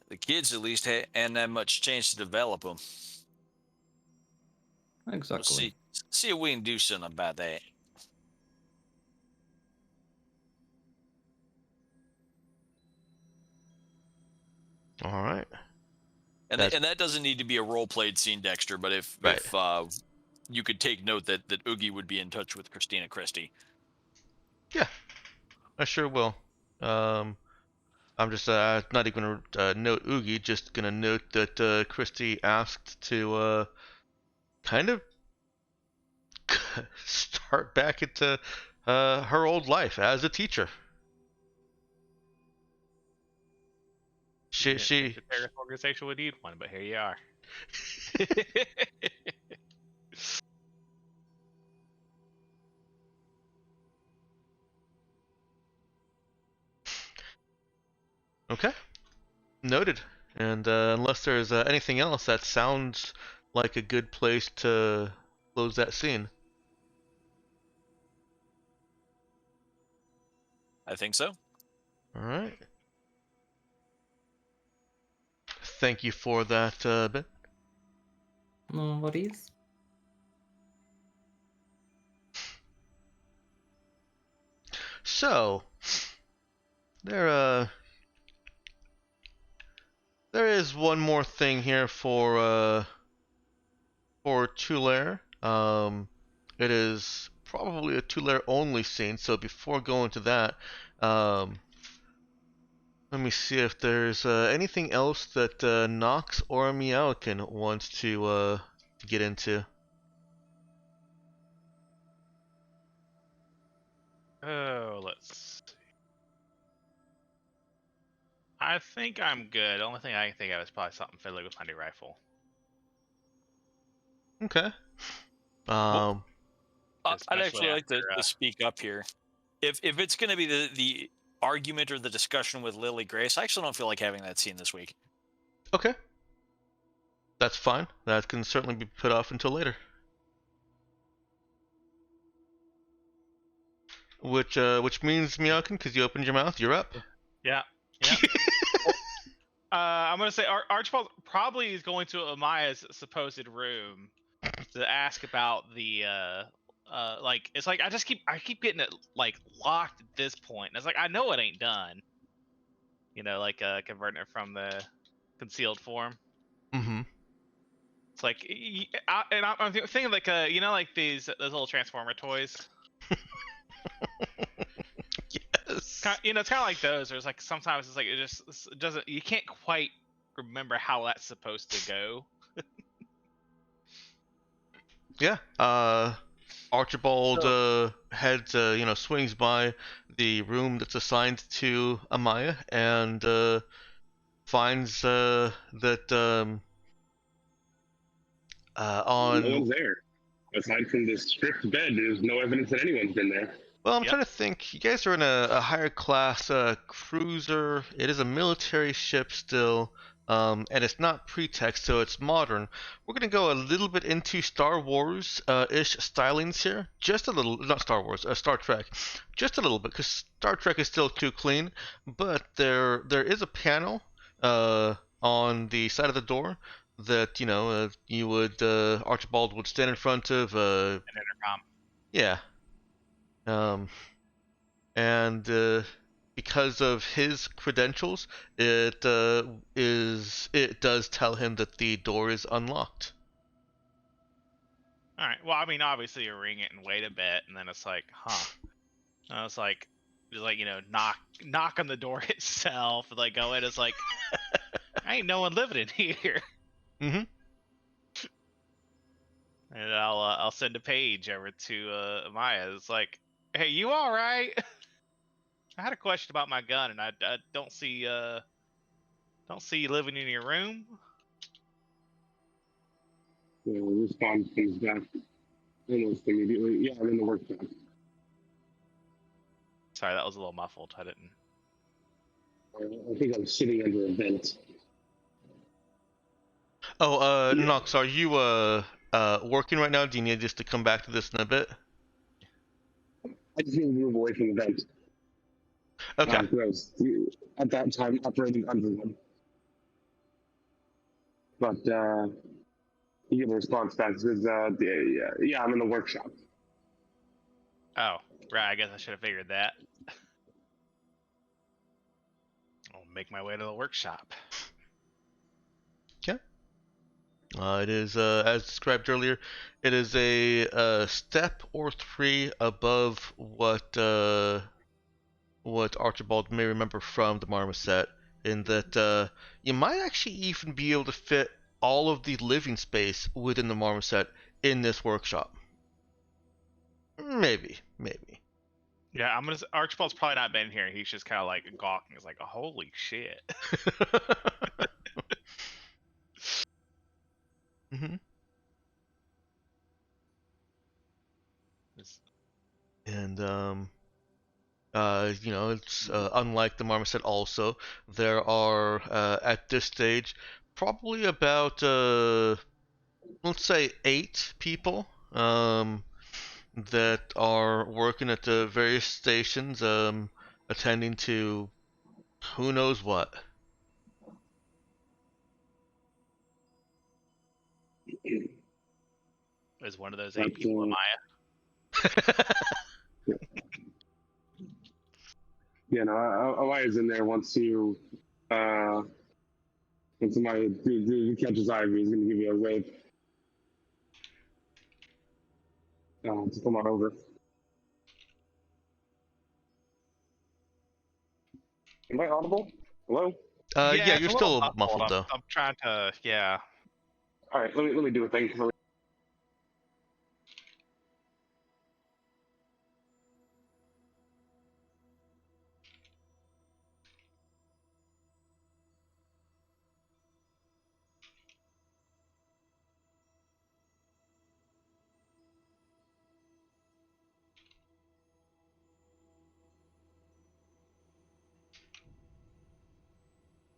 the kids at least hadn't that much chance to develop them. Exactly. See if we can do something about that. All right. And that doesn't need to be a role-played scene, Dexter, but if you could take note that Oogie would be in touch with Christina Christie. Yeah, I sure will. I'm just not even gonna note Oogie, just gonna note that Christy asked to kind of start back into her old life as a teacher. She The terrorist organization would need one, but here you are. Okay, noted. And unless there's anything else, that sounds like a good place to close that scene. I think so. All right. Thank you for that, Ben. No worries. So, there is one more thing here for Tulare. It is probably a Tulare only scene. So before going to that, um, let me see if there's anything else that Nox or Meowkin wants to get into. Oh, let's see. I think I'm good. The only thing I can think of is probably something fiddly with my new rifle. Okay. Um, I'd Especially actually like to after, speak up here. If it's going to be the argument or the discussion with Lily Grace, I actually don't feel like having that scene this week. okay. That's fine. That can certainly be put off until later. Which means Meowkin, because you opened your mouth, you're up. Yeah. I'm gonna say Archibald probably is going to Amaya's supposed room to ask about the like it's like I keep getting it like locked at this point. And it's like I know it ain't done. You know, like converting it from the concealed form. Mm-hmm. It's like I'm thinking like you know like those little transformer toys. Yes. You know, it's kind of like those. There's like sometimes it's like it doesn't. You can't quite remember how that's supposed to go. Yeah. Archibald heads swings by the room that's assigned to Amaya and finds that No on one's there. Aside from this stripped bed, there's no evidence that anyone's been there. well, I'm Yep. trying to think. You guys are in a higher class cruiser. It is a military ship still, and it's not pretext, so it's modern. We're gonna go a little bit into Star Wars ish stylings here, just a little. Not Star Wars, Star Trek, just a little bit, because Star Trek is still too clean. But there is a panel on the side of the door that you would Archibald would stand in front of. An intercom. Yeah. Um, and because of his credentials, it does tell him that the door is unlocked. All right. Well, I mean, obviously you ring it and wait a bit, and then it's like, huh? And it's like, just like knock on the door itself, and like go in. It's like, ain't no one living in here. Mm-hmm. And I'll send a page over to Maya. It's like, hey, you all right? I had a question about my gun, and I don't see you living in your room. The response comes back almost immediately. Yeah, I'm in the workshop. Sorry, that was a little muffled. I didn't. I think I'm sitting under a vent. Oh, Yeah. Nox, are you working right now? Do you need us to come back to this in a bit? I just need to move away from the vent. Okay. I was at that time operating under one. But you get a response back. It says, yeah, I'm in the workshop. Oh, right. I guess I should have figured that. I'll make my way to the workshop. It is, as described earlier, it is a step or three above what Archibald may remember from the Marmoset, in that you might actually even be able to fit all of the living space within the Marmoset in this workshop. Maybe. Yeah, I'm gonna. Archibald's probably not been here. He's just kind of like gawking. He's like, holy shit. hmm And it's unlike the Marmoset also. There are at this stage probably about let's say 8 people that are working at the various stations, attending to who knows what. Is one of those 8 people Amaya? Yeah, no, Amaya's in there once you when somebody catches Ivy, he's gonna give you a wave. To come on over. Am I audible? Hello? Yeah, it's you're a little still muffled though. I'm trying to, yeah. All right, let me do a thing.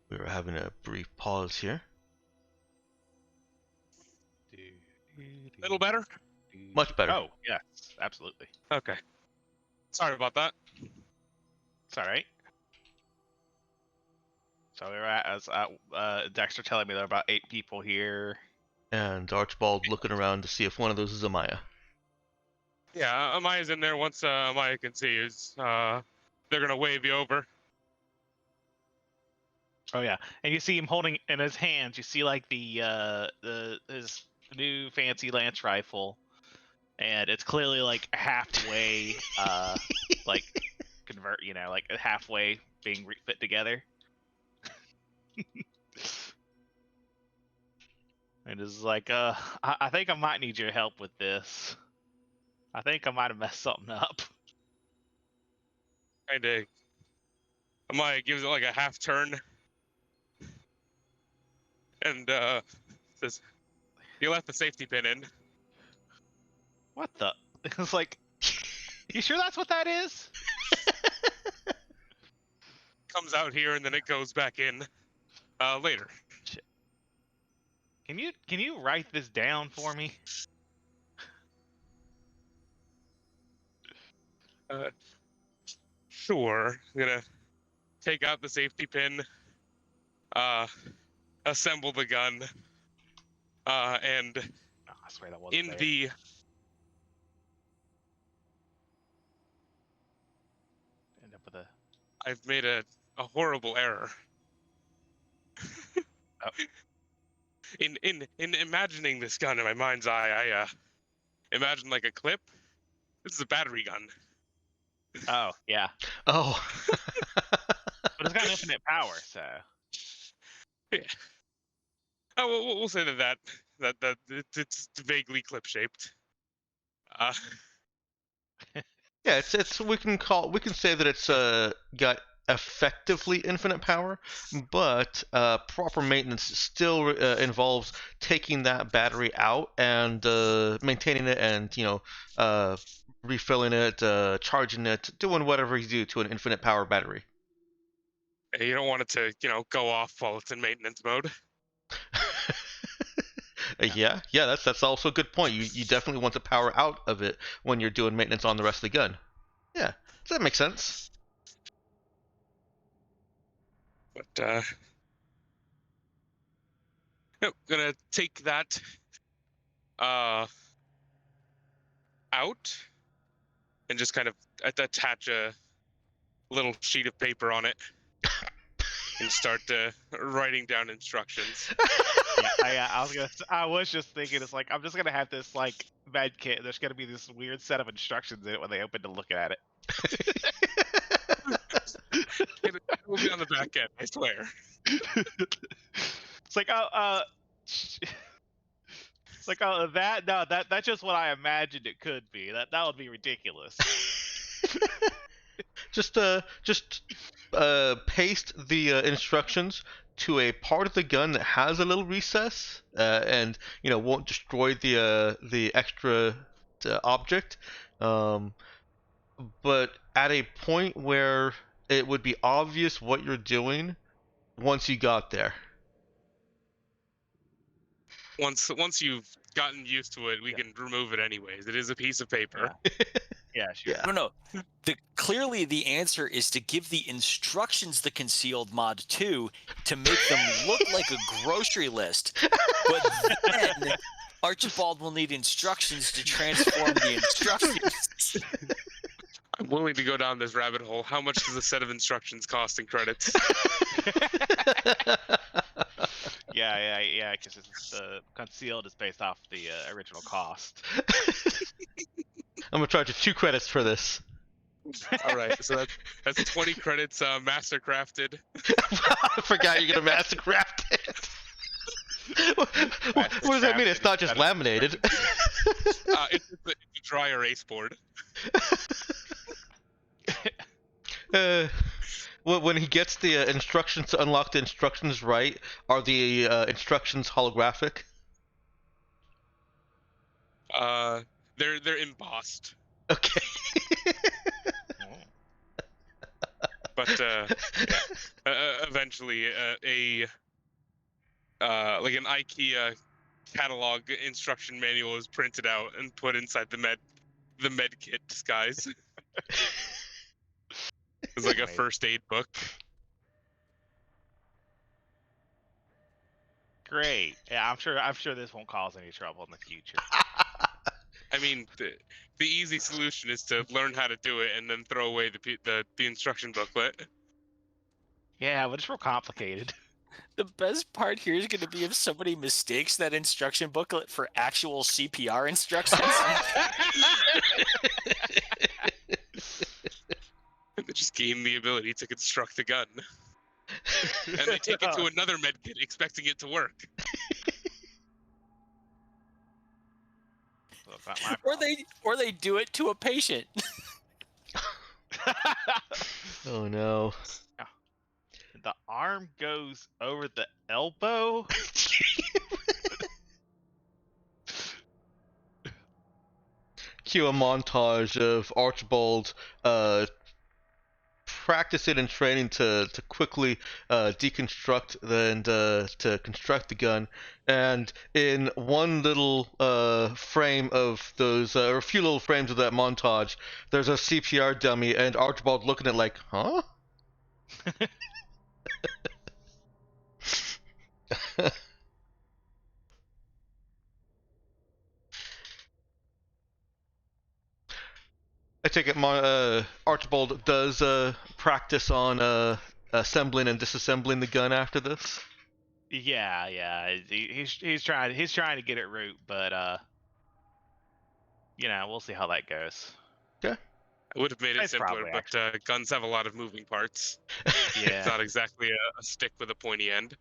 We were having a brief pause here. Little better? Much better. Oh, yes, absolutely. Okay. Sorry about that. It's all right. So we were as Dexter telling me there are about 8 people here. And Archibald looking around to see if one of those is Amaya. Yeah, Amaya's in there. Once Amaya can see you, they're gonna wave you over. Oh yeah, and you see him holding in his hands. You see like his new fancy lance rifle, and it's clearly like halfway, like convert. Like halfway being fit together. And it's like, I think I might need your help with this. I think I might have messed something up. Kinda. Amaya gives it like a half turn, and says, "You left the safety pin in." What the? It's like, you sure that's what that is? Comes out here and then it goes back in later. Can you write this down for me? Sure. I'm gonna take out the safety pin, assemble the gun, and Oh, I swear that wasn't in there. the End up with a. I've made a horrible error. Oh. In imagining this gun in my mind's eye, I imagined like a clip. This is a battery gun. Oh yeah, Oh. but it's got infinite power, so. Yeah. Oh, we'll say that it's vaguely clip shaped. Yeah, it's we can say that it's got effectively infinite power, but proper maintenance still involves taking that battery out and maintaining it, and refilling it, charging it, doing whatever you do to an infinite power battery. You don't want it to go off while it's in maintenance mode. Yeah, that's also a good point. You definitely want the power out of it when you're doing maintenance on the rest of the gun. Yeah, does that make sense? But nope, gonna take that out and just kind of attach a little sheet of paper on it and start writing down instructions. Yeah, I was just thinking, it's like I'm just gonna have this like med kit. There's gonna be this weird set of instructions in it when they open to look at it. It will be on the back end, I swear. It's like it's like that's just what I imagined it could be. That would be ridiculous. Just paste the instructions to a part of the gun that has a little recess, and won't destroy the extra object, but at a point where it would be obvious what you're doing once you got there. Once you've gotten used to it, we can remove it anyways. It is a piece of paper. Yeah, sure. Yeah. No. Clearly, the answer is to give the instructions the concealed mod 2 to make them look like a grocery list, but then Archibald will need instructions to transform the instructions. I'm willing to go down this rabbit hole. How much does a set of instructions cost in credits? Yeah, because the concealed is based off the original cost. I'm gonna charge you 2 credits for this. All right, so that's 20 credits mastercrafted. I forgot you're gonna mastercraft it. What does that mean? It's not just laminated. It's a dry erase board. When he gets the instructions to unlock the instructions right, are the instructions holographic? They're embossed. Okay. But eventually like an IKEA catalog instruction manual is printed out and put inside the med kit disguise. It's like a first aid book. Great. Yeah, I'm sure this won't cause any trouble in the future. I mean, the easy solution is to learn how to do it and then throw away the instruction booklet. Yeah, but it's real complicated. The best part here is going to be if somebody mistakes that instruction booklet for actual CPR instructions. They just gain the ability to construct the gun. And they take it to another medkit expecting it to work. Well, it's not my problem. or they do it to a patient. Oh no. The arm goes over the elbow. Cue a montage of Archibald practicing and training to quickly deconstruct and to construct the gun. And in one little frame of those, or a few little frames of that montage, there's a CPR dummy, and Archibald looking at it like, huh? I take it Archibald does practice on assembling and disassembling the gun after this. Yeah. He's trying to get it root, but we'll see how that goes. Okay. I would have made it It's simpler, probably, but guns have a lot of moving parts. It's Yeah. not exactly a stick with a pointy end.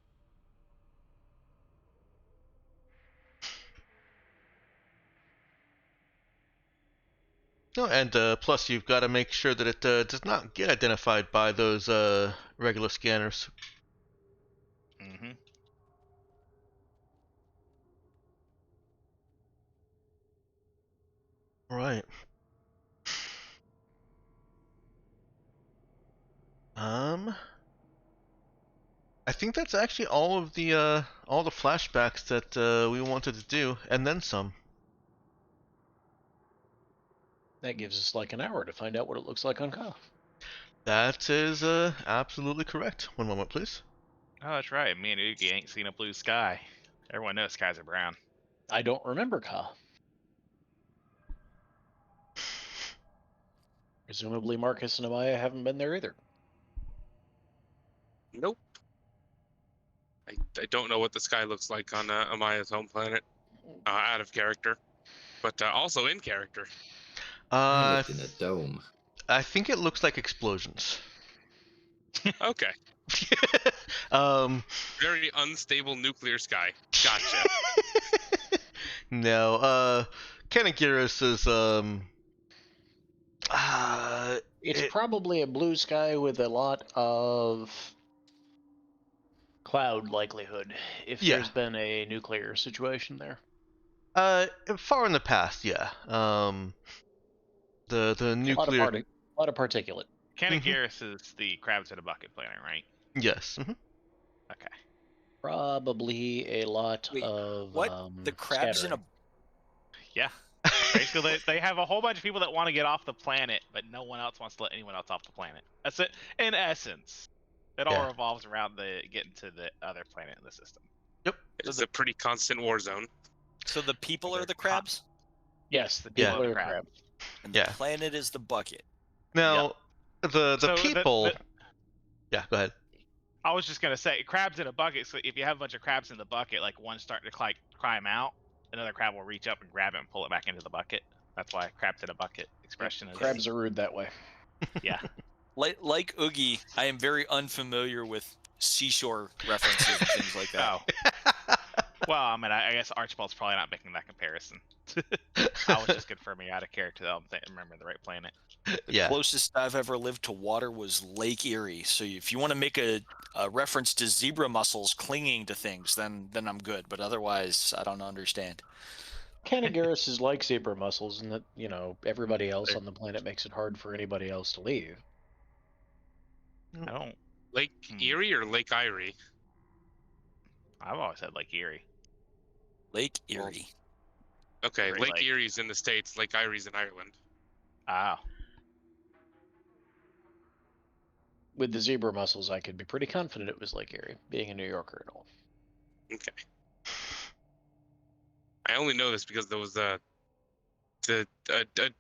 No, and plus you've got to make sure that it does not get identified by those regular scanners. Mm-hmm. Right. I think that's actually all the flashbacks that we wanted to do, and then some. That gives us like an hour to find out what it looks like on Ka. That is absolutely correct. One moment, please. Oh, that's right. Me and Oogie ain't seen a blue sky. Everyone knows skies are brown. I don't remember Ka. Presumably Marcus and Amaya haven't been there either. Nope. I don't know what the sky looks like on Amaya's home planet. Out of character. But also in character. I lived in a dome. I think it looks like explosions. Okay. Very unstable nuclear sky. Gotcha. No, Kanagiris is It's probably a blue sky with a lot of cloud likelihood if there's been a nuclear situation there. far in the past, yeah. The nuclear. A lot of particulate. Kanagiris is the crabs in a bucket planet, right? Yes. Mm-hmm. Okay. Probably a lot Wait, of what? The crabs scattering. in a... Yeah. Basically, they have a whole bunch of people that want to get off the planet, but no one else wants to let anyone else off the planet. That's it. In essence, it all revolves around getting to the other planet in the system. Yep. It's a pretty constant war zone. So the people They're are the crabs, Yes, the Yeah. people are the Crab. crab. and the Yeah. planet is the bucket. Now, the So people. Yeah, go ahead. I was just gonna say, crabs in a bucket. So if you have a bunch of crabs in the bucket, like one starting to climb out, another crab will reach up and grab it and pull it back into the bucket. That's why crabs in a bucket expression is. Crabs are rude that way. Yeah. Like Oogie, I am very unfamiliar with seashore references and things like that. Oh. Well, I mean, I guess Archibald's probably not making that comparison. I was just confirming out of character that I'm remembering the right planet. The Yeah. closest I've ever lived to water was Lake Erie. So if you want to make a reference to zebra mussels clinging to things, then I'm good. But otherwise, I don't understand. Canagarus is like zebra mussels in that, everybody else on the planet makes it hard for anybody else to leave. I don't. Lake Erie or Lake Erie? I've always said Lake Erie. Lake Well, Erie. Okay, Great Lake Lake. Erie's in the States, Lake Erie's in Ireland. Oh. With the zebra mussels, I could be pretty confident it was Lake Erie, being a New Yorker and all. Okay. I only know this because there was a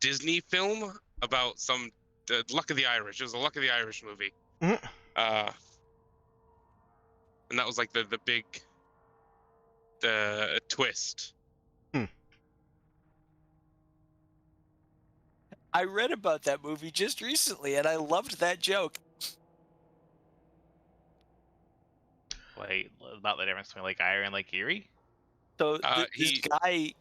Disney film about the Luck of the Irish. It was a Luck of the Irish movie. Mhm. And that was like the big twist. I read about that movie just recently, and I loved that joke. Wait, about the difference between Lake Erie and Lake Erie? So He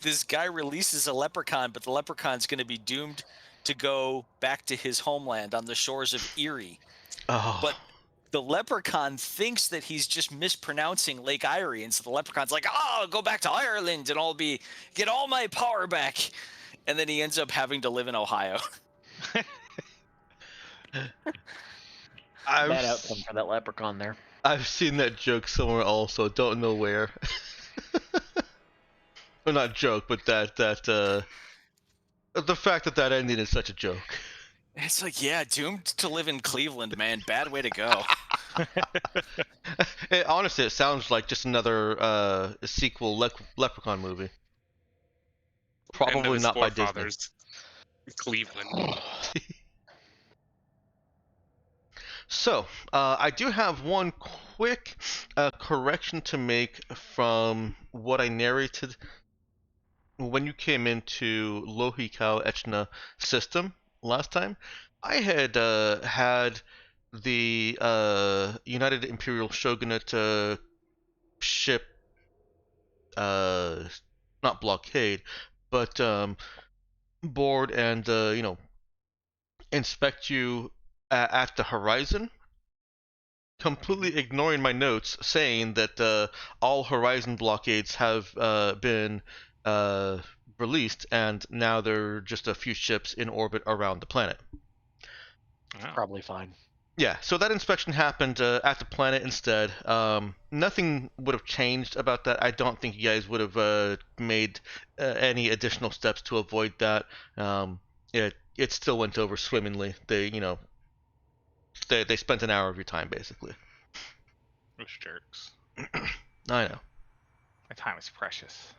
this guy releases a leprechaun, but the leprechaun's going to be doomed to go back to his homeland on the shores of Erie. Oh. But the leprechaun thinks that he's just mispronouncing Lake Erie, and so the leprechaun's like, "Oh, I'll go back to Ireland and get all my power back." And then he ends up having to live in Ohio. I've Bad outcome for that leprechaun there. I've seen that joke somewhere also. Don't know where. Well, not joke, but that the fact that ending is such a joke. It's like, yeah, doomed to live in Cleveland, man. Bad way to go. Honestly, it sounds like just another sequel Leprechaun movie. End of Probably his not by Disney. forefathers. Cleveland. So, I do have one quick correction to make from what I narrated when you came into Lohikau Echna system last time. I had had the United Imperial Shogunate ship, not blockade, but board and inspect you at the horizon, completely ignoring my notes saying that all horizon blockades have been released, and now there are just a few ships in orbit around the planet. Wow. Probably fine. Yeah, so that inspection happened at the planet instead. Nothing would have changed about that. I don't think you guys would have made any additional steps to avoid that. It still went over swimmingly. They spent an hour of your time basically. Those jerks. I know. My time is precious.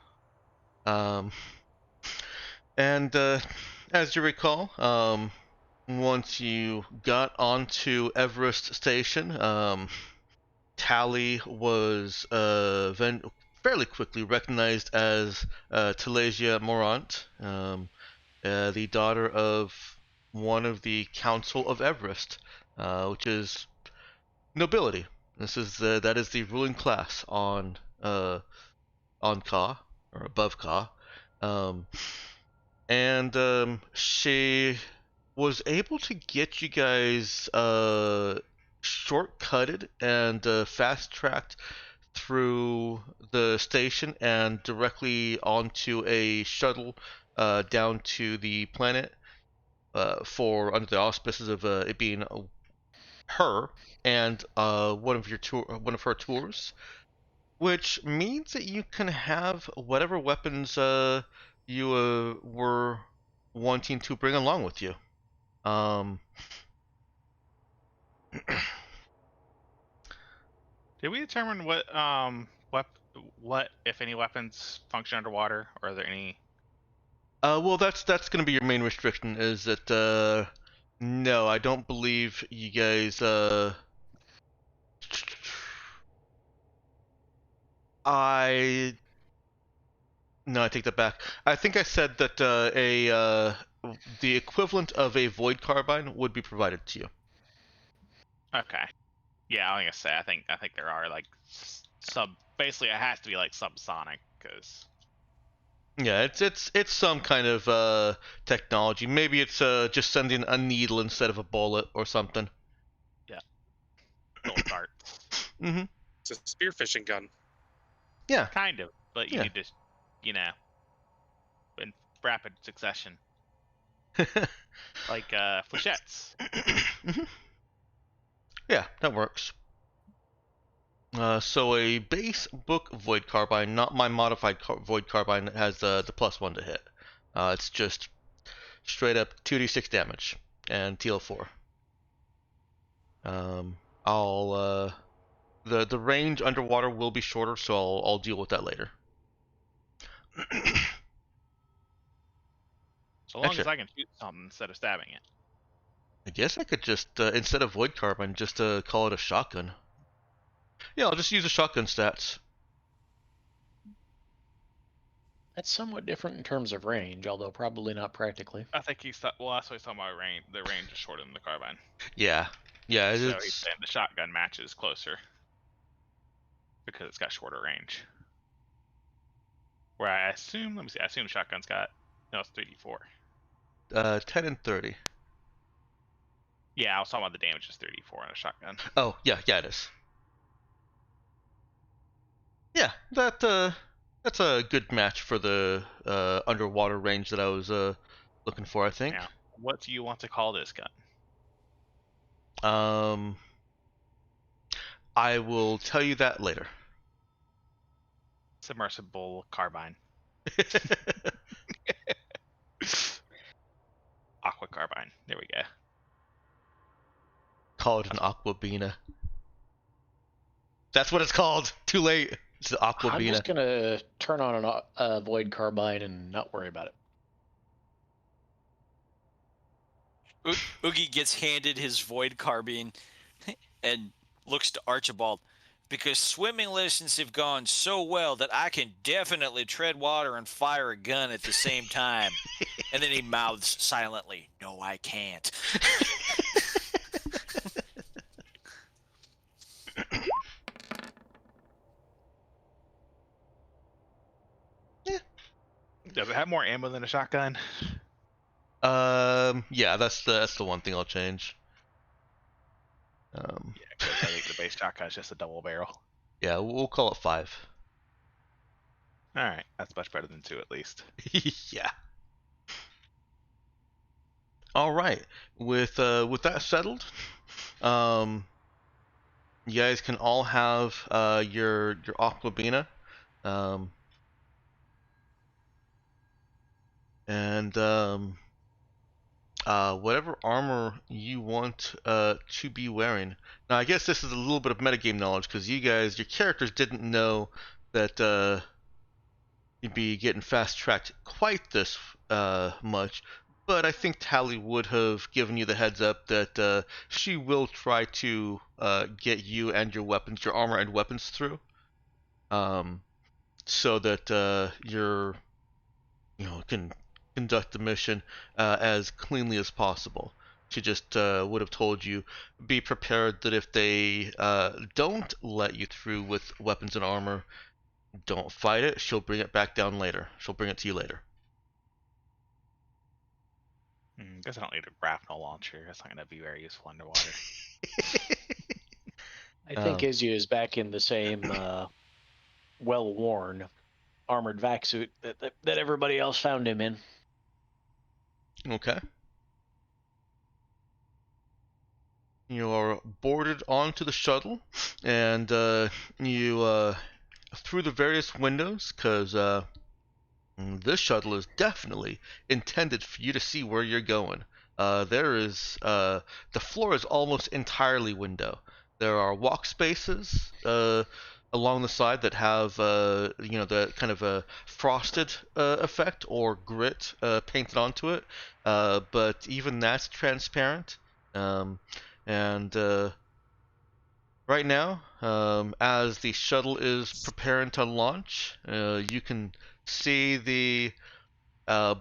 And as you recall, once you got onto Everest Station, Tally was fairly quickly recognized as Telesia Morant, the daughter of one of the Council of Everest, which is nobility. That is the ruling class on Ka, or above Ka. And she was able to get you guys shortcutted and fast-tracked through the station and directly onto a shuttle down to the planet for under the auspices of it being her and one of her tours, which means that you can have whatever weapons you were wanting to bring along with you. Did we determine what what, if any, weapons function underwater, or are there any? Well, that's going to be your main restriction. Is that no, I don't believe you guys. I No, I take that back. I think I said that the equivalent of a void carbine would be provided to you. Okay. Yeah, I was gonna say. I think there are like sub. Basically, it has to be like subsonic, because Yeah, it's some kind of technology. Maybe it's just sending a needle instead of a bullet or something. little dart, Mm-hmm. It's a spearfishing gun. Yeah. kind of. But you Yeah. need to, you know, in rapid succession, like flechettes. Mm-hmm. Yeah, that works. So a base book void carbine, not my modified void carbine that has the +1 to hit. It's just straight up 2d6 damage and TL4. I'll the range underwater will be shorter, so I'll deal with that later. So long as Actually, I can shoot something instead of stabbing it. I guess I could just instead of void carbine, just call it a shotgun. Yeah, I'll just use the shotgun stats. That's somewhat different in terms of range, although probably not practically. I think he's well. That's what he's talking about. Range. The range is shorter than the carbine, Yeah, yeah, so he's it's saying the shotgun matches closer because it's got shorter range. Where I assume, let me see. I assume the shotgun's got it's 3d4. 10 and 30. Yeah, I was talking about the damage is 3d4 on a shotgun. Oh, yeah, it is. Yeah, that's a good match for the underwater range that I was looking for, I think. Now, what do you want to call this gun? I will tell you that later. Submersible carbine. Aqua carbine. There we go. Call it an aquabina. That's what it's called. Too late. It's an I'm aquabina. just gonna turn on a void carbine and not worry about it. Oogie gets handed his void carbine and looks to Archibald. Because swimming lessons have gone so well that I can definitely tread water and fire a gun at the same time. And then he mouths silently, "No, I can't." Does it have more ammo than a shotgun? Yeah, that's the one thing I'll change. Yeah, 'cause I think the base shotgun is just a double barrel. Yeah, we'll call it 5. All right, that's much better than 2 at least. Yeah. All right. With that settled, you guys can all have your aquabina, and whatever armor you want to be wearing. Now, I guess this is a little bit of metagame knowledge because your characters didn't know that you'd be getting fast-tracked quite this much. But I think Tally would have given you the heads up that she will try to get you and your weapons, your armor and weapons through, so that can conduct the mission as cleanly as possible. She just would have told you, be prepared that if they don't let you through with weapons and armor, don't fight it. She'll bring it back down later. She'll bring it to you later. Guess I don't need a grapnel launcher. That's not going to be very useful underwater. I think Izzy is back in the same well-worn armored vac suit that everybody else found him in. Okay. You are boarded onto the shuttle, and you through the various windows, because this shuttle is definitely intended for you to see where you're going. The floor is almost entirely window. There are walk spaces along the side that have the kind of a frosted effect or grit painted onto it, but even that's transparent. And right now, as the shuttle is preparing to launch, you can see the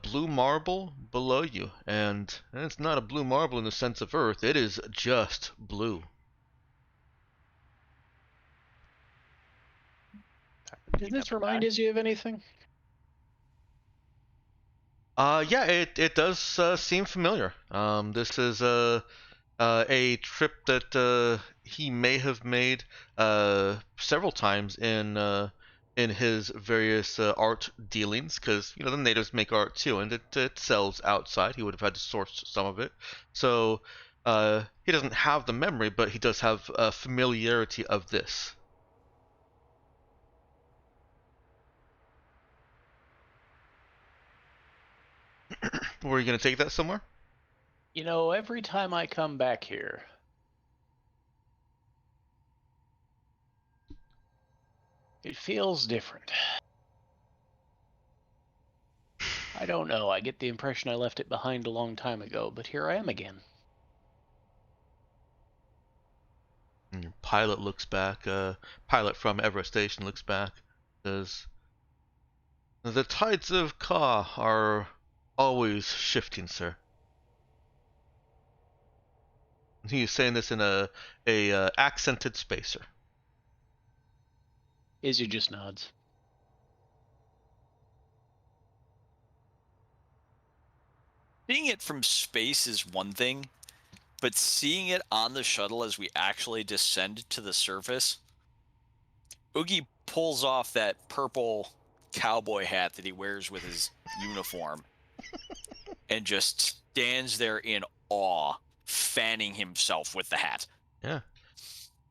blue marble below you, and it's not a blue marble in the sense of Earth. It is just blue. Does this remind you of anything? Yeah, it does seem familiar. This is a trip that he may have made several times in his various art dealings, because the natives make art too, and it sells outside. He would have had to source some of it, so he doesn't have the memory, but he does have a familiarity of this. Were you gonna take that somewhere? You know, every time I come back here, it feels different. I don't know. I get the impression I left it behind a long time ago, but here I am again. And your pilot looks back. Pilot from Everest Station looks back. Says, "The tides of Ka are always shifting, sir." He's saying this in a accented spacer. Izzy just nods. Seeing it from space is one thing, but seeing it on the shuttle as we actually descend to the surface, Oogie pulls off that purple cowboy hat that he wears with his uniform and just stands there in awe, fanning himself with the hat. Yeah.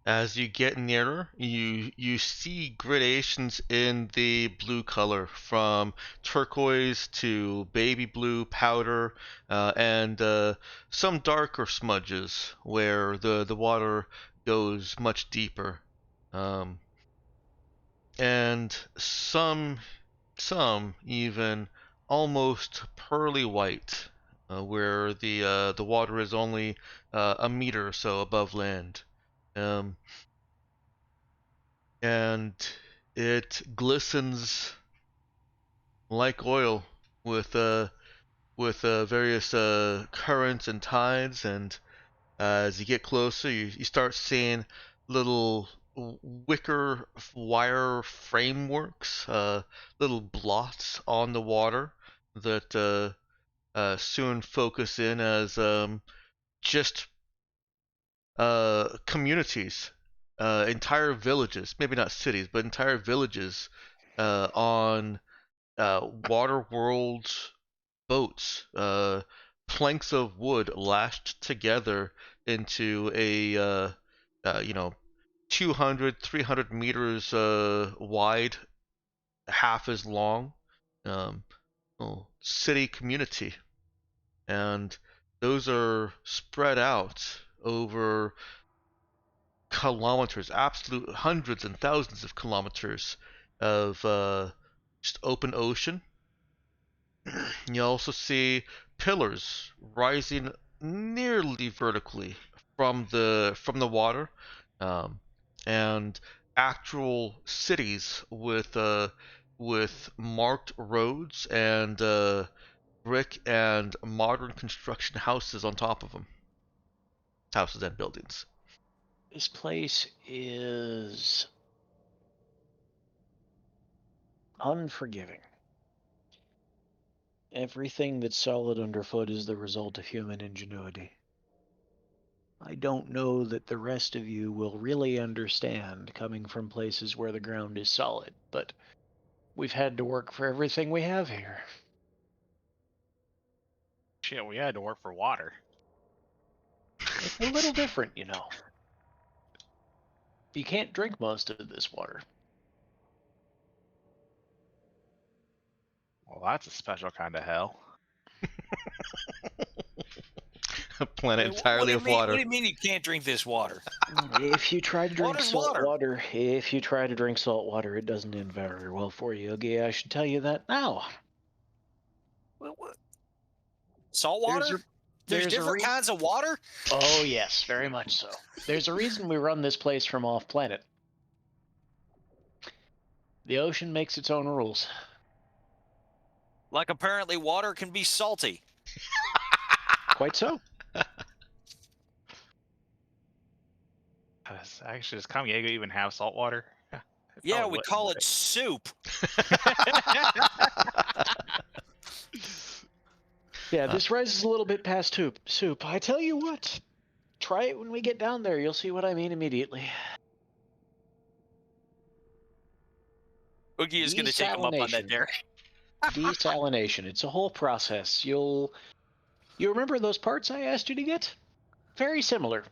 As you get nearer, you see gradations in the blue color, from turquoise to baby blue powder, and some darker smudges where the water goes much deeper, and some even almost pearly white, where the water is only a meter or so above land. Um, and it glistens like oil with various currents and tides. And as you get closer, you start seeing little wicker wire frameworks, little blots on the water that soon focus in as just communities, entire villages, maybe not cities, but entire villages on water world boats, planks of wood lashed together into a 200, 300 meters wide, half as long, um, city community. And those are spread out over kilometers, absolute hundreds and thousands of kilometers of just open ocean. You also see pillars rising nearly vertically from the water, um, and actual cities with marked roads and brick and modern construction houses on top of them, houses and buildings. This place is unforgiving. Everything that's solid underfoot is the result of human ingenuity. I don't know that the rest of you will really understand coming from places where the ground is solid, but we've had to work for everything we have here. Shit, we had to work for water. It's a little different, you know. You can't drink most of this water. Well, that's a special kind of hell. A planet What entirely do you of mean? What water. do you mean you can't drink this water? If you try to drink Water's salt water. if you try to drink salt water, it doesn't end very well for you. Okay, I should tell you that now. What? Salt There's water? a- There's there's a different re- kinds of water? Oh yes, very much so. There's a reason we run this place from off planet. The ocean makes its own rules. Like apparently water can be salty. Quite so. Actually, does Kamiego even have salt water? Yeah, probably we wouldn't, call would it soup. Yeah, this rises a little bit past soup. I tell you what, try it when we get down there. You'll see what I mean immediately. Oogie is going to take him up on that Desalination. dare. Desalination. It's a whole process. You remember those parts I asked you to get? Very similar.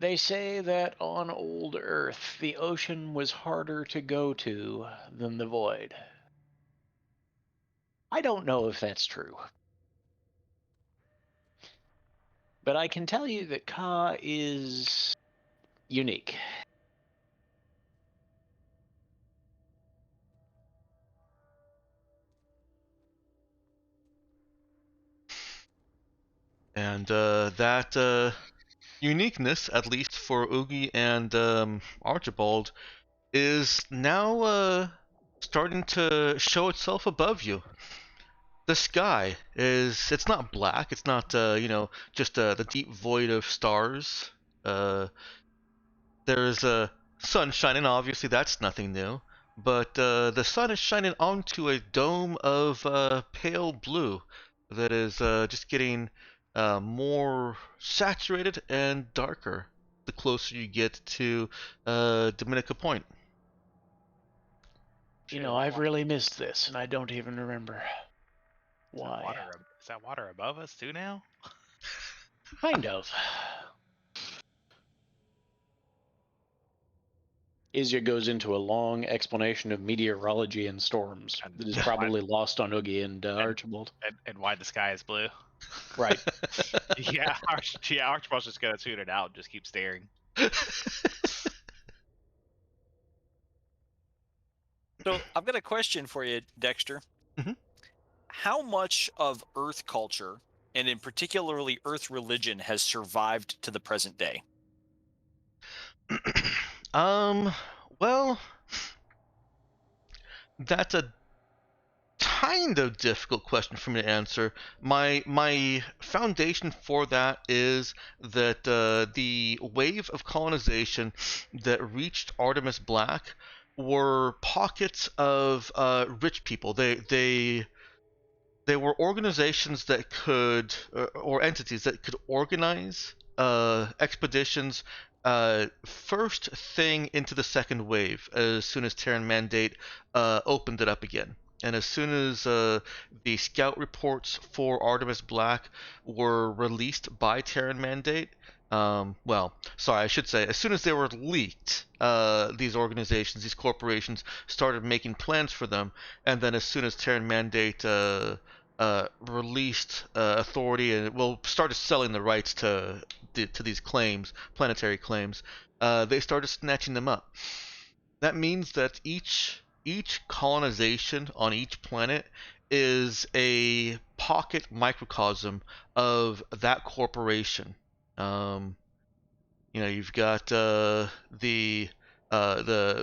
They say that on old Earth, the ocean was harder to go to than the void. I don't know if that's true. But I can tell you that Ka is unique. And that uniqueness, at least for Oogie and Archibald, is now starting to show itself above you. The sky it's not black, it's not just the deep void of stars. There's a sun shining, obviously that's nothing new, but the sun is shining onto a dome of pale blue that is just getting more saturated and darker the closer you get to Dominica Point. I've really missed this, and I don't even remember Is that why. is that water above us too now? Kind of. Izya goes into a long explanation of meteorology and storms that is probably lost on Oogie and Archibald. And why the sky is blue? Right. Yeah, Archibald's just gonna tune it out and just keep staring. So I've got a question for you, Dexter. Mhm. How much of Earth culture, and in particularly Earth religion, has survived to the present day? Well, that's a kind of difficult question for me to answer. My foundation for that is that the wave of colonization that reached Artemis Black were pockets of rich people. They were organizations that could, or entities that could organize expeditions first thing into the second wave as soon as Terran Mandate opened it up again. And as soon as the scout reports for Artemis Black were released by Terran Mandate, I should say, as soon as they were leaked, these organizations, these corporations, started making plans for them. And then as soon as Terran Mandate released authority and started selling the rights to these claims, planetary claims, they started snatching them up. That means that each colonization on each planet is a pocket microcosm of that corporation. You've got the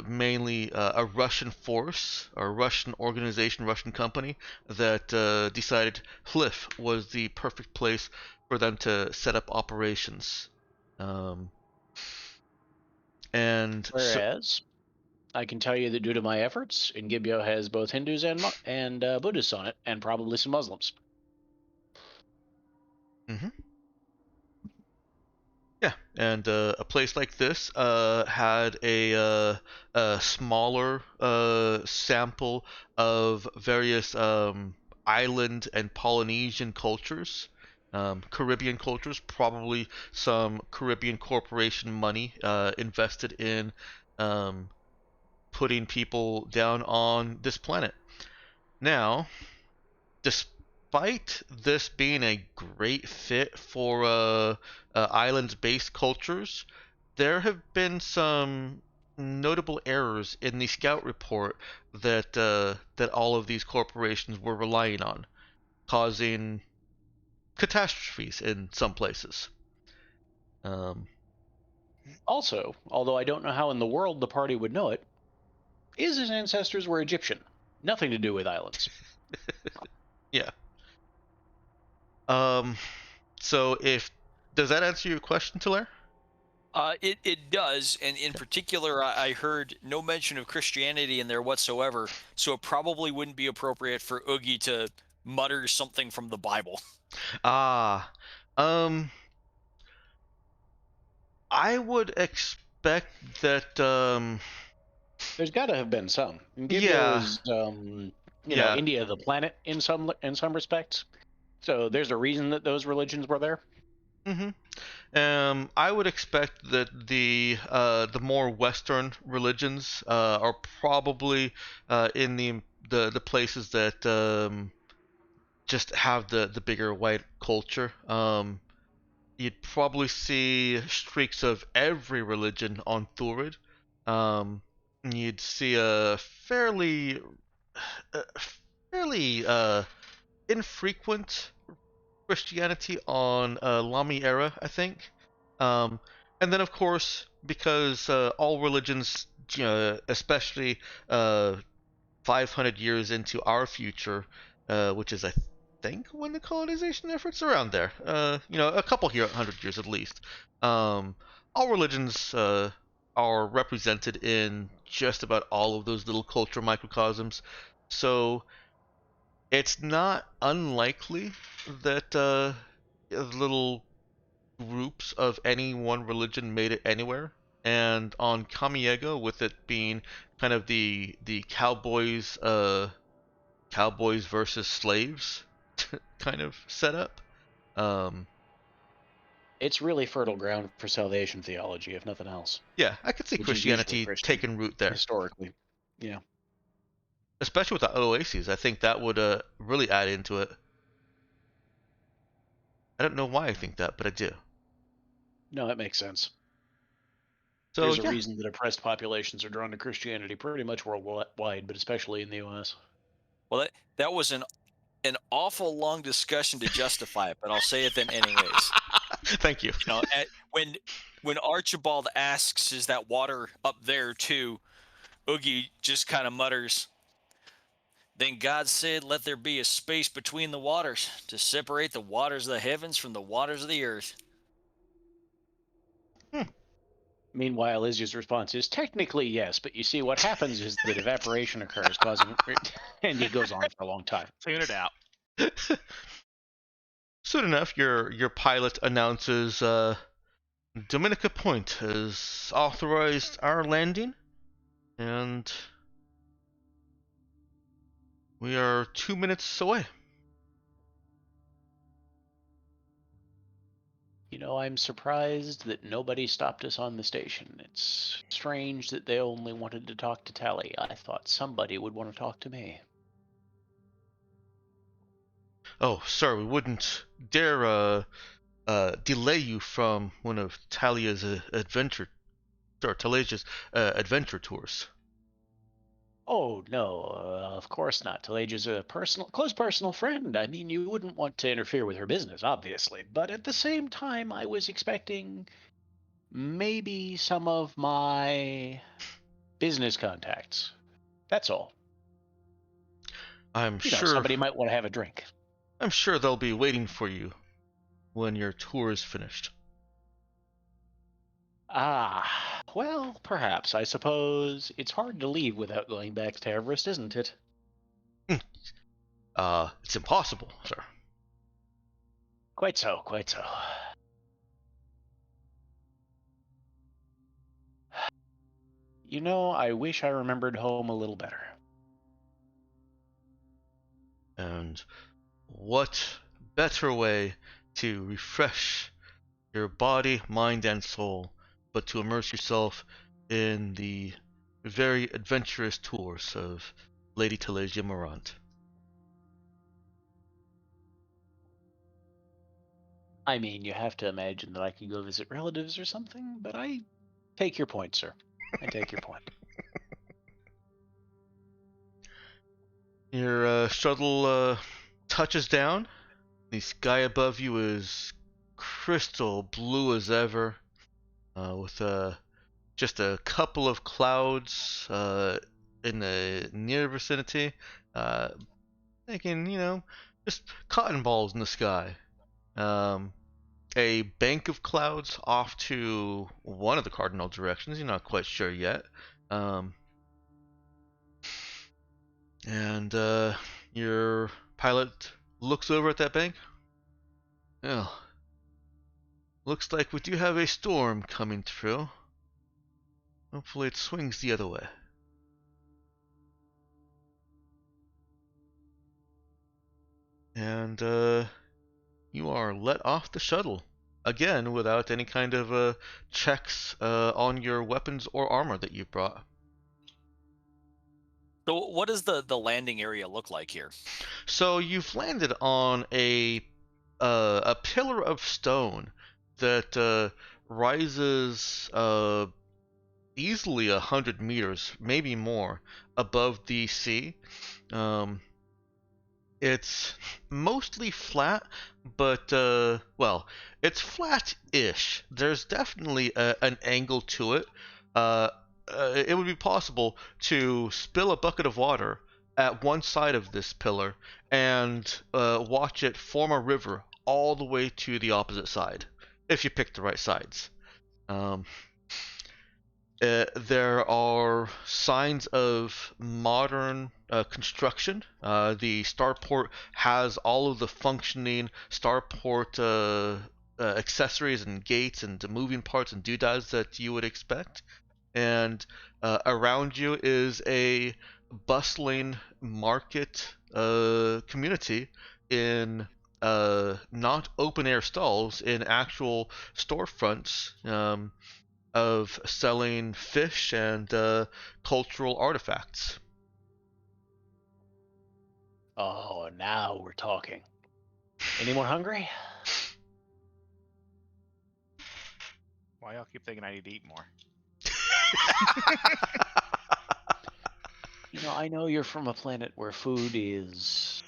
mainly a Russian force or a Russian organization, Russian company that decided Hlif was the perfect place for them to set up operations. And Whereas, I can tell you that due to my efforts, Ingibio has both Hindus and Buddhists on it, and probably some Muslims. Yeah, and a place like this had a smaller sample of various island and Polynesian cultures, Caribbean cultures, probably some Caribbean corporation money invested in putting people down on this planet. Now, despite this being a great fit for island-based cultures, there have been some notable errors in the scout report that all of these corporations were relying on, causing catastrophes in some places. Also, although I don't know how in the world the party would know it, his ancestors were Egyptian. Nothing to do with islands. Yeah. So does that answer your question, Tiller? It does, and in particular, I heard no mention of Christianity in there whatsoever, so it probably wouldn't be appropriate for Oogie to mutter something from the Bible. Ah, I would expect that. There's got to have been some. Gibeah Yeah, is, yeah. India the planet in some respects. So there's a reason that those religions were there. I would expect that the more Western religions are probably in the places that just have the bigger white culture. You'd probably see streaks of every religion on Thurid. You'd see a uh, fairly infrequent Christianity on Lami era, I think. And then, of course, because all religions, especially 500 years into our future, which is, I think, when the colonization efforts around there, a couple here, 100 years at least. All religions are represented in just about all of those little culture microcosms. So it's not unlikely that little groups of any one religion made it anywhere. And on Kamiego, with it being kind of the cowboys versus slaves kind of setup. It's really fertile ground for salvation theology, if nothing else. Yeah, I could see Which is usually Christianity Christian, taking root there, historically. Yeah. especially with the oases. I think that would really add into it. I don't know why I think that, but I do. No, that makes sense. So There's a yeah, reason that oppressed populations are drawn to Christianity pretty much worldwide, but especially in the U.S. Well, that was an awful long discussion to justify it, but I'll say it then anyways. thank you. When Archibald asks, "Is that water up there too?" Oogie just kind of mutters, "Then God said, let there be a space between the waters to separate the waters of the heavens from the waters of the earth." Meanwhile, Izzy's response is technically yes, but you see, what happens is that evaporation occurs, causing, and he goes on for a long time. Tune it out. Soon enough, your pilot announces Dominica Point has authorized our landing, and we are 2 minutes away. I'm surprised that nobody stopped us on the station. It's strange that they only wanted to talk to Tally. I thought somebody would want to talk to me. Oh, sir, we wouldn't dare delay you from one of Talia's adventure tours. Oh, no, of course not. Taleja's a close personal friend. I mean, you wouldn't want to interfere with her business, obviously. But at the same time, I was expecting maybe some of my business contacts. That's all. I'm sure Somebody might want to have a drink. I'm sure they'll be waiting for you when your tour is finished. Ah, well, perhaps. I suppose it's hard to leave without going back to Everest, isn't it? It's impossible, sir. Quite so, quite so. I wish I remembered home a little better. And what better way to refresh your body, mind, and soul, but to immerse yourself in the very adventurous tours of Lady Telesia Morant. I mean, you have to imagine that I could go visit relatives or something, but I take your point, sir. I take your point. Your shuttle touches down. The sky above you is crystal blue as ever, with just a couple of clouds in the near vicinity, making, just cotton balls in the sky. A bank of clouds off to one of the cardinal directions. You're not quite sure yet. And your pilot looks over at that bank. Well, looks like we do have a storm coming through. Hopefully it swings the other way. And you are let off the shuttle. Again, without any kind of checks on your weapons or armor that you brought. So what does the landing area look like here? So you've landed on a pillar of stone that rises easily 100 meters, maybe more, above the sea. It's mostly flat, but well, it's flat-ish. There's definitely an angle to it. It would be possible to spill a bucket of water at one side of this pillar and watch it form a river all the way to the opposite side, if you pick the right sides. There are signs of modern construction. The starport has all of the functioning starport accessories and gates and the moving parts and doodads that you would expect. And around you is a bustling market community in not open air stalls, in actual storefronts. Of selling fish and cultural artifacts. Oh, now we're talking. Anyone hungry? Why y'all keep thinking I need to eat more? I know you're from a planet where food is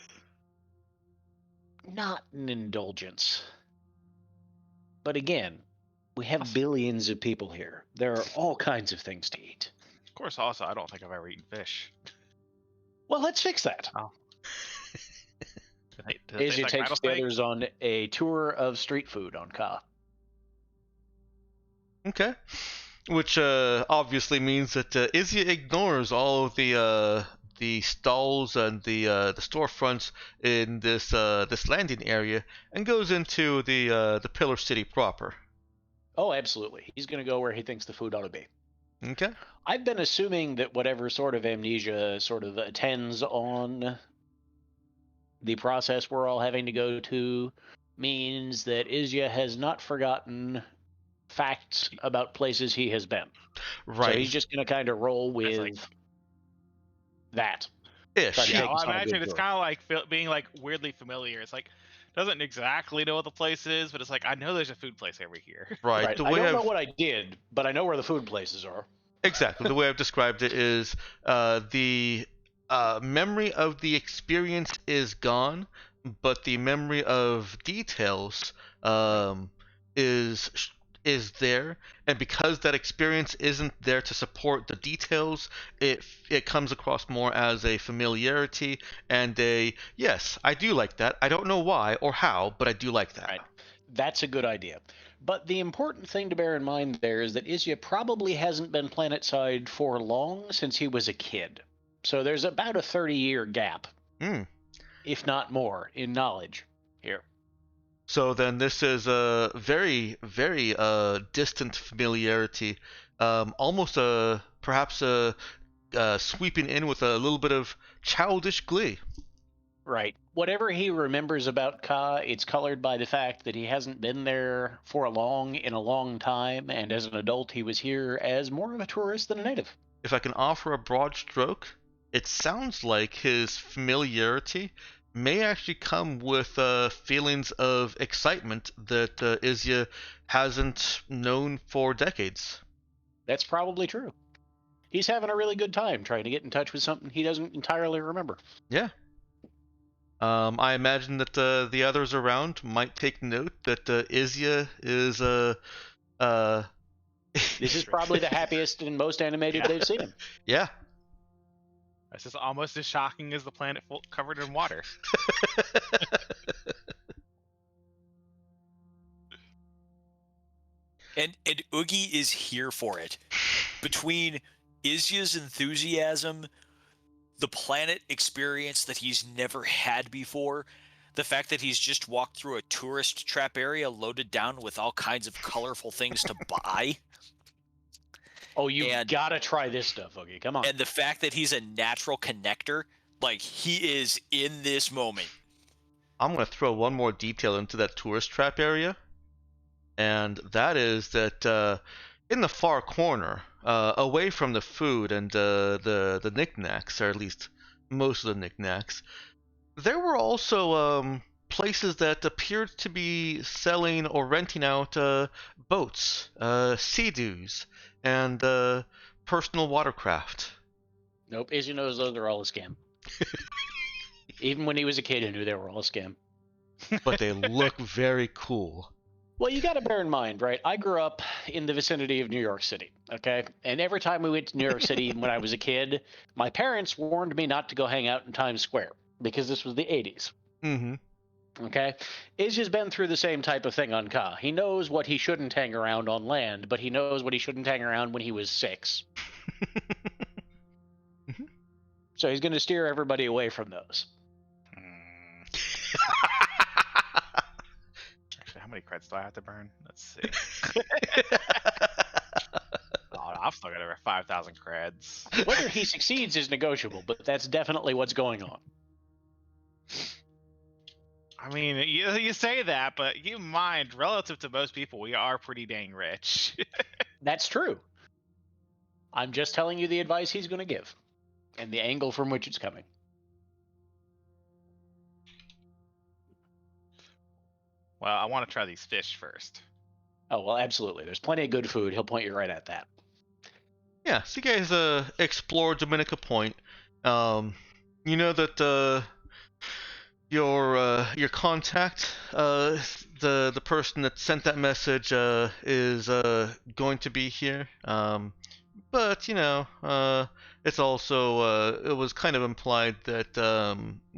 not an indulgence. But again, we have billions of people here. There are all kinds of things to eat. Of course, also, I don't think I've ever eaten fish. Well, let's fix that. Oh. Izzy takes the others on a tour of street food on Ka. Okay. Which obviously means that Izzy ignores all of the stalls and the storefronts in this landing area and goes into the Pillar City proper. Oh, absolutely. He's going to go where he thinks the food ought to be. Okay. I've been assuming that whatever sort of amnesia sort of attends on the process we're all having to go to means that Izya has not forgotten facts about places he has been. Right. So he's just going to kind of roll with that. Ish. Yeah, well, I imagine it's kind of like being like weirdly familiar. It's like doesn't exactly know what the place is, but it's like I know there's a food place over here. Right. I don't know what I did, but I know where the food places are. Exactly. The way I've described it is the memory of the experience is gone, but the memory of details is there, and because that experience isn't there to support the details, it comes across more as a familiarity and a yes, I do like that. I don't know why or how, but I do like that. Right. That's a good idea. But the important thing to bear in mind there is that Izya probably hasn't been planetside for long since he was a kid. So there's about a 30-year gap, if not more, in knowledge here. So then this is a very, very distant familiarity, almost perhaps sweeping in with a little bit of childish glee. Right. Whatever he remembers about Ka, it's colored by the fact that he hasn't been there for in a long time, and as an adult he was here as more of a tourist than a native. If I can offer a broad stroke, it sounds like his familiarity may actually come with feelings of excitement that Izya hasn't known for decades. That's probably true. He's having a really good time trying to get in touch with something he doesn't entirely remember. Yeah. I imagine that the others around might take note that Izya is This is probably the happiest and most animated Yeah. they've seen him. yeah. This is almost as shocking as the planet covered in water. And Oogie is here for it. Between Izya's enthusiasm, the planet experience that he's never had before, the fact that he's just walked through a tourist trap area loaded down with all kinds of colorful things to buy, Oh, you And- gotta try this stuff, okay? Come on. and the fact that he's a natural connector, like he is in this moment. I'm going to throw one more detail into that tourist trap area, and that is that in the far corner, away from the food and the knickknacks, or at least most of the knickknacks, there were also places that appeared to be selling or renting out boats, sea-doos, and personal watercraft. Nope, Izzy knows those are all a scam. Even when he was a kid, he knew they were all a scam. But they look very cool. Well, you got to bear in mind, right? I grew up in the vicinity of New York City, okay? And every time we went to New York City when I was a kid, my parents warned me not to go hang out in Times Square because this was the 80s, Mm-hmm. okay? Izzy's been through the same type of thing on Ka. He knows what he shouldn't hang around on land, but he knows what he shouldn't hang around when he was 6. So he's going to steer everybody away from those. Actually, how many creds do I have to burn? Let's see. Oh, I've still got over 5,000 creds. Whether he succeeds is negotiable, but that's definitely what's going on. I mean, you say that, but keep in mind, relative to most people, we are pretty dang rich. That's true. I'm just telling you the advice he's going to give and the angle from which it's coming. Well, I want to try these fish first. Oh, well, absolutely. There's plenty of good food. He'll point you right at that. Yeah, so you guys explore Dominica Point. You know that your contact, the person that sent that message, is going to be here. But you know, it's also it was kind of implied that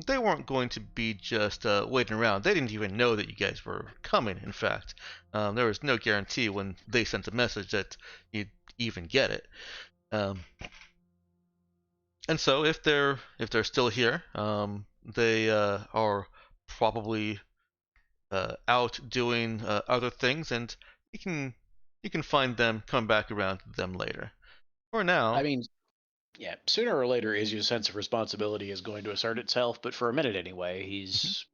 they weren't going to be just waiting around. They didn't even know that you guys were coming. In fact, there was no guarantee when they sent a message that you'd even get it. And so if they're still here, they are probably out doing other things, and you can find them, come back around to them later. For now, I mean, yeah, sooner or later, Izzy's sense of responsibility is going to assert itself, but for a minute anyway, he's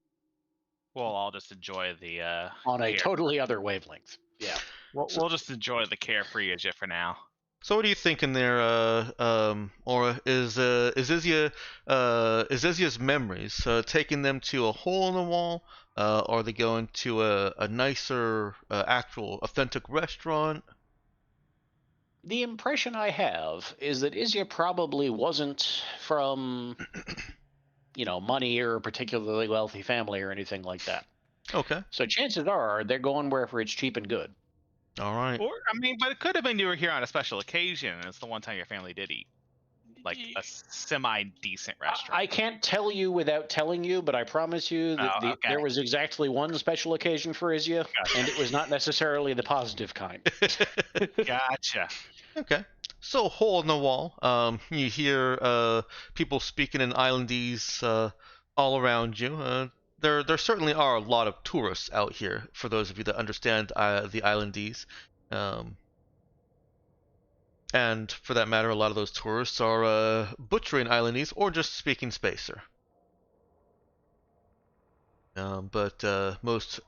Well, I'll just enjoy the on a care- totally other wavelength. Yeah. We'll just enjoy the carefree Izzy for now. so what do you think in there, or is Izzy's memories taking them to a hole in the wall? Are they going to a nicer, actual, authentic restaurant? The impression I have is that Izzy probably wasn't from, money or a particularly wealthy family or anything like that. Okay, So chances are they're going wherever it's cheap and good. all right. Or I mean, but it could have been you were here on a special occasion, and it's the one time your family did eat, like a semi-decent restaurant. I can't tell you without telling you, but I promise you that Oh, okay. there was exactly one special occasion for Izzy, and it was not necessarily the positive kind. Gotcha. Okay. So, hole in the wall. You hear people speaking in Islandese all around you. There certainly are a lot of tourists out here. For those of you that understand the Islandese, and for that matter, a lot of those tourists are butchering Islandese or just speaking Spacer. But most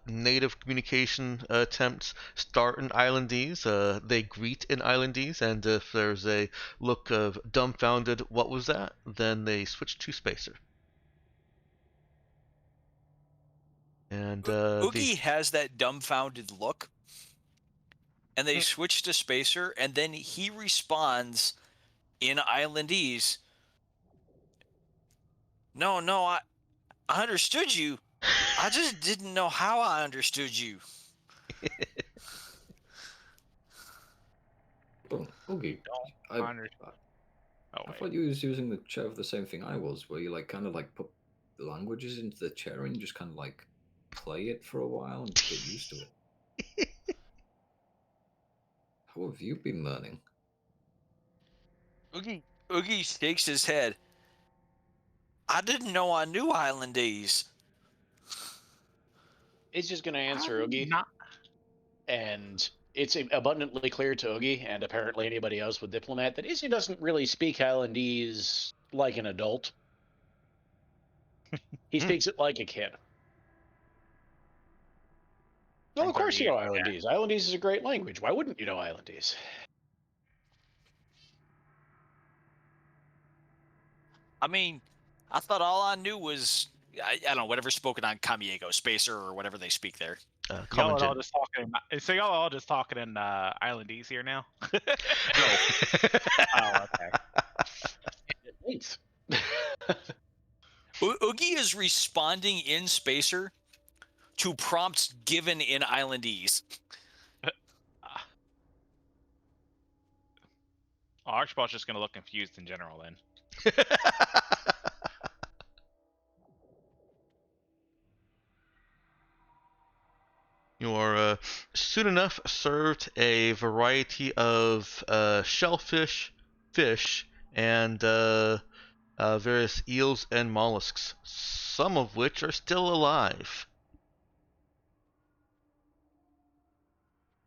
native communication attempts start in Islandese. They greet in Islandese, and if there's a look of dumbfounded, what was that? Then they switch to Spacer. And Oogie has that dumbfounded look, and they switch to Spacer, and then he responds in Islandese. No, I understood you. I just didn't know how I understood you. Oh, Oogie, Don't understand. Oh I wait. thought you was using the chair for the same thing I was, where you like kind of like put the languages into the chair and you just kind of like play it for a while and get used to it. How have you been learning? Oogie shakes his head. I didn't know I knew Islandese. It's just going to answer I'm Oogie, not. and it's abundantly clear to Oogie and apparently anybody else with Diplomat that Izzy doesn't really speak Islandese like an adult. He speaks it like a kid. Well, From of course 30 you know years ago. Islandese. Islandese is a great language. Why wouldn't you know Islandese? I mean, I thought all I knew was I don't know, whatever's spoken on Kamiego, Spacer, or whatever they speak there. Y'all common are all gen. just talking. So y'all are all just talking in Islandese here now. No. Oh, okay. Thanks. Oogie is responding in Spacer to prompts given in Islandese. Archibald's just gonna look confused in general then. You are soon enough served a variety of shellfish, fish, and various eels and mollusks, some of which are still alive.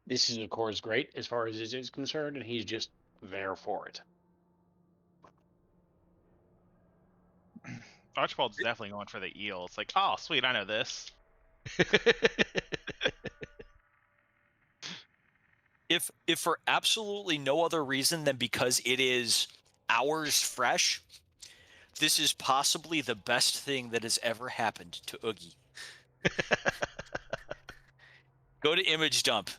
This is, of course, great as far as Izzy is concerned, and he's just there for it. Archibald's definitely going for the eel. It's like, oh, sweet, I know this. If for absolutely no other reason than because it is hours fresh, this is possibly the best thing that has ever happened to Oogie. Go to image dump.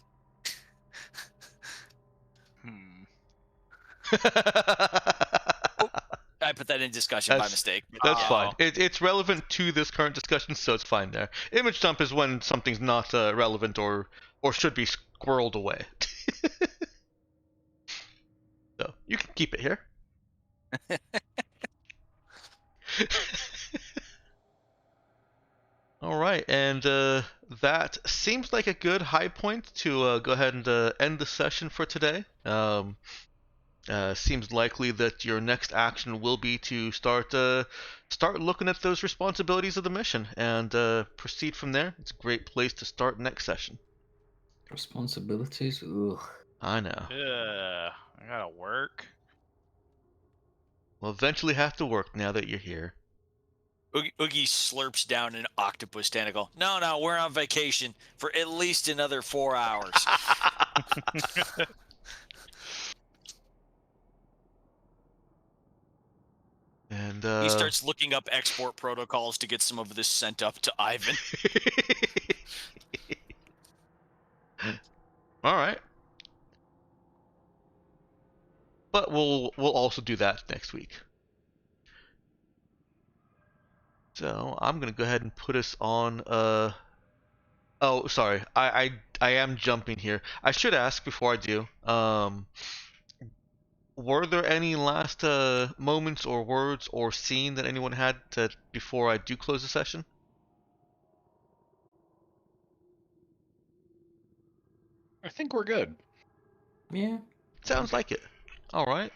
I put that in discussion by mistake. That's Oh. fine. It's relevant to this current discussion, so it's fine there. Image dump is when something's not relevant or should be squirreled away. So you can keep it here. All right, and that seems like a good high point to go ahead and end the session for today. Seems likely that your next action will be to start looking at those responsibilities of the mission and proceed from there. It's a great place to start next session. Responsibilities? Ugh. I know. I gotta work. We'll eventually have to work now that you're here. Oogie slurps down an octopus tentacle. No, we're on vacation for at least another 4 hours. And he starts looking up export protocols to get some of this sent up to Ivan. All right. But we'll also do that next week. So I'm gonna go ahead and put us on. Oh, sorry. I am jumping here. I should ask before I do. Were there any last moments or words or scene that anyone had before I do close the session? I think we're good. Yeah. Sounds like it. All right.